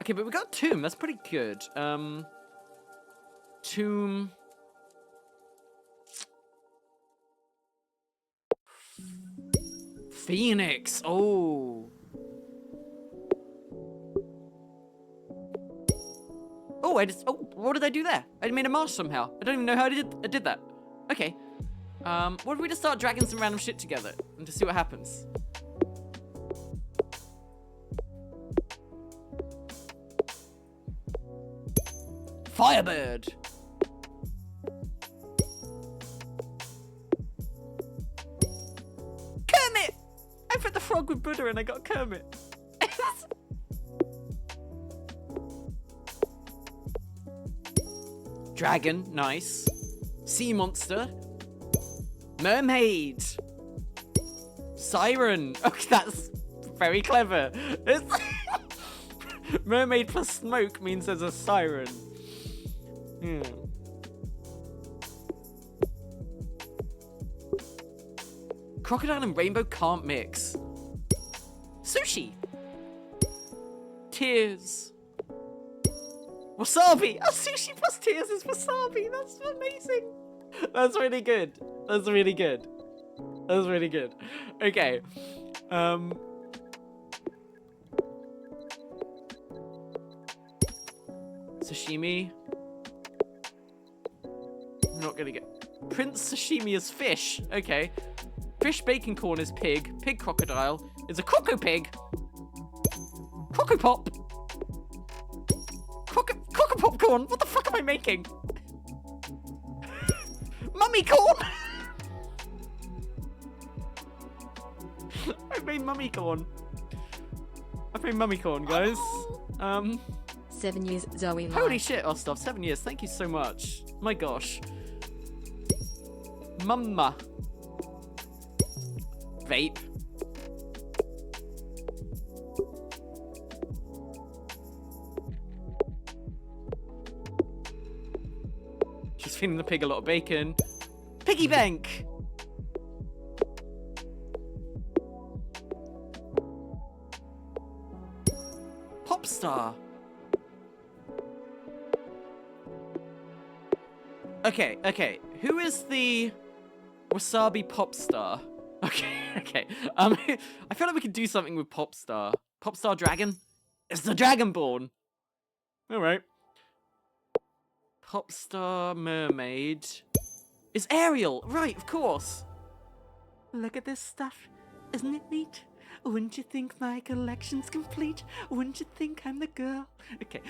Okay, but we got tomb. That's pretty good. Tomb. Phoenix. Oh. Oh, what did I do there? I made a marsh somehow. I don't even know how I did that. Okay. What if we just start dragging some random shit together and just see what happens? Firebird. Kermit! I put the frog with Buddha and I got Kermit. Dragon, nice. Sea monster. Mermaid. Siren. Okay, that's very clever. It's mermaid plus smoke means there's a siren. Crocodile and rainbow can't mix. Sushi. Tears. Wasabi. Oh, sushi plus tears is wasabi. That's amazing. That's really good. That's really good. That's really good. Okay. Sashimi. I'm not gonna get... Prince sashimi is fish. Okay. Fish bacon corn is pig. Pig crocodile is a croco pig. Croco pop. Croco popcorn. What the fuck am I making? Mummy corn. I've made mummy corn. I've made mummy corn, guys. 7 years, Zoey. Holy shit, Ostov. 7 years. Thank you so much. My gosh. Mumma. Vape. She's feeding the pig a lot of bacon. Piggy bank. Pop star. Okay. Who is the wasabi pop star? Okay. I feel like we could do something with pop star. Pop star dragon? It's the dragonborn. Alright. Pop star mermaid is Ariel. Right, of course. Look at this stuff. Isn't it neat? Wouldn't you think my collection's complete? Wouldn't you think I'm the girl? Okay.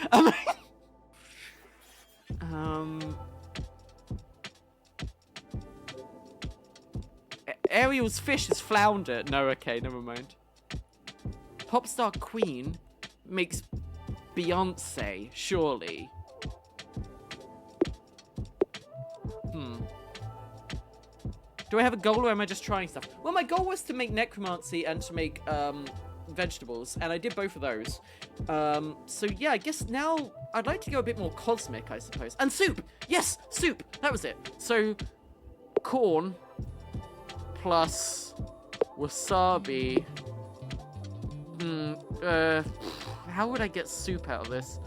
Ariel's fish is flounder. No, okay, never mind. Popstar queen makes Beyonce, surely. Do I have a goal or am I just trying stuff? Well, my goal was to make necromancy and to make vegetables, and I did both of those. So yeah, I guess now I'd like to go a bit more cosmic, I suppose. And soup! Yes, soup! That was it. So, corn plus wasabi. How would I get soup out of this?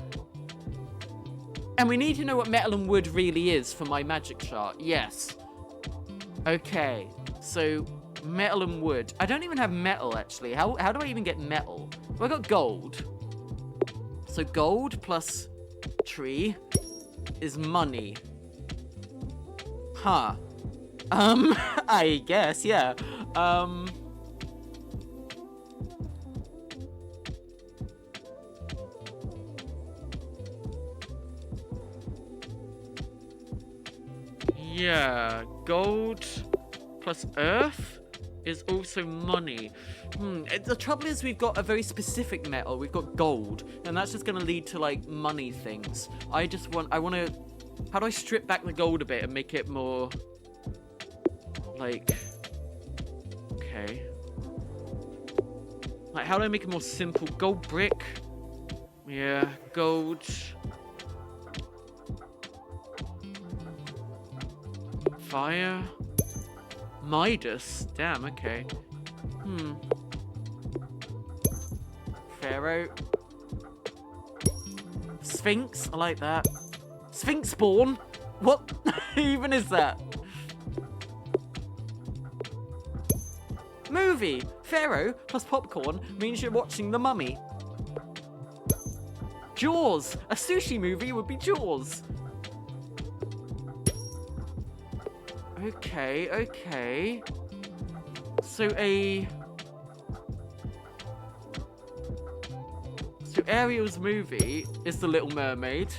And we need to know what metal and wood really is for my magic chart. Yes. Okay. So, metal and wood. I don't even have metal, actually. How do I even get metal? Well, I got gold. So, gold plus tree is money. Huh. I guess, yeah. Yeah, gold plus earth is also money. The trouble is we've got a very specific metal. We've got gold, and that's just going to lead to, like, money things. I want to... How do I strip back the gold a bit and make it more... Like... Okay. Like, how do I make it more simple? Gold brick? Yeah, gold... Fire? Midas? Damn, okay. Pharaoh. Sphinx? I like that. Sphinx spawn? What even is that? Movie. Pharaoh plus popcorn means you're watching The Mummy. Jaws. A sushi movie would be Jaws. Okay, okay. So Ariel's movie is The Little Mermaid.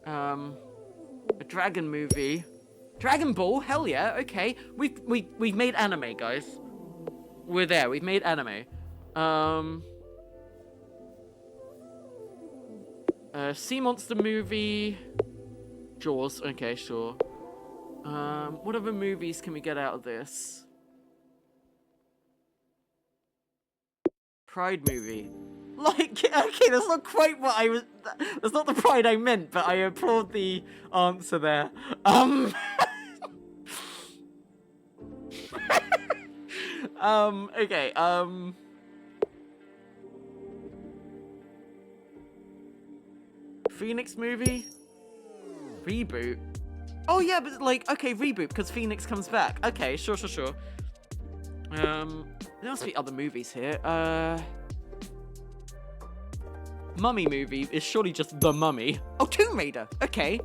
A dragon movie. Dragon Ball? Hell yeah, okay. We've made anime, guys. We're there, we've made anime. Sea Monster movie. Jaws, okay, sure. What other movies can we get out of this? Pride movie. Like, okay, that's not quite what I was... That's not the pride I meant, but I applaud the answer there. Okay, Phoenix movie? Reboot? Oh yeah, but like, okay, reboot, because Phoenix comes back. Okay, sure. There must be other movies here. Mummy movie is surely just The Mummy. Oh, Tomb Raider! Okay.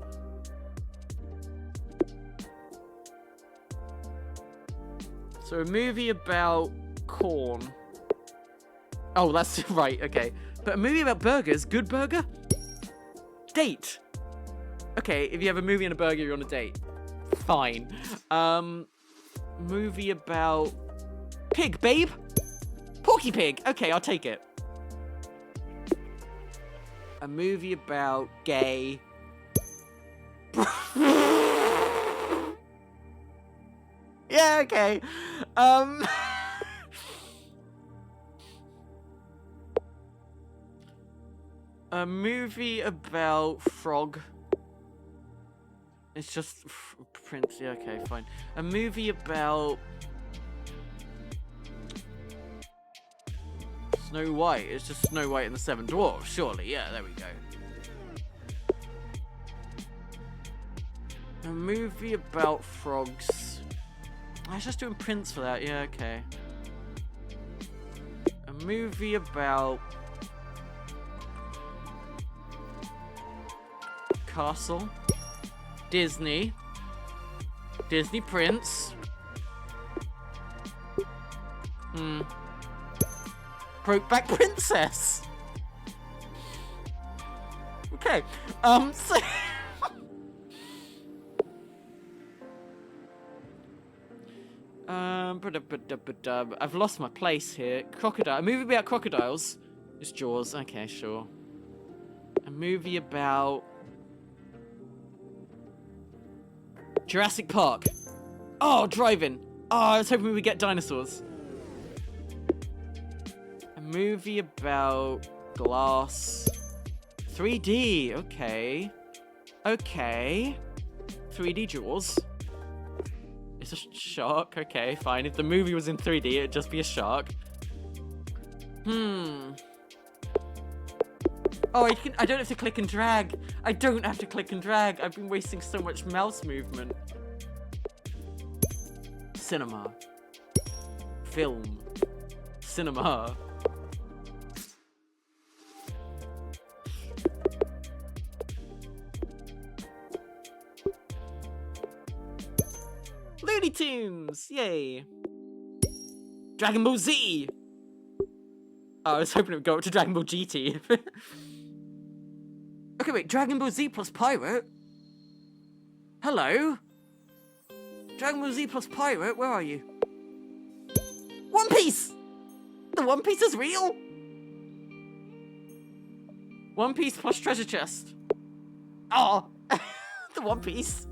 So a movie about corn. Oh, that's right, okay. But a movie about burgers, Good Burger? Date. Okay, if you have a movie and a burger, you're on a date. Fine. Movie about... Pig, babe? Porky Pig. Okay, I'll take it. A movie about gay... Yeah, okay. A movie about frog... It's just Prince. Yeah, okay, fine. A movie about Snow White. It's just Snow White and the Seven Dwarfs, surely. Yeah, there we go. A movie about frogs. I was just doing Prince for that. Yeah, okay. A movie about castle. Disney Prince. Brokeback Princess. Okay. So I've lost my place here. Crocodile. A movie about crocodiles. It's Jaws. Okay, sure. A movie about Jurassic Park. Oh, driving. Oh, I was hoping we would get dinosaurs. A movie about glass. 3D. Okay. Okay. 3D Jaws. It's a shark. Okay, fine. If the movie was in 3D, it'd just be a shark. Oh, I don't have to click and drag. I don't have to click and drag. I've been wasting so much mouse movement. Cinema. Film. Cinema. Looney Tunes! Yay! Dragon Ball Z! Oh, I was hoping it would go up to Dragon Ball GT. Okay, wait, Dragon Ball Z plus Pirate? Hello? Dragon Ball Z plus Pirate, where are you? One Piece! The One Piece is real? One Piece plus Treasure Chest. Oh, the One Piece.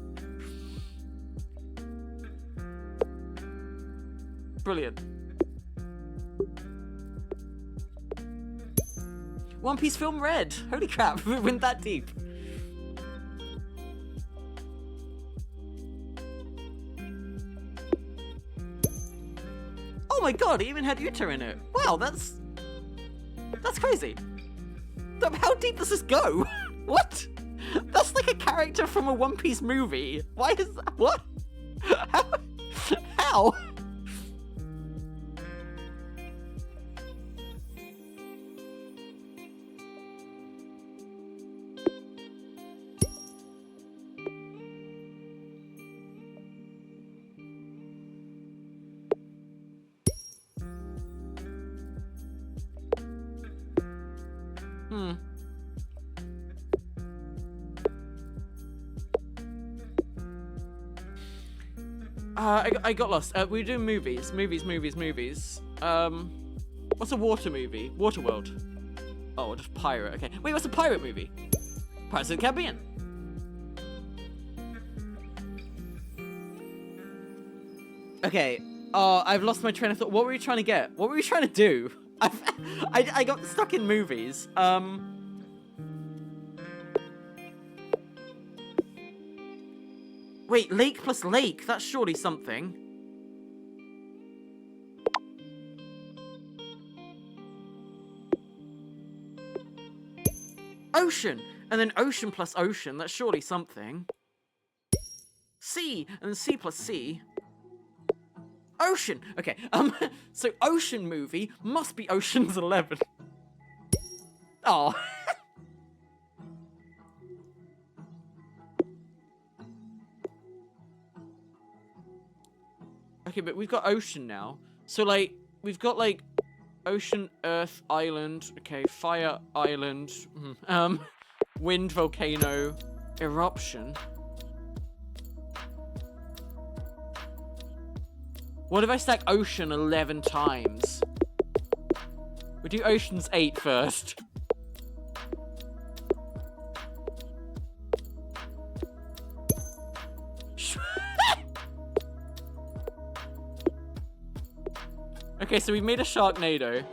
Brilliant. One Piece film red. Holy crap, we went that deep. Oh my god, it even had Uta in it. Wow, that's crazy. How deep does this go? What? That's like a character from a One Piece movie. Why is that? What? How? I got lost. We do movies. What's a water movie? Waterworld. Oh, just pirate. Okay. Wait, what's a pirate movie? Pirates of the Caribbean. Okay. I've lost my train of thought. What were we trying to get? What were we trying to do? I got stuck in movies. Wait, lake plus lake. That's surely something. Ocean. And then ocean plus ocean. That's surely something. Sea. And then sea plus sea. Ocean. Okay. So ocean movie must be Ocean's 11. Oh. Okay, but we've got ocean now. So, like, we've got, like, ocean, earth, island. Okay, fire, island. Wind, volcano, eruption. What if I stack ocean 11 times? We do oceans 8 first. Okay, so we made a Sharknado.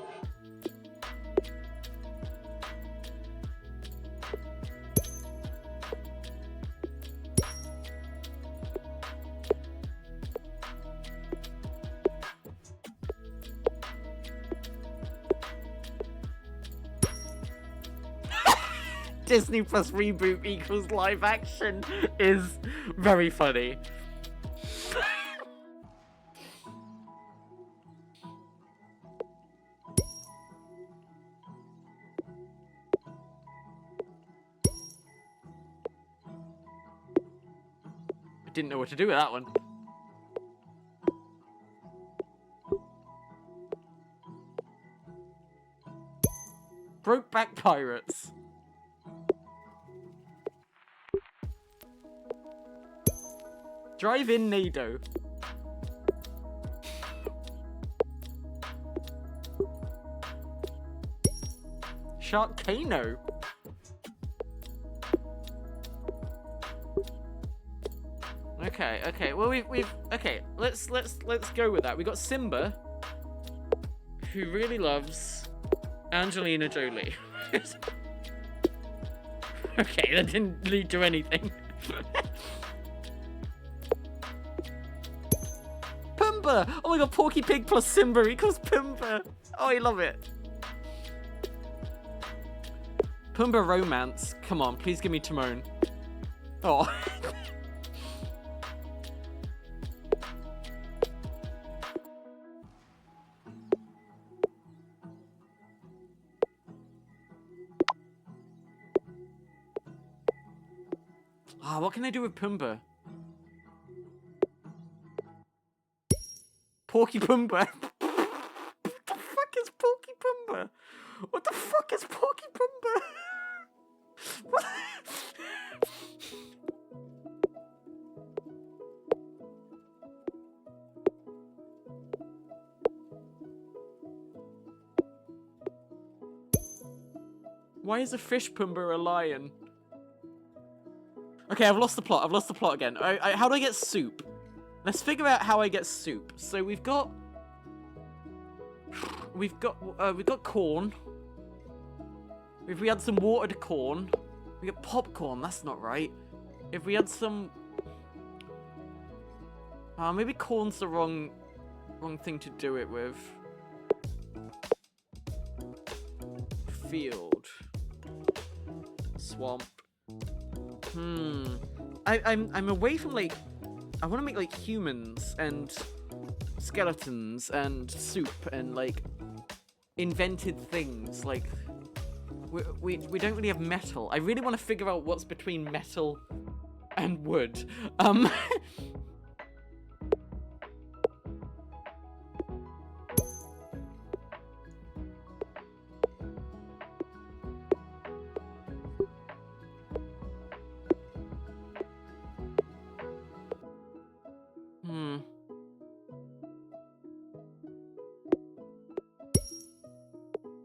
Disney plus reboot equals live action is very funny. Didn't know what to do with that one. Brokeback Pirates. Drive-in Nado. Sharkano. Okay. Well, we've okay. Let's go with that. We got Simba, who really loves Angelina Jolie. Okay, that didn't lead to anything. Pumbaa! Oh my god, Porky Pig plus Simba equals Pumbaa. Oh, I love it. Pumbaa romance. Come on, please give me Timon. Oh. Ah, what can I do with Pumbaa? Porky Pumbaa. What the fuck is Porky Pumbaa? What the fuck is Porky Pumbaa? What? Why is a fish Pumbaa a lion? Okay, I've lost the plot. I've lost the plot again. How do I get soup? Let's figure out how I get soup. So we've got corn. If we had some watered corn, we get popcorn. That's not right. If we had some, maybe corn's the wrong thing to do it with. Field, swamp. I'm away from like. I want to make like humans and skeletons and soup and like invented things. Like we don't really have metal. I really want to figure out what's between metal and wood.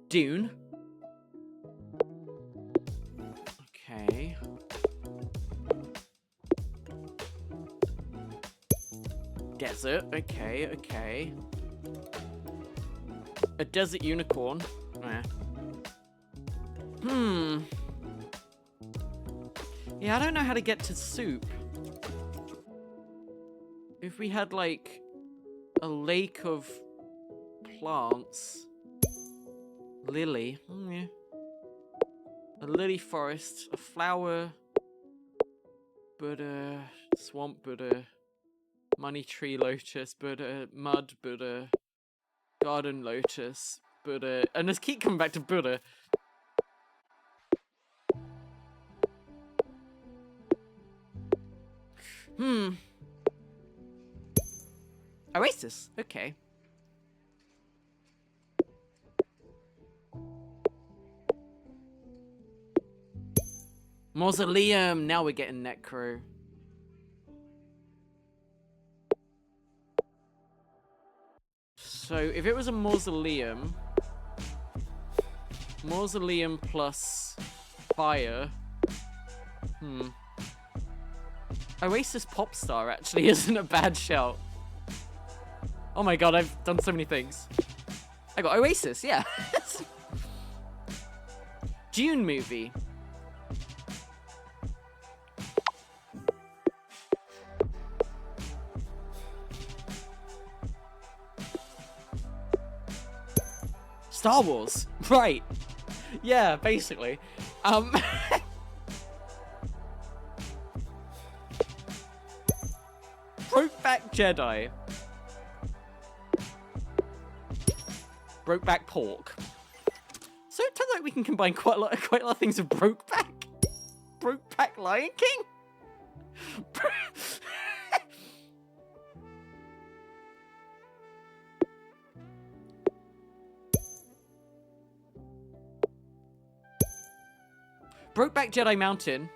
Dune. Okay. Desert. Okay, okay. A desert unicorn. Yeah, I don't know how to get to soup. If we had, like, a lake of plants. Lily. Yeah. A lily forest. A flower. Buddha. Swamp Buddha. Money tree lotus. Buddha. Mud Buddha. Garden lotus. Buddha. And let's keep coming back to Buddha. Oasis. Okay. Mausoleum. Now we're getting necro. So if it was a mausoleum plus fire. Oasis Popstar actually isn't a bad shout. Oh my god, I've done so many things. I got Oasis, yeah. Dune movie. Star Wars. Right. Yeah, basically. Brokeback Jedi. Brokeback Pork. So it turns out we can combine quite a lot of things with Brokeback. Brokeback Lion King? Brokeback Jedi Mountain.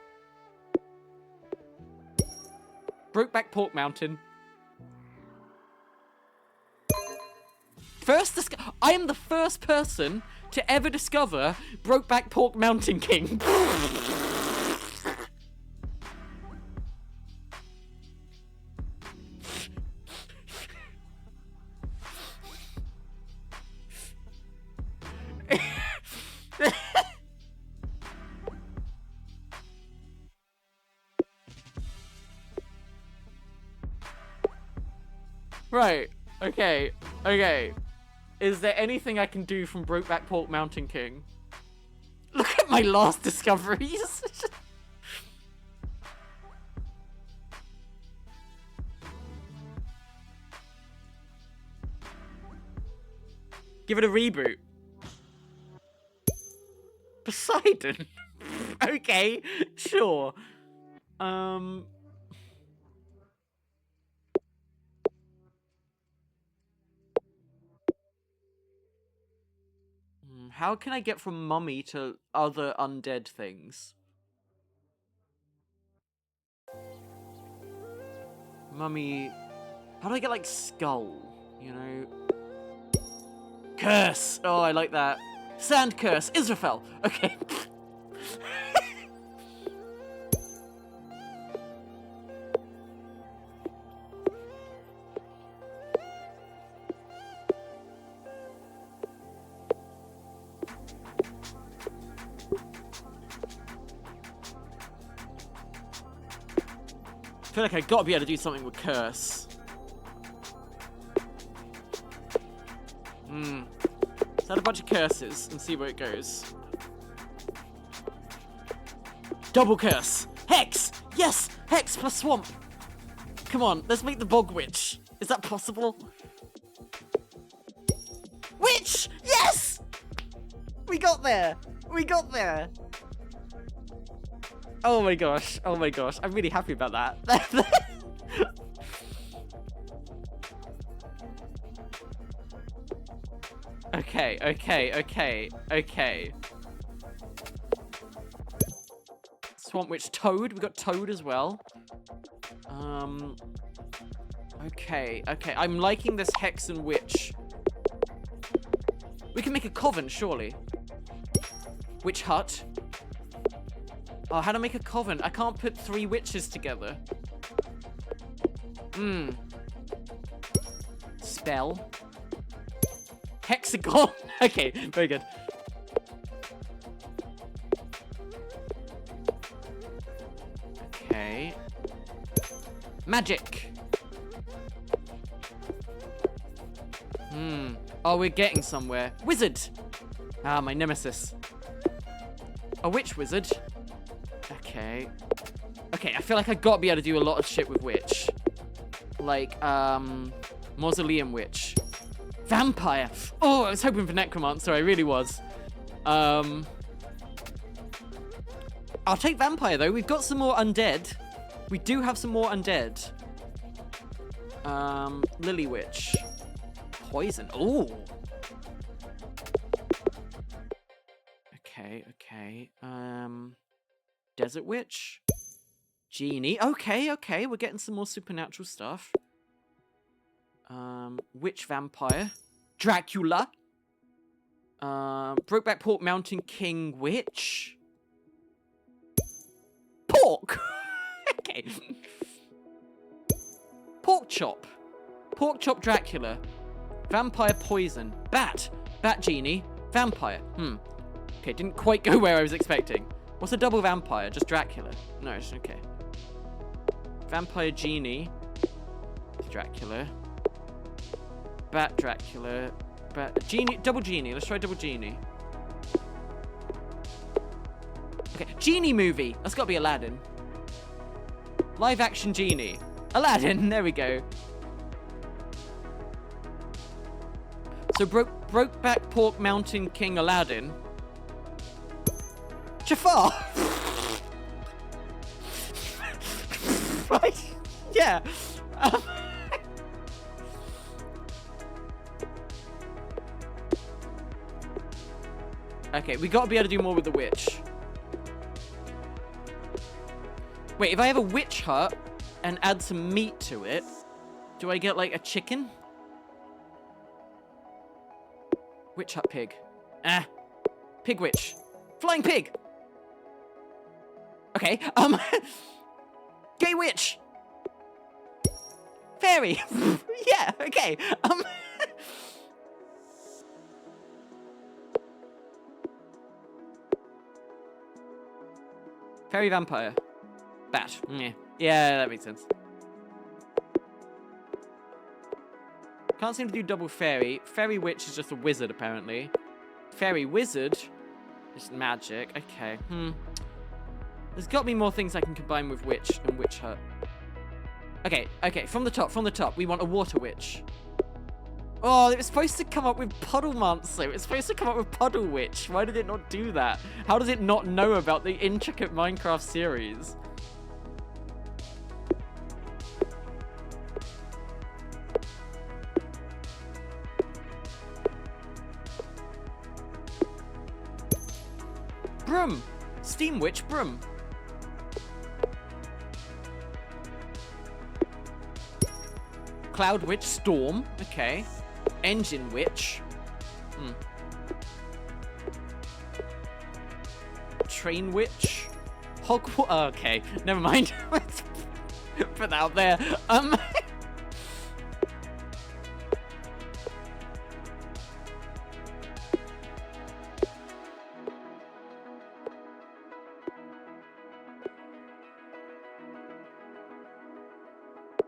Brokeback Pork Mountain. I am the first person to ever discover Brokeback Pork Mountain King. Right. Okay. Okay. Is there anything I can do from Brokeback Pork Mountain King? Look at My last discoveries. Give it a reboot. Poseidon. Okay, sure. How can I get from mummy to other undead things? Mummy... How do I get, like, skull? You know? Curse! Oh, I like that. Sand curse! Israfel! Okay. I feel like I gotta be able to do something with curse. Set a bunch of curses and see where it goes. Double curse! Hex! Yes! Hex plus swamp! Come on, let's make the bog witch. Is that possible? Witch! Yes! We got there! We got there! Oh my gosh, oh my gosh. I'm really happy about that. Okay. Swamp Witch Toad. We got Toad as well. Okay. I'm liking this Hex and Witch. We can make a coven, surely. Witch Hut. Oh, how to make a coven? I can't put 3 witches together. Spell. Hexagon. Okay, very good. Okay. Magic. Oh, we're getting somewhere. Wizard. Ah, my nemesis. A witch wizard. Okay. Okay, I feel like I gotta be able to do a lot of shit with witch. Like, Mausoleum Witch. Vampire! Oh, I was hoping for Necromancer, I really was. I'll take Vampire, though. We've got some more undead. We do have some more undead. Lily Witch. Poison. Ooh! Okay. Desert Witch. Genie. Okay. We're getting some more supernatural stuff. Witch Vampire. Dracula. Brokeback Pork Mountain King Witch. Pork! Okay. Pork Chop. Pork Chop Dracula. Vampire Poison. Bat Genie. Vampire. Okay, didn't quite go where I was expecting. What's a double vampire? Just Dracula. No, it's okay. Vampire Genie. Dracula. Bat Dracula. Genie. Double Genie. Let's try double Genie. Okay. Genie movie. That's got to be Aladdin. Live action Genie. Aladdin. There we go. So Brokeback Pork Mountain King Aladdin. Jafar. Right. Yeah. Okay, we gotta be able to do more with the witch. Wait, if I have a witch hut and add some meat to it, do I get like a chicken? Witch hut pig. Pig witch. Flying pig. Okay, gay witch. Fairy. Yeah, okay. Fairy vampire. Bat. Yeah, that makes sense. Can't seem to do double fairy. Fairy witch is just a wizard, apparently. Fairy wizard It's magic. Okay. There's got to be more things I can combine with witch and witch hut. Okay. From the top. We want a water witch. Oh, it was supposed to come up with Puddlemancer. It was supposed to come up with Puddle Witch. Why did it not do that? How does it not know about the intricate Minecraft series? Broom! Steam Witch Broom. Cloud Witch Storm. Okay. Engine Witch. Train Witch. Okay, never mind. Let's put that out there.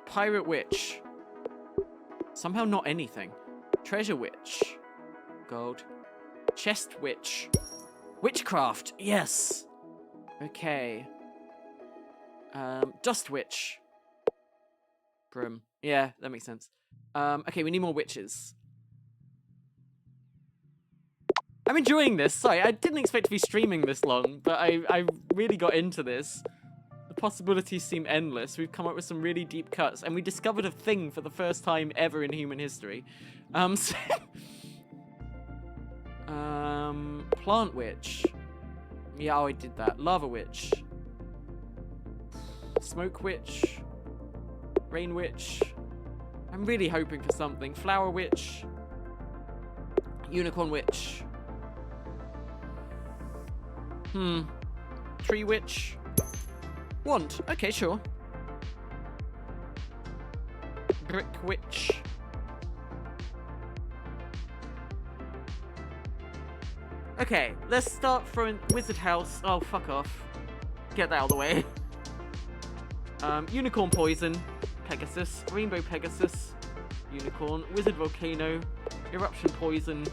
Pirate Witch. Somehow not anything. Treasure Witch. Gold. Chest Witch. Witchcraft. Yes. Okay. Dust Witch. Broom. Yeah, that makes sense. Okay, we need more witches. I'm enjoying this. Sorry, I didn't expect to be streaming this long, but I really got into this. The possibilities seem endless. We've come up with some really deep cuts, and we discovered a thing for the first time ever in human history. Plant Witch. Yeah, I did that. Lava Witch. Smoke Witch. Rain Witch. I'm really hoping for something. Flower Witch. Unicorn Witch. Tree Witch. Wand. Okay, sure. Brick Witch. Okay, let's start from Wizard House. Oh, fuck off. Get that out of the way. Unicorn Poison. Pegasus. Rainbow Pegasus. Unicorn. Wizard Volcano. Eruption Poison.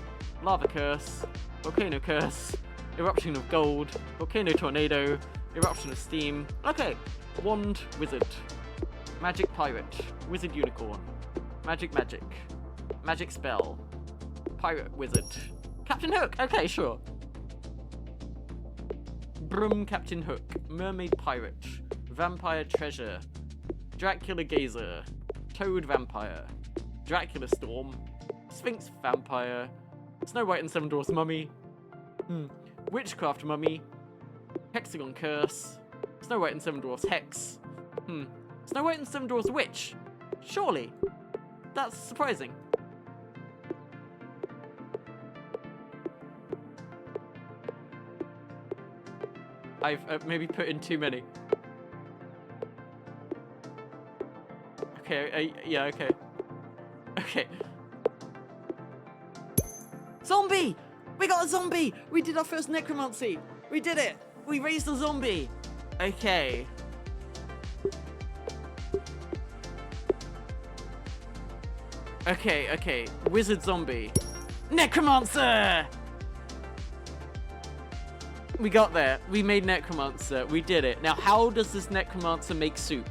Lava Curse. Volcano Curse. Eruption of Gold. Volcano Tornado. Eruption of Steam. Okay. Wand Wizard. Magic Pirate. Wizard Unicorn. Magic Magic. Magic Spell. Pirate Wizard. Captain Hook. Okay, sure. Broom Captain Hook. Mermaid Pirate. Vampire Treasure. Dracula Gazer. Toad Vampire. Dracula Storm. Sphinx Vampire. Snow White and Seven Dwarfs Mummy. Witchcraft Mummy. Hexagon Curse. Snow White and Seven Dwarfs Hex. Snow White and Seven Dwarfs Witch. Surely. That's surprising. I've maybe put in too many. Okay, yeah, okay. Okay. Zombie! We got a zombie! We did our first necromancy! We did it! We raised a zombie! Okay. Okay. Wizard zombie. Necromancer! We got there. We made necromancer. We did it. Now, how does this necromancer make soup?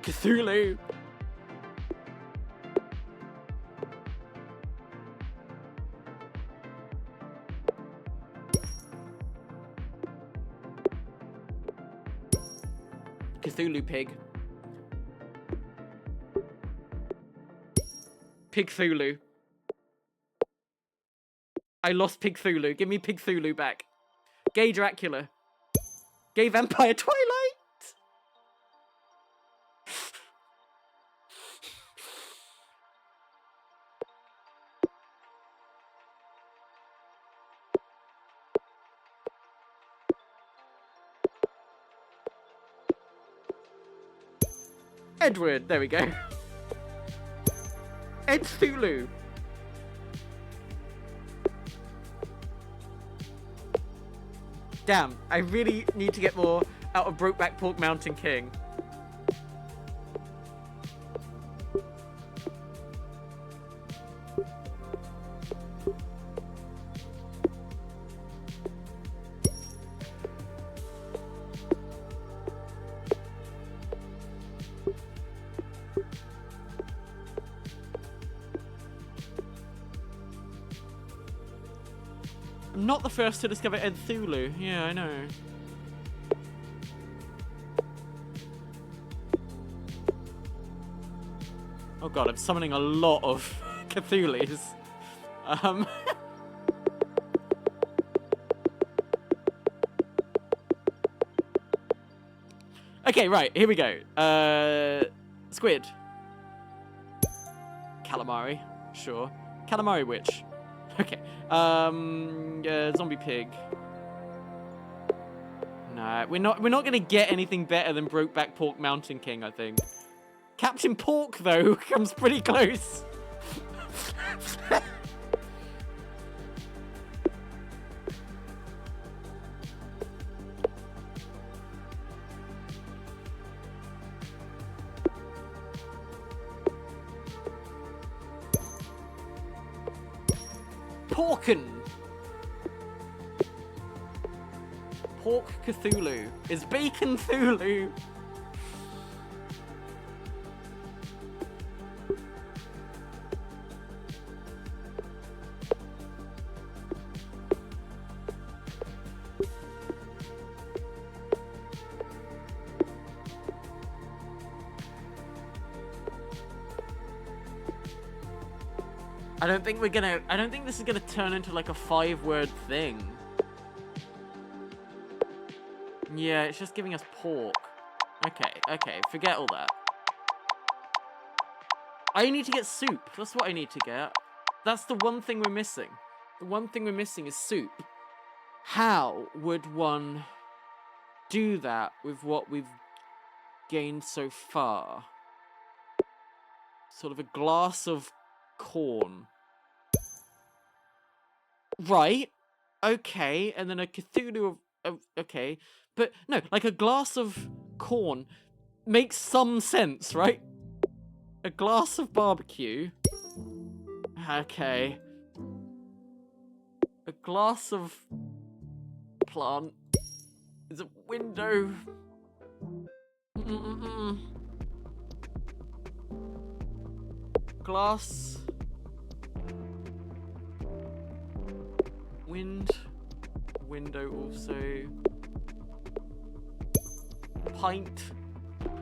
Cthulhu. Cthulhu pig. Pig Thulu. I lost Pig Thulu. Give me Pig Thulu back. Gay Dracula. Gay Vampire Twilight. Edward, there we go. Ed Thulu. Damn, I really need to get more out of Brokeback Pork Mountain King. I'm not the first to discover Ed Thulu. Yeah, I know. Oh god, I'm summoning a lot of Cthulhu's. Okay, right, here we go. Squid. Calamari, sure. Calamari witch. Okay. Zombie pig. Nah, we're not gonna get anything better than Brokeback Pork Mountain King, I think. Captain Pork, though, comes pretty close. Porkin. Pork Cthulhu. Is Bacon Thulu? I don't think this is gonna turn into like a 5-word thing. Yeah, it's just giving us pork. Okay, forget all that. I need to get soup. That's what I need to get. That's the one thing we're missing. The one thing we're missing is soup. How would one do that with what we've gained so far? Sort of a glass of corn. Right. Okay, and then a Cthulhu of okay. But no, like a glass of corn makes some sense, right? A glass of barbecue. Okay. A glass of plant is a window. Glass. Window also. Pint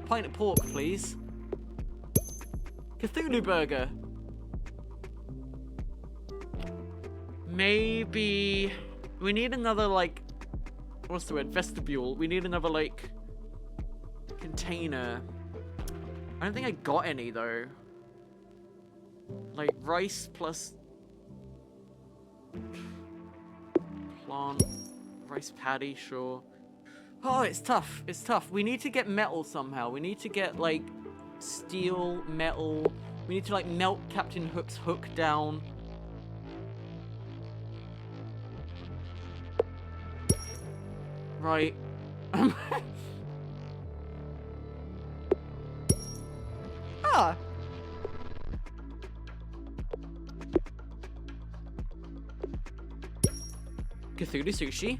of pork, please. Cthulhu burger. Maybe we need another, like, what's the word? Vestibule. We need another, like, container. I don't think I got any though. Like rice plus plant, rice patty, sure. Oh, it's tough. It's tough. We need to get metal somehow. We need to get, like, steel, metal. We need to, like, melt Captain Hook's hook down. Right. Ah! Cthulhu sushi.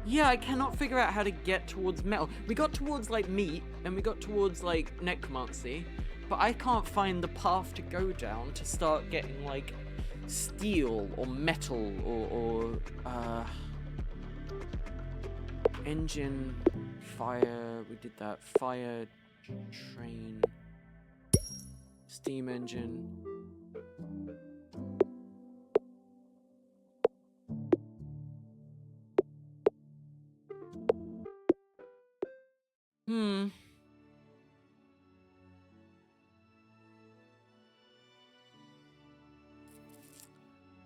Yeah, I cannot figure out how to get towards metal. We got towards, like, meat, and we got towards, like, necromancy, but I can't find the path to go down to start getting, like, steel or metal or engine, fire, we did that, fire, train, steam engine.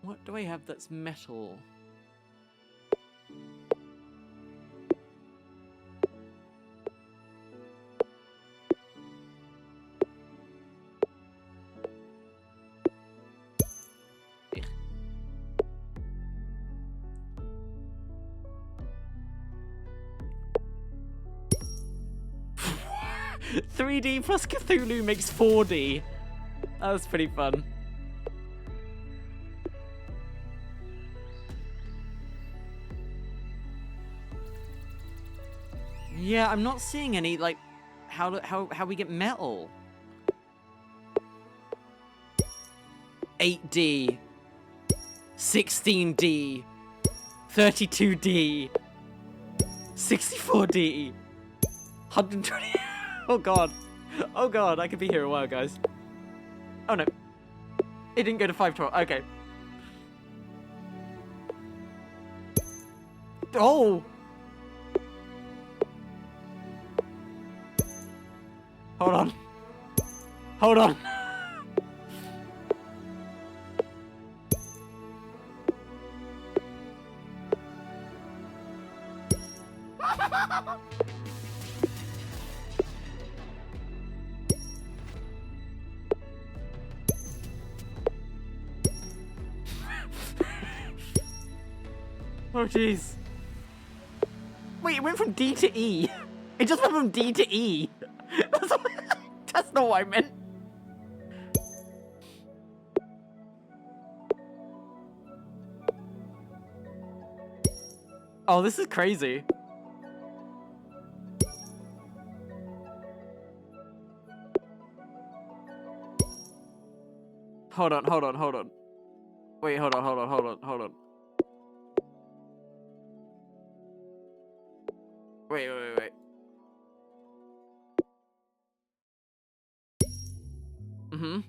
What do I have that's metal? 3D plus Cthulhu makes 4D. That was pretty fun. Yeah, I'm not seeing any, like, how we get metal. 8D. 16D. 32D. 64D. 120. Oh god. Oh god, I could be here a while, guys. Oh no. It didn't go to 512. Okay. Oh! Hold on. Hold on. Oh jeez. Wait, it went from D to E. It just went from D to E. That's not what I meant. Oh, this is crazy. Hold on. Wait, hold on. Wait. Mm-hmm.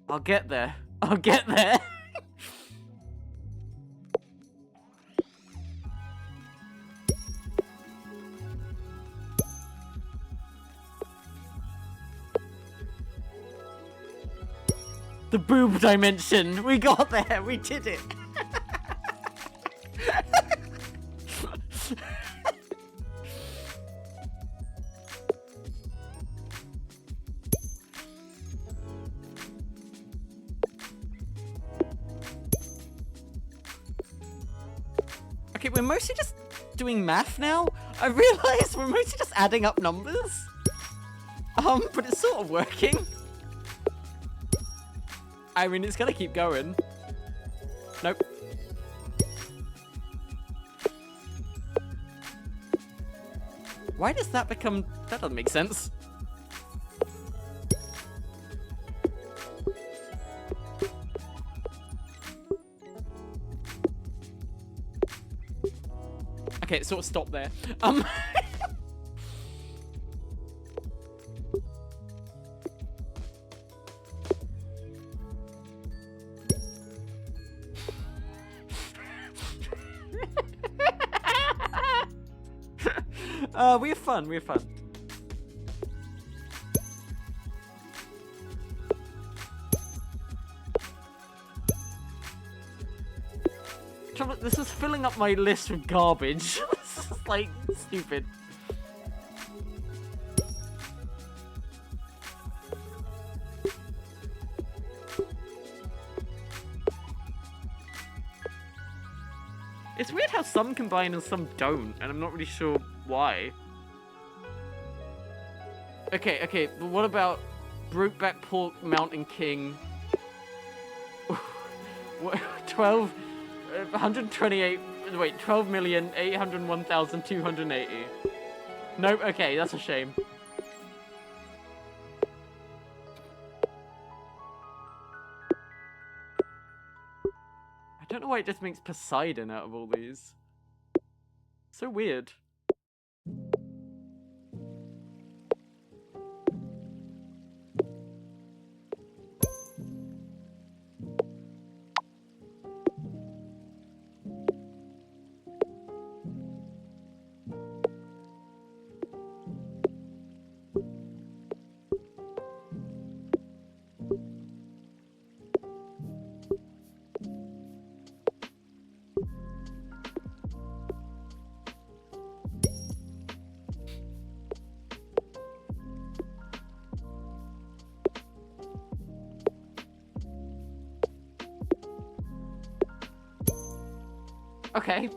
I'll get there. The boob dimension. We got there. We did it. Okay, we're mostly just doing math now. I realize we're mostly just adding up numbers. But it's sort of working. I mean, it's gonna keep going. Nope. Why does that become... That doesn't make sense. Okay, it sort of stopped there. We have fun. This is filling up my list with garbage. This is like stupid. It's weird how some combine and some don't, and I'm not really sure why. Okay, but what about Brokeback Pork Mountain King? 12,801,280. Nope, okay, that's a shame. I don't know why it just makes Poseidon out of all these. So weird. Okay.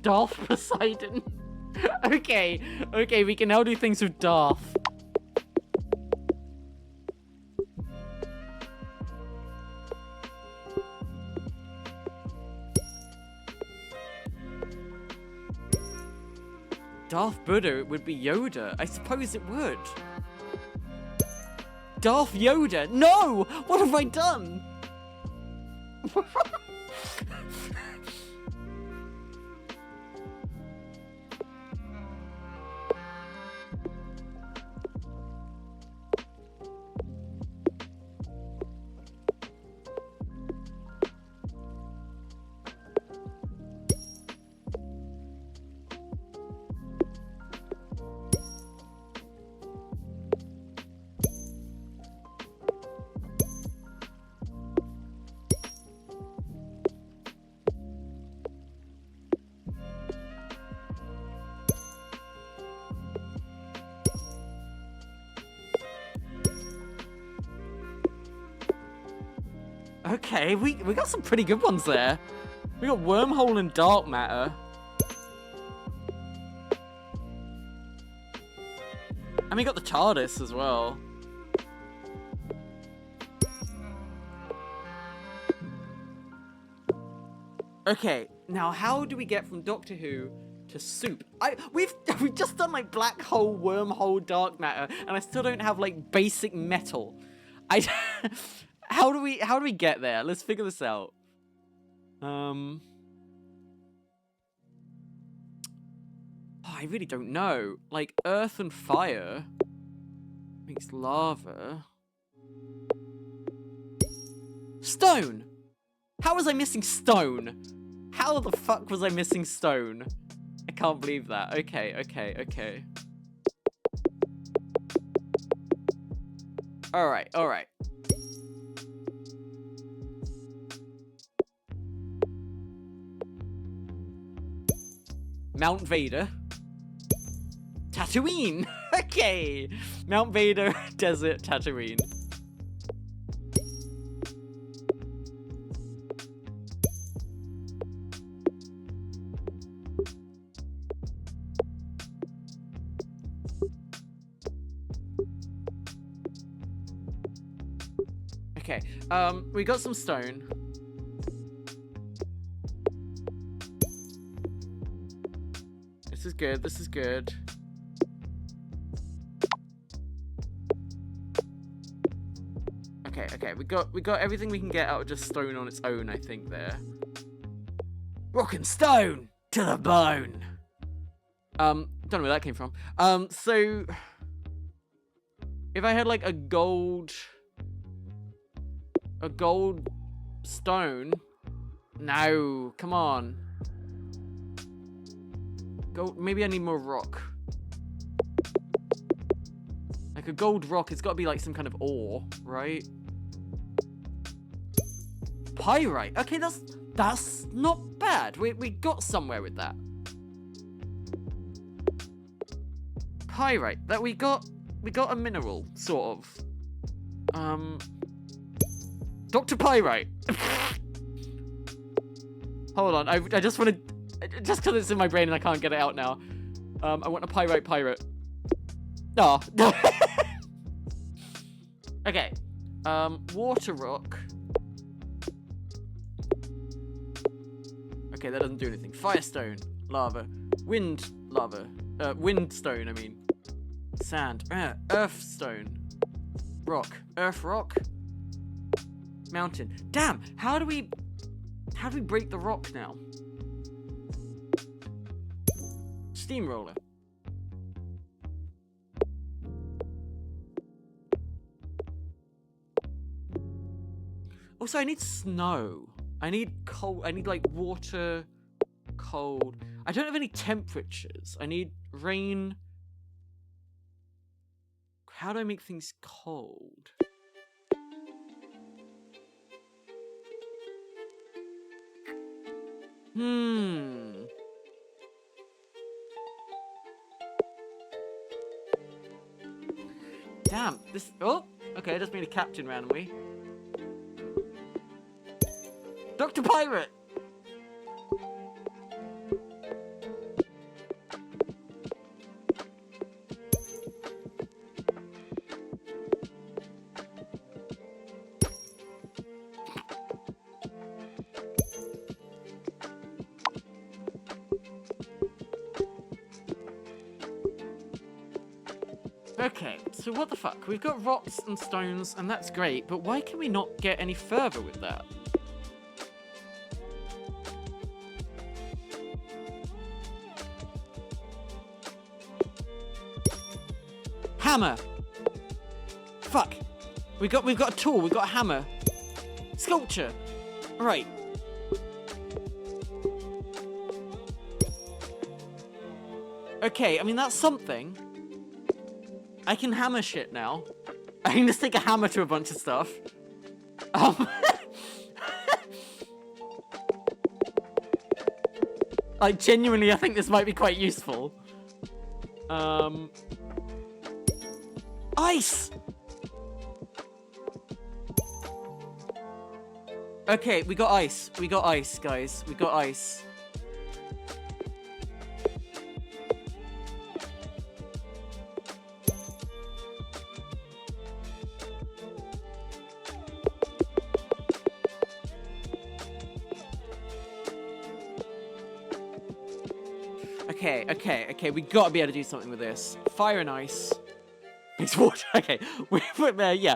Darth Poseidon. Okay, we can now do things with Darth. Darth Buddha, it would be Yoda. I suppose it would. Darth Yoda. No! What have I done? Okay, we got some pretty good ones there. We got wormhole and dark matter. And we got the TARDIS as well. Okay, now how do we get from Doctor Who to soup? We've just done like black hole, wormhole, dark matter, and I still don't have like basic metal. How do we get there? Let's figure this out. Oh, I really don't know. Like earth and fire makes lava. Stone. How was I missing stone? How the fuck was I missing stone? I can't believe that. Okay. All right. Mount Vader. Tatooine! Okay! Mount Vader, desert, Tatooine. Okay, we got some stone. This is good. Okay, we got everything we can get out of just stone on its own, I think, there. Rock and stone to the bone. Don't know where that came from. So if I had like a gold stone. No, come on. Maybe I need more rock. Like a gold rock, it's got to be like some kind of ore, right? Pyrite. Okay, that's not bad. We got somewhere with that. Pyrite. That we got a mineral, sort of. Dr. Pyrite. Hold on, I just want to. Just because it's in my brain and I can't get it out now. I want a pyrite pirate. Oh. Okay. Water rock. Okay, that doesn't do anything. Firestone. Lava. Wind. Lava. Windstone, I mean. Sand. Earthstone. Rock. Earth rock. Mountain. Damn! How do we break the rock now? Steamroller. Also, I need snow. I need cold. I need like water, cold. I don't have any temperatures. I need rain. How do I make things cold? Damn, this... Oh! Okay, I just made a captain randomly. Dr. Pirate! Okay, so what the fuck? We've got rocks and stones, and that's great, but why can we not get any further with that? Hammer! Fuck! We've got a tool, we've got a hammer. Sculpture! Right. Okay, I mean, that's something. I can hammer shit now. I can just take a hammer to a bunch of stuff. Like, genuinely, I think this might be quite useful. Ice! Okay, we got ice. We got ice, guys. We got ice. Okay, we gotta be able to do something with this. Fire and ice. It's water. Okay, we put there, yeah.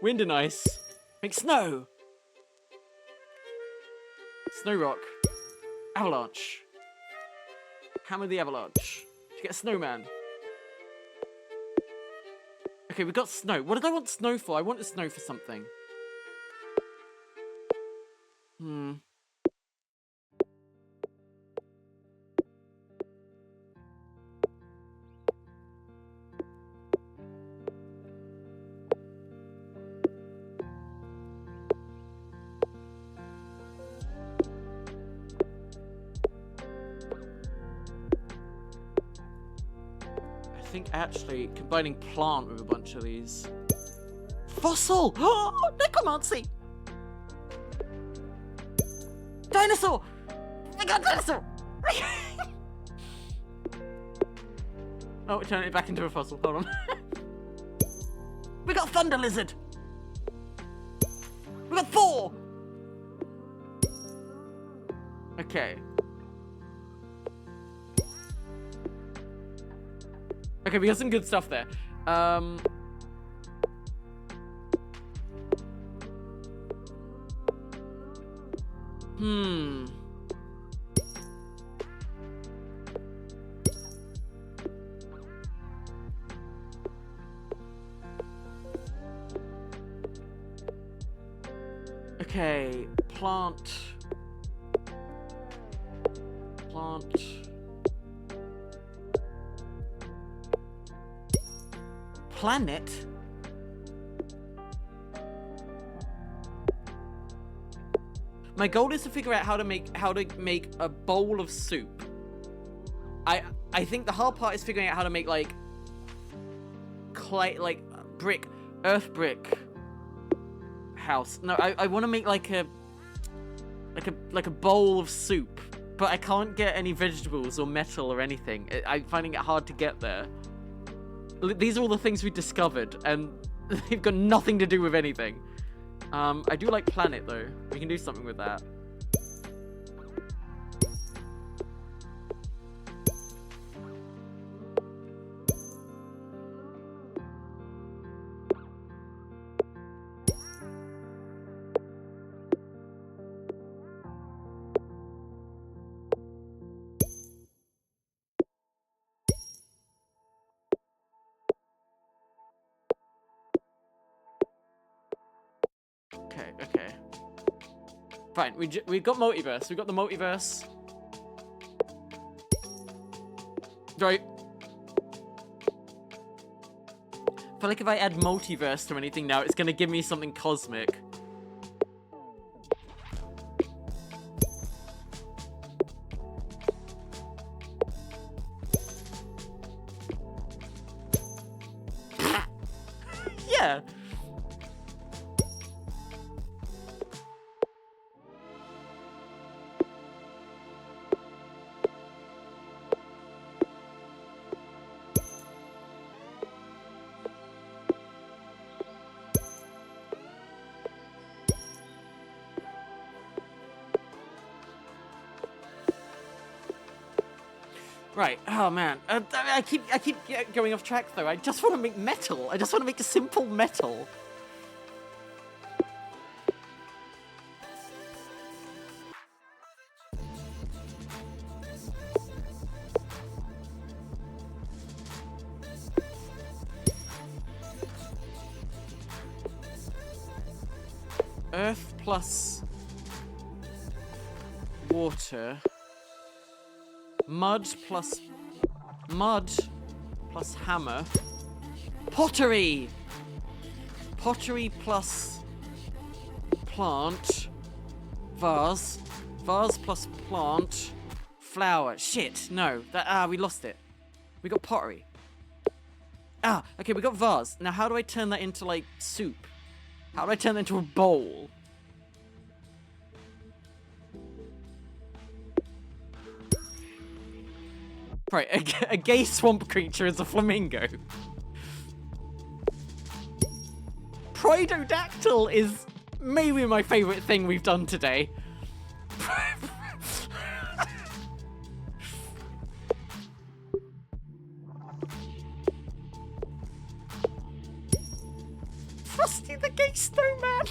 Wind and ice. Make snow. Snow rock. Avalanche. Hammer the avalanche. To get a snowman. Okay, we got snow. What did I want snow for? I wanted snow for something. I think actually combining plant with a bunch of these. Fossil! Oh, necromancy! Dinosaur! I got dinosaur! Oh, turn it back into a fossil. Hold on. We got thunder lizard! We got Thor! Okay. Okay, we got some good stuff there. Okay, plant. Planet? My goal is to figure out how to make a bowl of soup. I think the hard part is figuring out how to make like clay, like brick, earth brick house. No, I want to make like a bowl of soup, but I can't get any vegetables or metal or anything. I'm finding it hard to get there. These are all the things we discovered, and they've got nothing to do with anything. I do like planet, though. We can do something with that. Okay. Fine, we got multiverse. We got the multiverse. Right. I feel like if I add multiverse to anything now, it's gonna give me something cosmic. Yeah. Right. Oh man. I keep going off track though. I just want to make metal. I just want to make a simple metal. Earth plus water. Mud plus hammer. Pottery! Pottery plus plant. Vase. Vase plus plant. Flower. Shit, no. We lost it. We got pottery. Okay, we got vase. Now how do I turn that into, like, soup? How do I turn that into a bowl? Right, a gay swamp creature is a flamingo. Pterodactyl is maybe my favorite thing we've done today. Frosty the Gay Snowman!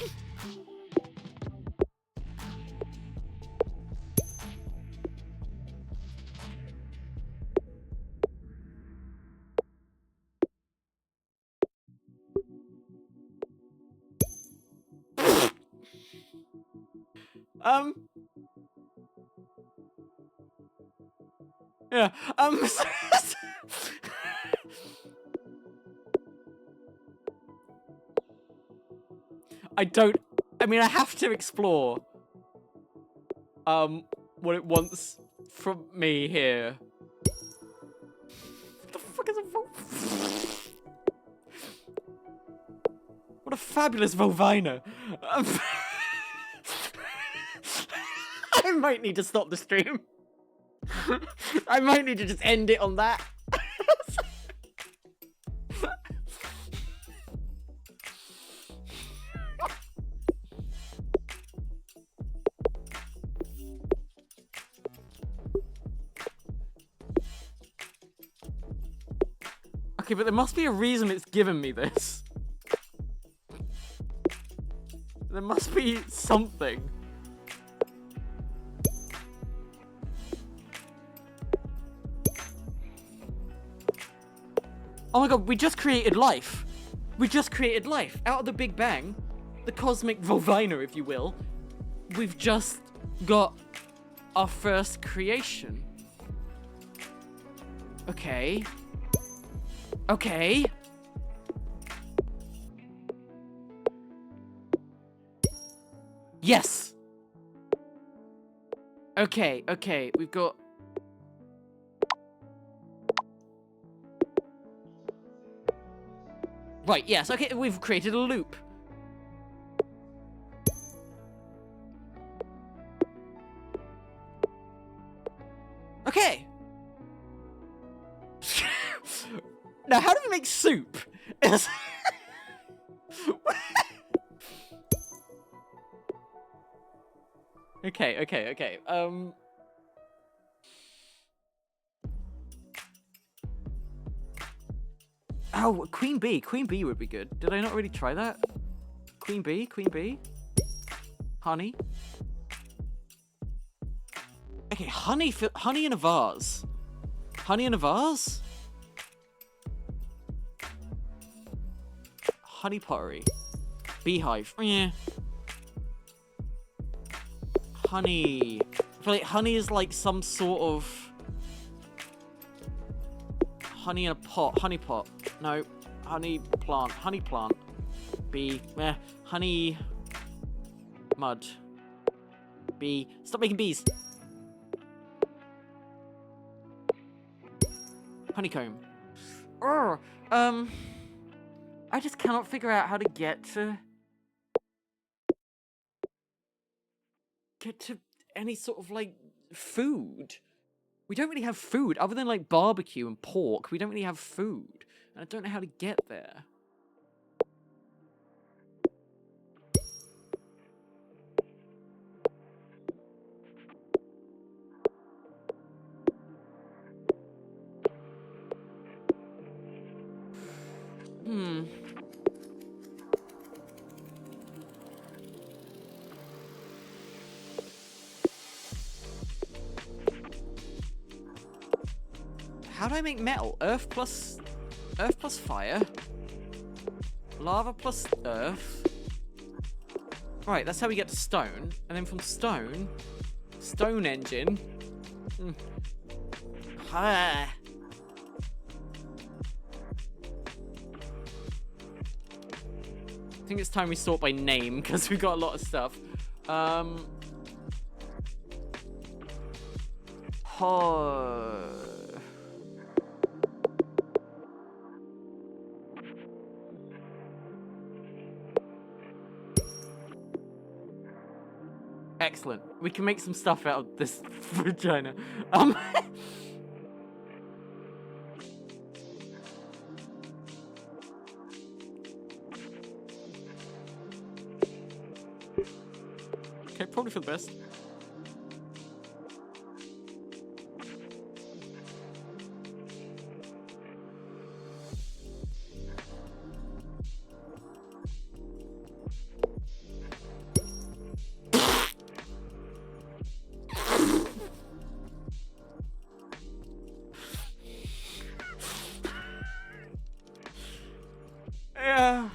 Yeah, I mean, I have to explore, what it wants from me here. What the fuck is a What a fabulous Volvina. I might need to stop the stream. I might need to just end it on that. Okay, but there must be a reason it's given me this. There must be something. Oh my god, we just created life. We just created life. Out of the Big Bang, the cosmic Volvina, if you will, we've just got our first creation. Okay. Okay. Yes! Okay, okay, we've got... Right, yes, okay, we've created a loop. Okay. Now, how do we make soup? Okay, okay, okay. Oh, Queen Bee. Queen Bee would be good. Did I not really try that? Queen Bee? Queen Bee? Honey? Okay, honey in a vase. Honey in a vase? Honey pottery. Beehive. Yeah. Honey. I feel like honey is like some sort of... Honey in a pot. Honey pot. No. Honey plant. Honey plant. Bee. Meh. Honey... Mud. Bee. Stop making bees. Honeycomb. Urgh. I just cannot figure out how to get to any sort of, like, food. We don't really have food. Other than, like, barbecue and pork, we don't really have food. And I don't know how to get there. Hmm. How do I make metal? Earth plus fire. Lava plus earth. Right, that's how we get to stone. And then from stone engine. Ah. I think it's time we sort by name because we got a lot of stuff. Excellent. We can make some stuff out of this vagina. Okay, probably for the best. Yeah.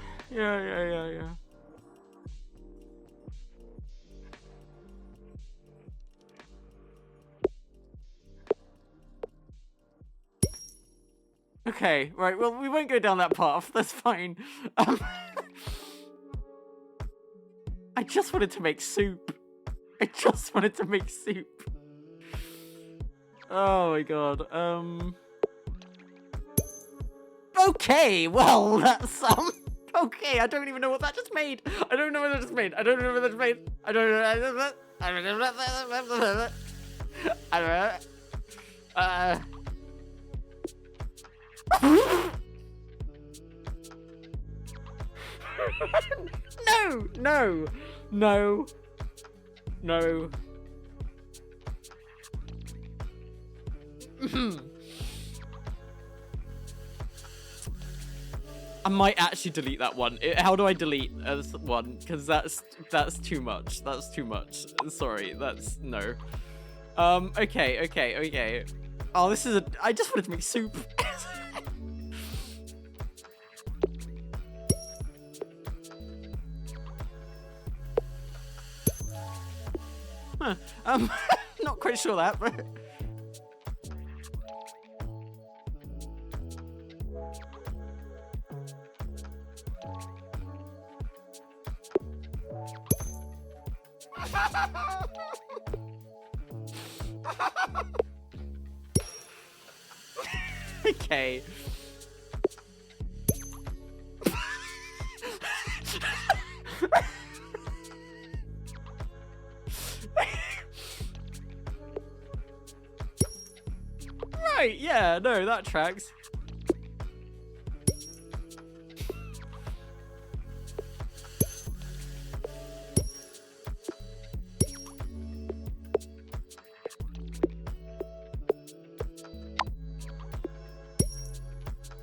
Okay, right, well, we won't go down that path, that's fine. I just wanted to make soup. Oh my god, okay, well, that's, okay, I don't even know what that just made. I don't know what that just made. No. I might actually delete that one. How do I delete one? Because that's too much. That's too much. Sorry, that's no. Okay. Oh, this is I just wanted to make soup. Huh. Not quite sure that, but. Okay. Right, yeah, no, that tracks.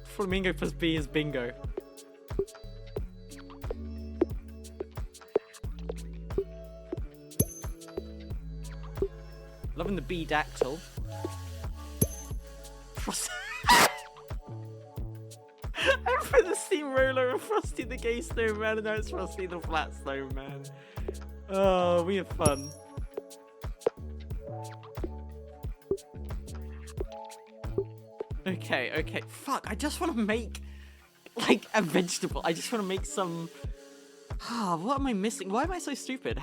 Flamingo plus B is bingo. Loving the bee dactyl. I put the steamroller and Frosty the gay snowman, and now it's Frosty the flat snowman. Oh, we have fun. Okay. Fuck, I just want to make, like, a vegetable. I just want to make some... what am I missing? Why am I so stupid?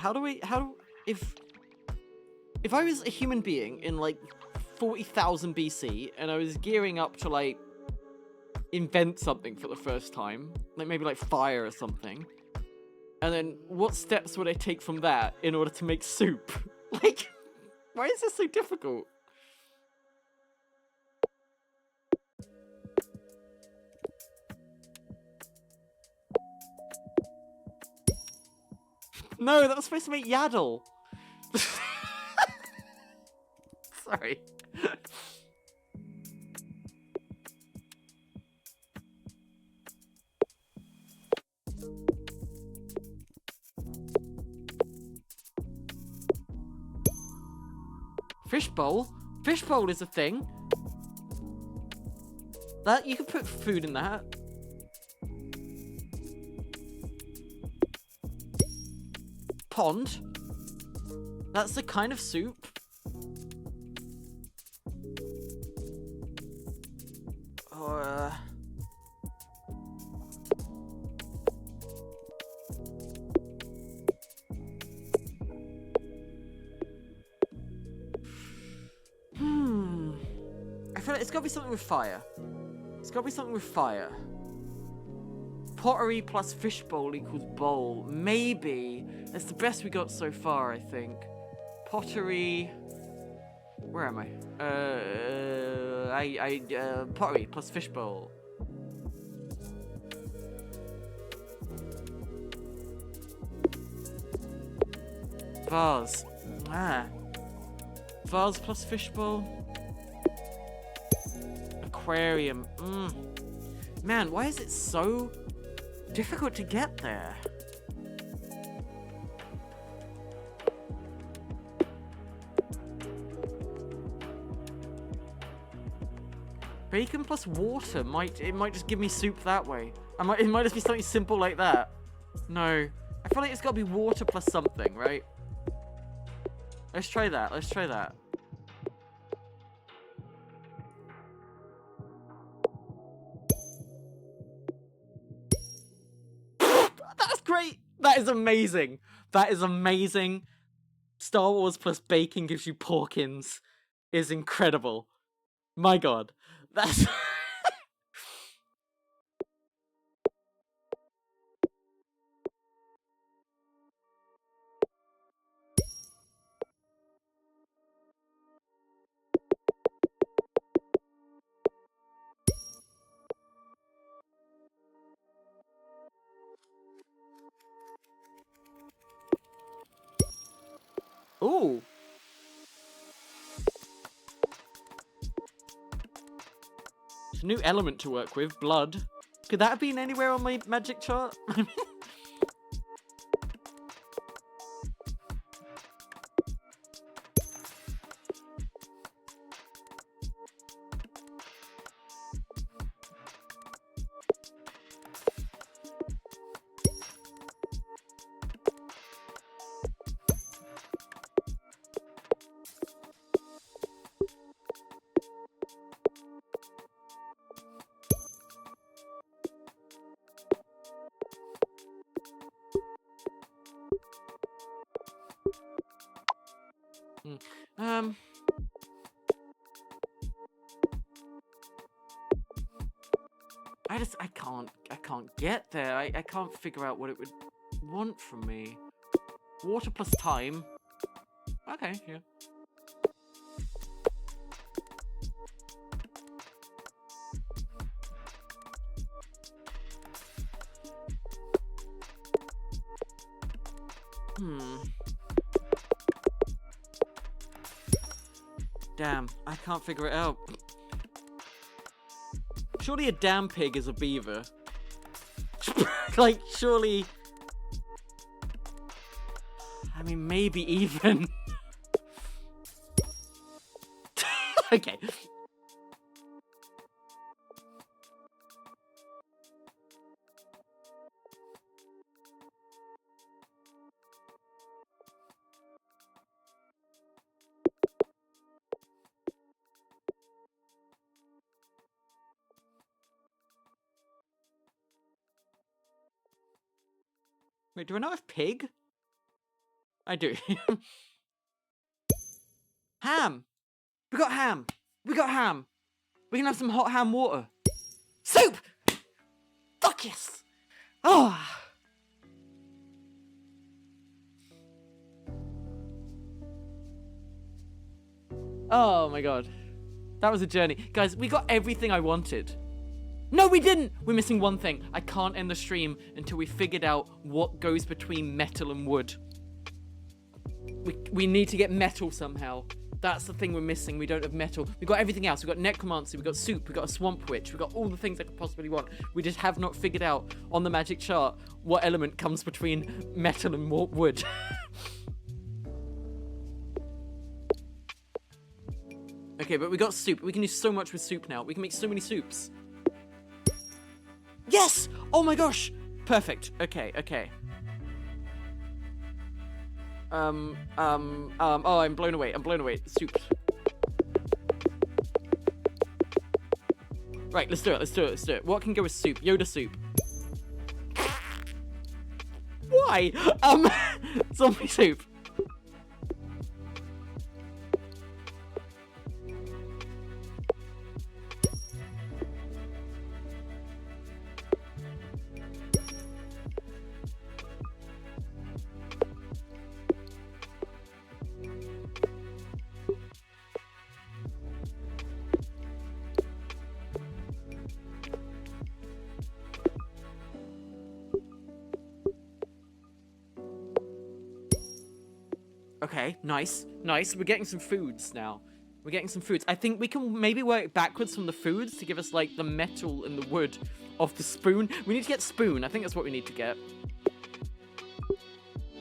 If I was a human being in, like, 40,000 BC, and I was gearing up to, like, invent something for the first time, like, maybe, like, fire or something, and then what steps would I take from that in order to make soup? Like, why is this so difficult? No, that was supposed to make yaddle. Sorry. Fishbowl? Fishbowl is a thing. That, you could put food in that. Pond? That's the kind of soup. Or, I feel like it's gotta be something with fire. It's gotta be something with fire. Pottery plus fishbowl equals bowl. Maybe. That's the best we got so far, I think. Pottery. Where am I? Pottery plus fishbowl. Vase. Vase plus fishbowl. Aquarium. Man, why is it so difficult to get there? Bacon plus water might just give me soup that way. It might just be something simple like that. No. I feel like it's gotta be water plus something, right? Let's try that. Let's try that. That's great! That is amazing. That is amazing. Star Wars plus bacon gives you porkins is incredible. My god. That's... Ooh. It's a new element to work with, blood. Could that have been anywhere on my magic chart? I can't get there. I can't figure out what it would want from me. Water plus time. Okay, yeah. Damn, I can't figure it out. Surely a damn pig is a beaver. Like, surely... I mean, maybe even... Okay. Wait, do I not have pig? I do. Ham! We got ham! We got ham! We can have some hot ham water. Soup! Fuck yes! Oh! Oh my god. That was a journey. Guys, we got everything I wanted. No, we didn't! We're missing one thing. I can't end the stream until we figured out what goes between metal and wood. We need to get metal somehow. That's the thing we're missing. We don't have metal. We got everything else. We got necromancy. We got soup. We got a swamp witch. We got all the things I could possibly want. We just have not figured out on the magic chart what element comes between metal and wood. Okay, but we got soup. We can do so much with soup now. We can make so many soups. Yes! Oh my gosh! Perfect. Okay, okay. Oh, I'm blown away. I'm blown away. Soup. Right, let's do it. Let's do it. Let's do it. What can go with soup? Yoda soup. Why? Zombie soup. Okay, nice, nice. We're getting some foods now. We're getting some foods. I think we can maybe work backwards from the foods to give us, like, the metal and the wood of the spoon. We need to get spoon. I think that's what we need to get.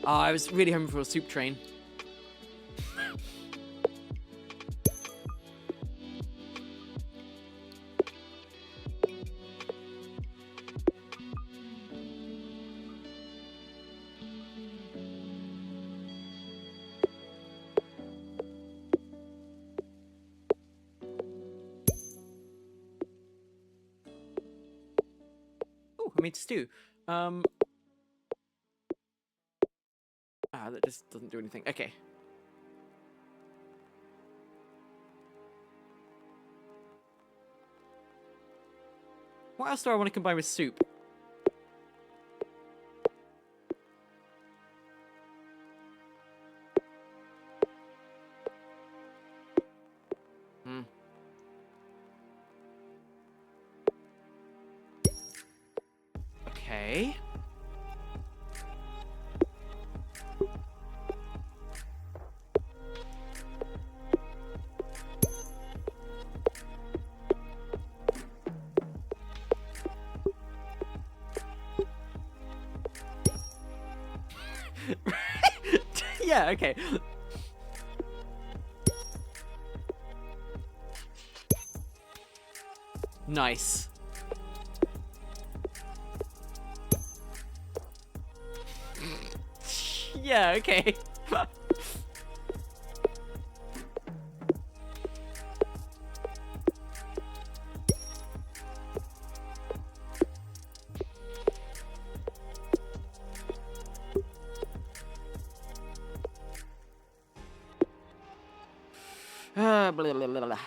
Oh, I was really hoping for a soup train. I made stew. That just doesn't do anything. Okay. What else do I want to combine with soup? Okay. Yeah, okay. Nice. Yeah, okay. Blah, blah, blah, blah.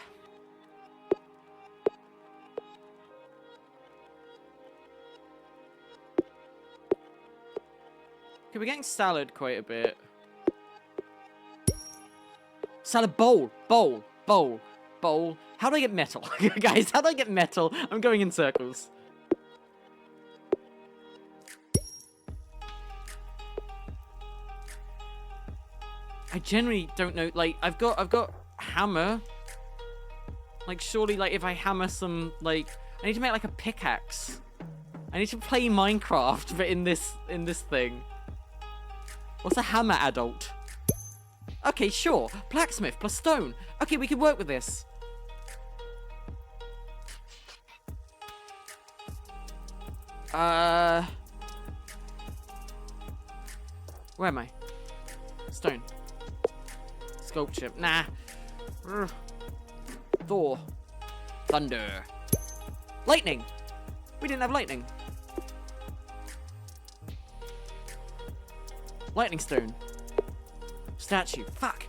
Okay, we're getting salad quite a bit. Salad bowl. How do I get metal? Guys, how do I get metal? I'm going in circles. I generally don't know. Like, I've got hammer. Like, surely, like, if I hammer some, like, I need to make like a pickaxe. I need to play Minecraft, but in this thing. What's a hammer adult? Okay, sure. Blacksmith plus stone. Okay, we can work with this. Where am I? Stone. Sculpture. Nah. Thor. Thunder. Lightning. We didn't have lightning. Lightning stone. Statue. Fuck.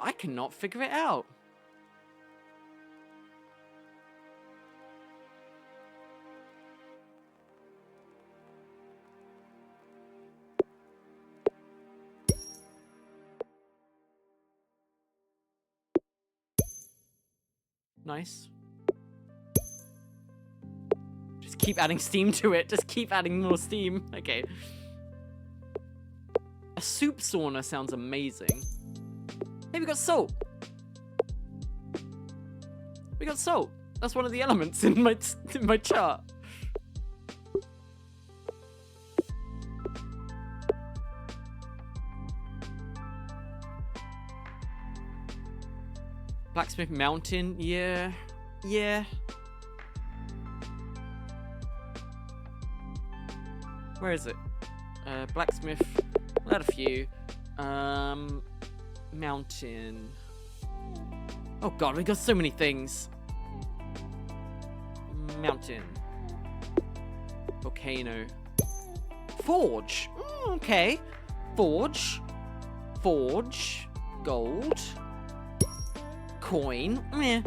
I cannot figure it out. Nice. Just keep adding steam to it. Just keep adding more steam. Okay. A soup sauna sounds amazing. Hey, we got salt. We got salt. That's one of the elements in my chart. Blacksmith Mountain, yeah. Yeah. Where is it? Blacksmith, I had a few. Mountain. Oh god, we got so many things. Mountain. Volcano. Forge. Okay. Forge. Forge. Gold. Coin. Meh.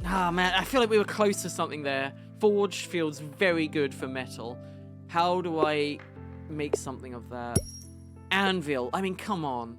Ah, man, I feel like we were close to something there. Forge feels very good for metal. How do I make something of that? Anvil. I mean, come on.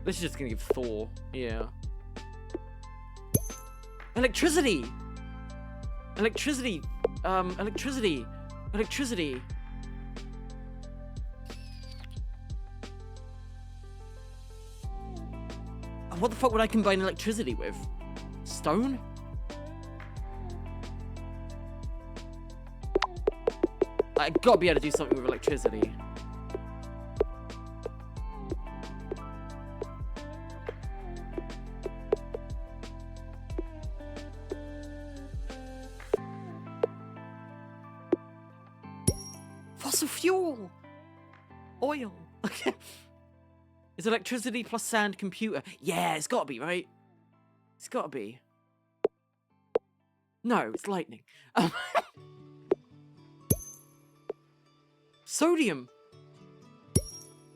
This is just gonna give Thor. Yeah. Electricity! Electricity! Electricity! Electricity! What the fuck would I combine electricity with? Stone? I gotta be able to do something with electricity. Fossil fuel! Oil! Okay. Is electricity plus sand computer? Yeah, it's gotta be, right? It's gotta be. No, it's lightning. Sodium!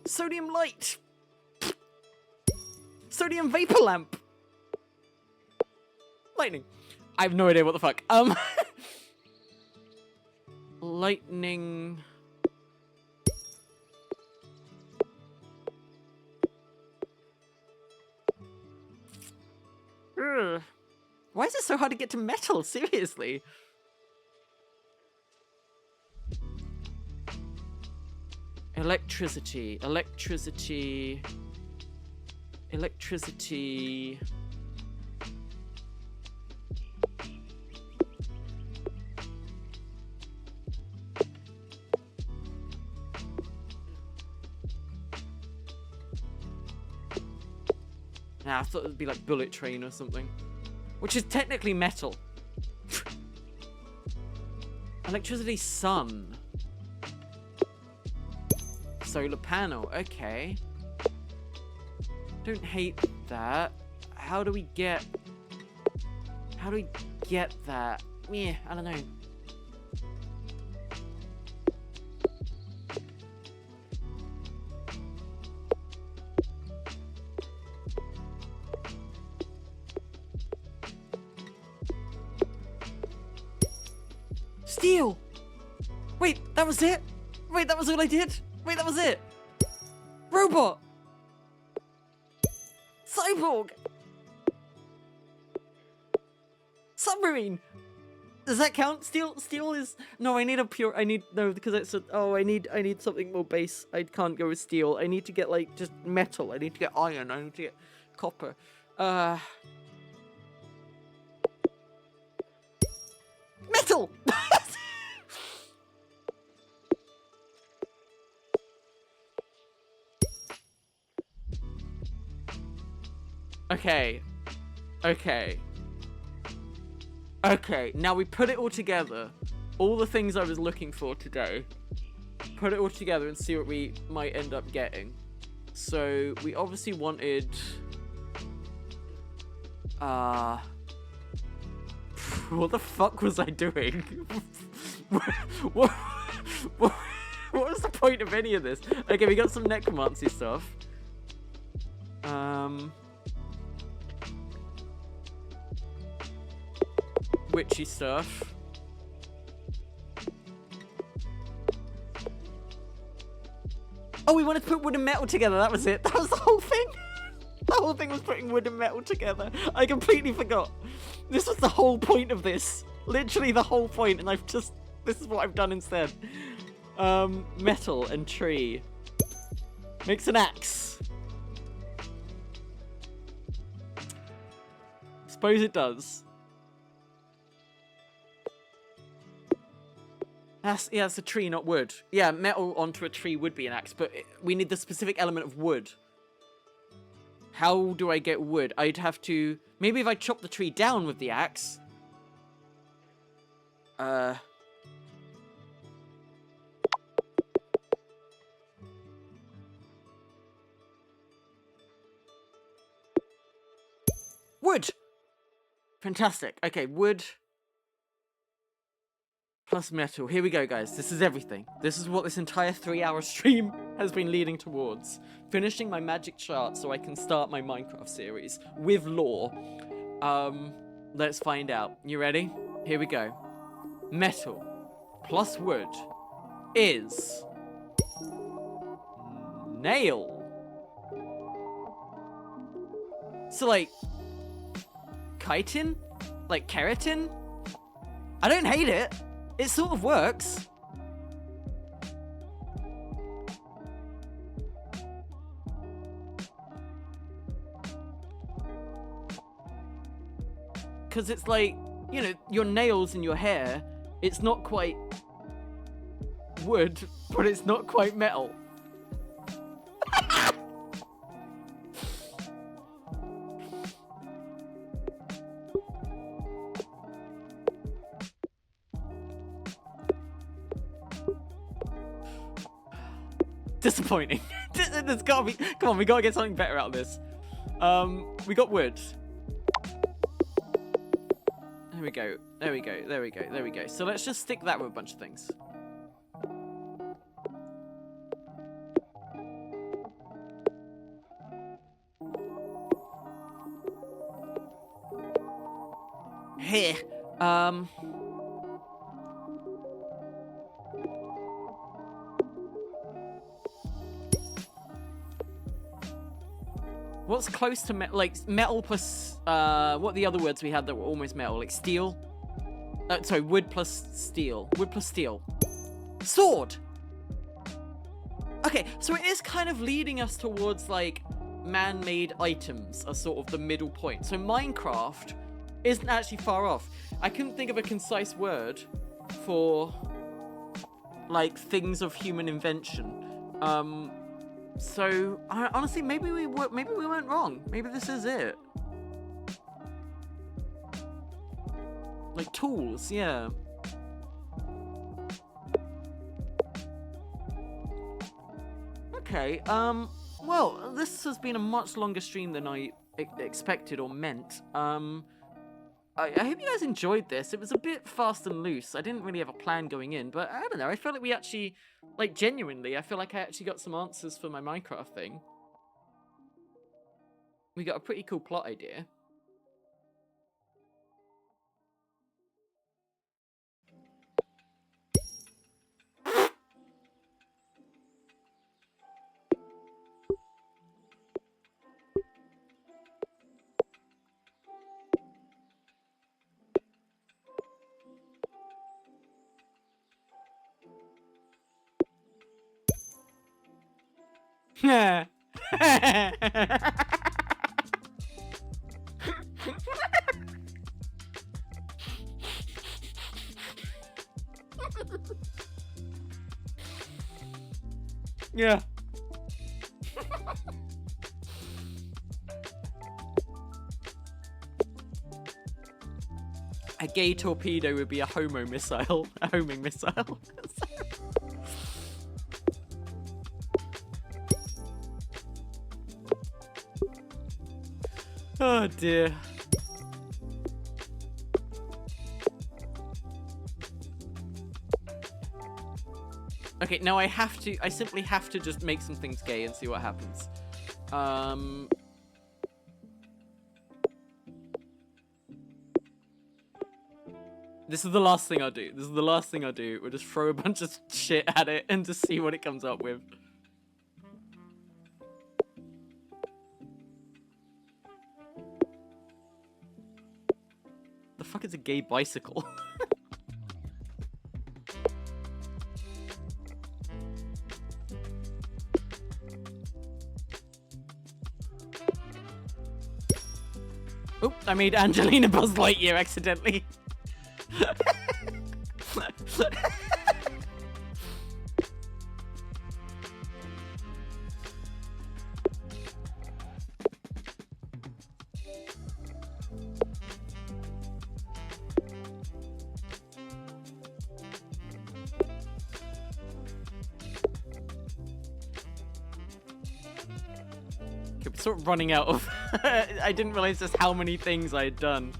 Sodium light! Sodium vapor lamp! Lightning. I have no idea what the fuck. Lightning... Ugh. Why is it so hard to get to metal? Seriously. Electricity. Electricity. Electricity. Nah, I thought it would be like bullet train or something. Which is technically metal. Electricity sun. Solar panel, okay. Don't hate that. How do we get that? Yeah, I don't know. Steel! Wait, that was it? Wait, that was all I did? Wait, that was it? Robot! Cyborg! Submarine! Does that count? Steel is... No, I need a pure... No, because it's a... Oh, I need something more base. I can't go with steel. I need to get, like, just metal. I need to get iron. I need to get copper. Metal! Okay. Okay, now we put it all together. All the things I was looking for today. Put it all together and see what we might end up getting. So, we obviously wanted... What the fuck was I doing? what was the point of any of this? Okay, we got some necromancy stuff. Witchy stuff. Oh, we wanted to put wood and metal together. That was it. That was the whole thing. The whole thing was putting wood and metal together. I completely forgot. This was the whole point of this. Literally the whole point, and this is what I've done instead. Metal and tree. Makes an axe. Suppose it does. That's a tree, not wood. Yeah, metal onto a tree would be an axe, but we need the specific element of wood. How do I get wood? I'd have to... Maybe if I chop the tree down with the axe. Wood! Fantastic. Okay, wood plus metal. Here we go, guys. This is everything. This is what this entire 3-hour stream has been leading towards. Finishing my magic chart so I can start my Minecraft series with lore. Let's find out. You ready? Here we go. Metal plus wood is... nail. So, like... chitin? Like keratin? I don't hate it. It sort of works. Because it's like, you know, your nails in your hair, it's not quite wood, but it's not quite metal. Disappointing. There's gotta be... Come on, we gotta get something better out of this. We got wood. There we go. There we go. There we go. There we go. So let's just stick that with a bunch of things. Here. What's close to metal? Like metal plus what are the other words we had that were almost metal? Like steel? Sorry, wood plus steel. Wood plus steel. Sword! Okay, so it is kind of leading us towards like man-made items are sort of the middle point. So Minecraft isn't actually far off. I couldn't think of a concise word for like things of human invention. So honestly, maybe we went wrong. Maybe this is it. Like tools, yeah. Okay. Well, this has been a much longer stream than I expected or meant. I hope you guys enjoyed this. It was a bit fast and loose. I didn't really have a plan going in, but I don't know. I felt like we actually, like genuinely, I feel like I actually got some answers for my Minecraft thing. We got a pretty cool plot idea. Yeah. Yeah. A gay torpedo would be a homo missile. A homing missile. Oh dear. Okay, now I simply have to just make some things gay and see what happens. This is the last thing I'll do. We'll just throw a bunch of shit at it and just see what it comes up with. fuck is a gay bicycle? Oh, I made Angelina Buzz Lightyear accidentally. Okay, we're sort of running out of... I didn't realize just how many things I had done.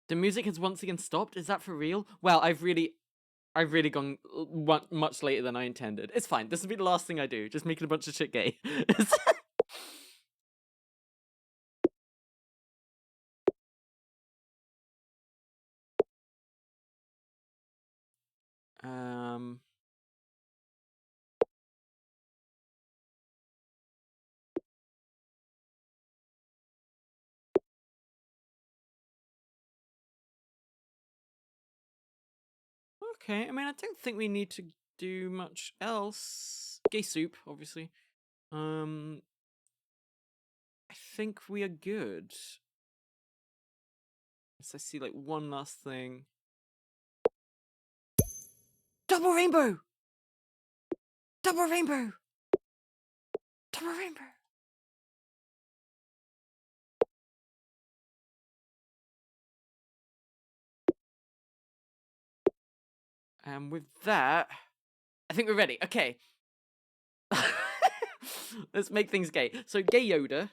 The music has once again stopped? Is that for real? Wow, I've really gone much later than I intended. It's fine. This will be the last thing I do. Just making a bunch of shit gay. um... Okay, I mean, I don't think we need to do much else. Gay soup, obviously. I think we are good. So I see like one last thing. Double rainbow! Double rainbow! Double rainbow! And with that, I think we're ready. Okay. Let's make things gay. So, gay Yoda.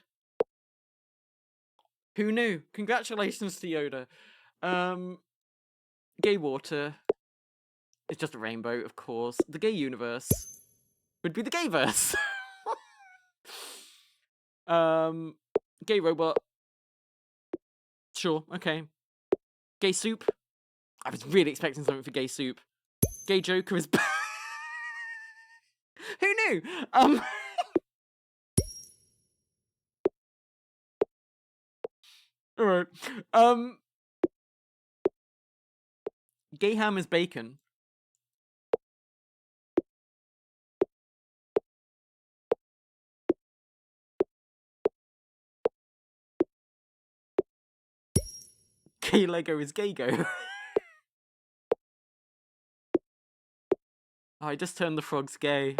Who knew? Congratulations to Yoda. Gay water. It's just a rainbow, of course. The gay universe would be the gayverse. Gay robot. Sure, okay. Gay soup. I was really expecting something for gay soup. Gay Joker is... Who knew? Alright. Gay ham is bacon. Gay Lego is Gaygo. Oh, I just turned the frogs gay.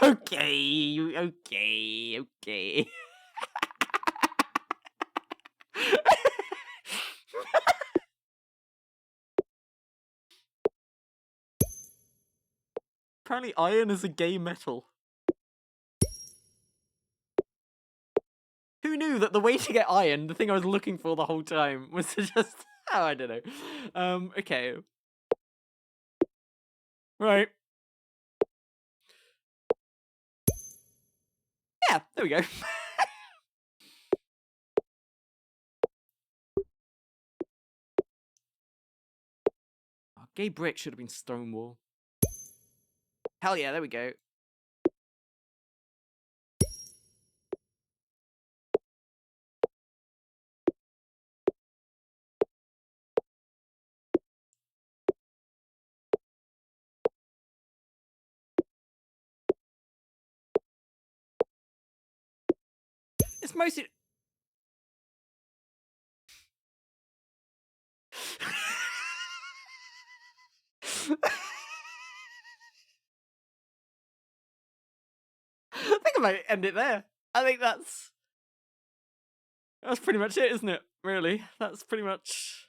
Okay. Apparently iron is a gay metal. Who knew that the way to get iron, the thing I was looking for the whole time, was to just... Oh, I don't know. Okay. Right. Yeah, there we go. Oh, gay brick should have been Stonewall. Hell yeah, there we go. It's mostly... I think I might end it there. I think that's pretty much it, isn't it? Really, that's pretty much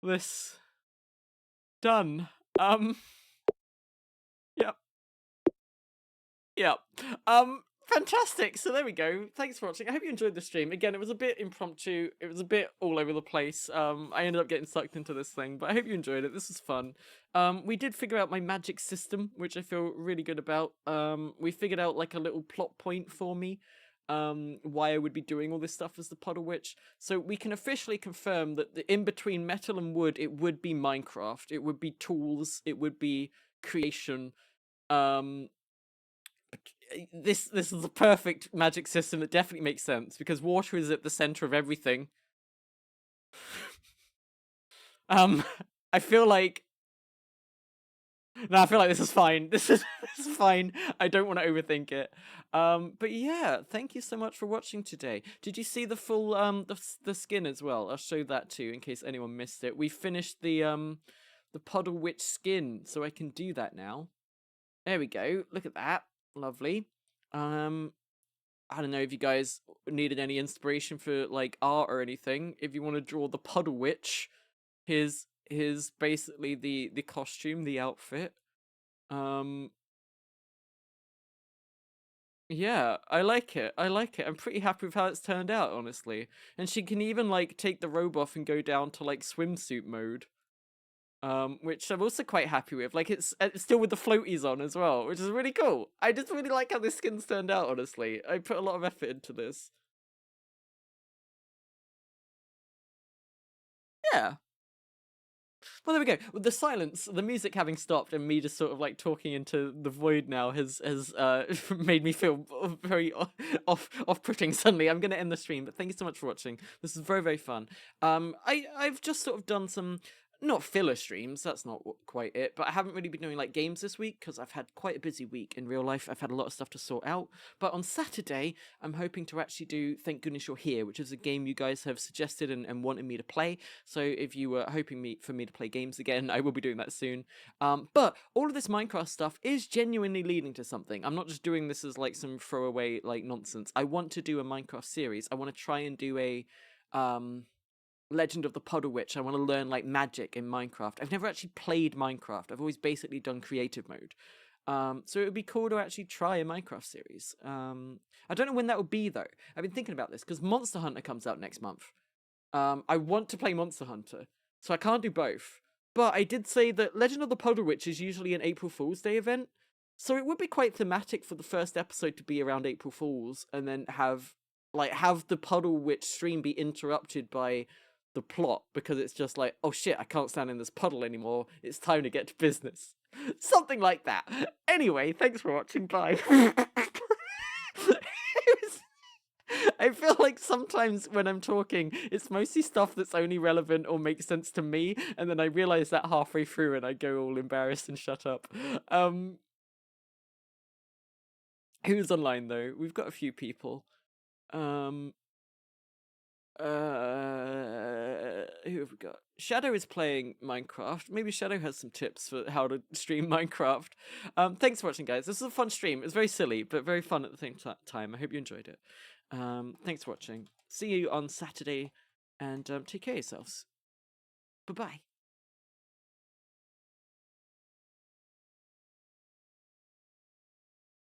this done. Yep. Fantastic. So there we go. Thanks for watching. I hope you enjoyed the stream. Again, it was a bit impromptu. It was a bit all over the place. I ended up getting sucked into this thing, but I hope you enjoyed it. This was fun. We did figure out my magic system, which I feel really good about. We figured out like a little plot point for me. Why I would be doing all this stuff as the Puddle Witch. So we can officially confirm that in between metal and wood, it would be Minecraft. It would be tools. It would be creation. This is the perfect magic system that definitely makes sense because water is at the center of everything. I feel like this is fine. This is fine. I don't want to overthink it. But yeah, thank you so much for watching today. Did you see the full the skin as well? I'll show that too in case anyone missed it. We finished the Puddle Witch skin, so I can do that now. There we go. Look at that. Lovely. I don't know if you guys needed any inspiration for like art or anything. If you want to draw the Puddle Witch, here's basically the costume, the outfit. Yeah, I like it. I like it. I'm pretty happy with how it's turned out, honestly. And she can even like take the robe off and go down to like swimsuit mode. Which I'm also quite happy with. Like it's still with the floaties on as well, which is really cool. I just really like how this skin's turned out, honestly. I put a lot of effort into this. Yeah. Well, there we go. With the silence, the music having stopped, and me just sort of like talking into the void now has made me feel very off-putting. Suddenly, I'm going to end the stream. But thank you so much for watching. This is very fun. I've just sort of done some. Not filler streams, that's not quite it, but I haven't really been doing like games this week because I've had quite a busy week in real life. I've had a lot of stuff to sort out, but on Saturday I'm hoping to actually do Thank Goodness You're Here, which is a game you guys have suggested and wanted me to play. So if you were hoping for me to play games again, I will be doing that soon. But all of this Minecraft stuff is genuinely leading to something. I'm not just doing this as like some throwaway like nonsense. I want to do a Minecraft series. I want to try and do a Legend of the Puddle Witch. I want to learn like magic in Minecraft. I've never actually played Minecraft. I've always basically done creative mode. So it would be cool to actually try a Minecraft series. I don't know when that would be though. I've been thinking about this because Monster Hunter comes out next month. I want to play Monster Hunter, so I can't do both. But I did say that Legend of the Puddle Witch is usually an April Fool's Day event, so it would be quite thematic for the first episode to be around April Fools, and then have the Puddle Witch stream be interrupted by the plot because it's just like, oh shit, I can't stand in this puddle anymore. It's time to get to business. Something like that. Anyway, thanks for watching. Bye. I feel like sometimes when I'm talking, it's mostly stuff that's only relevant or makes sense to me, and then I realize that halfway through and I go all embarrassed and shut up. Who's online though? We've got a few people. Who have we got? Shadow is playing Minecraft. Maybe Shadow has some tips for how to stream Minecraft. Thanks for watching, guys. This is a fun stream. It's very silly, but very fun at the same time. I hope you enjoyed it. Thanks for watching. See you on Saturday, and take care of yourselves. Bye-bye.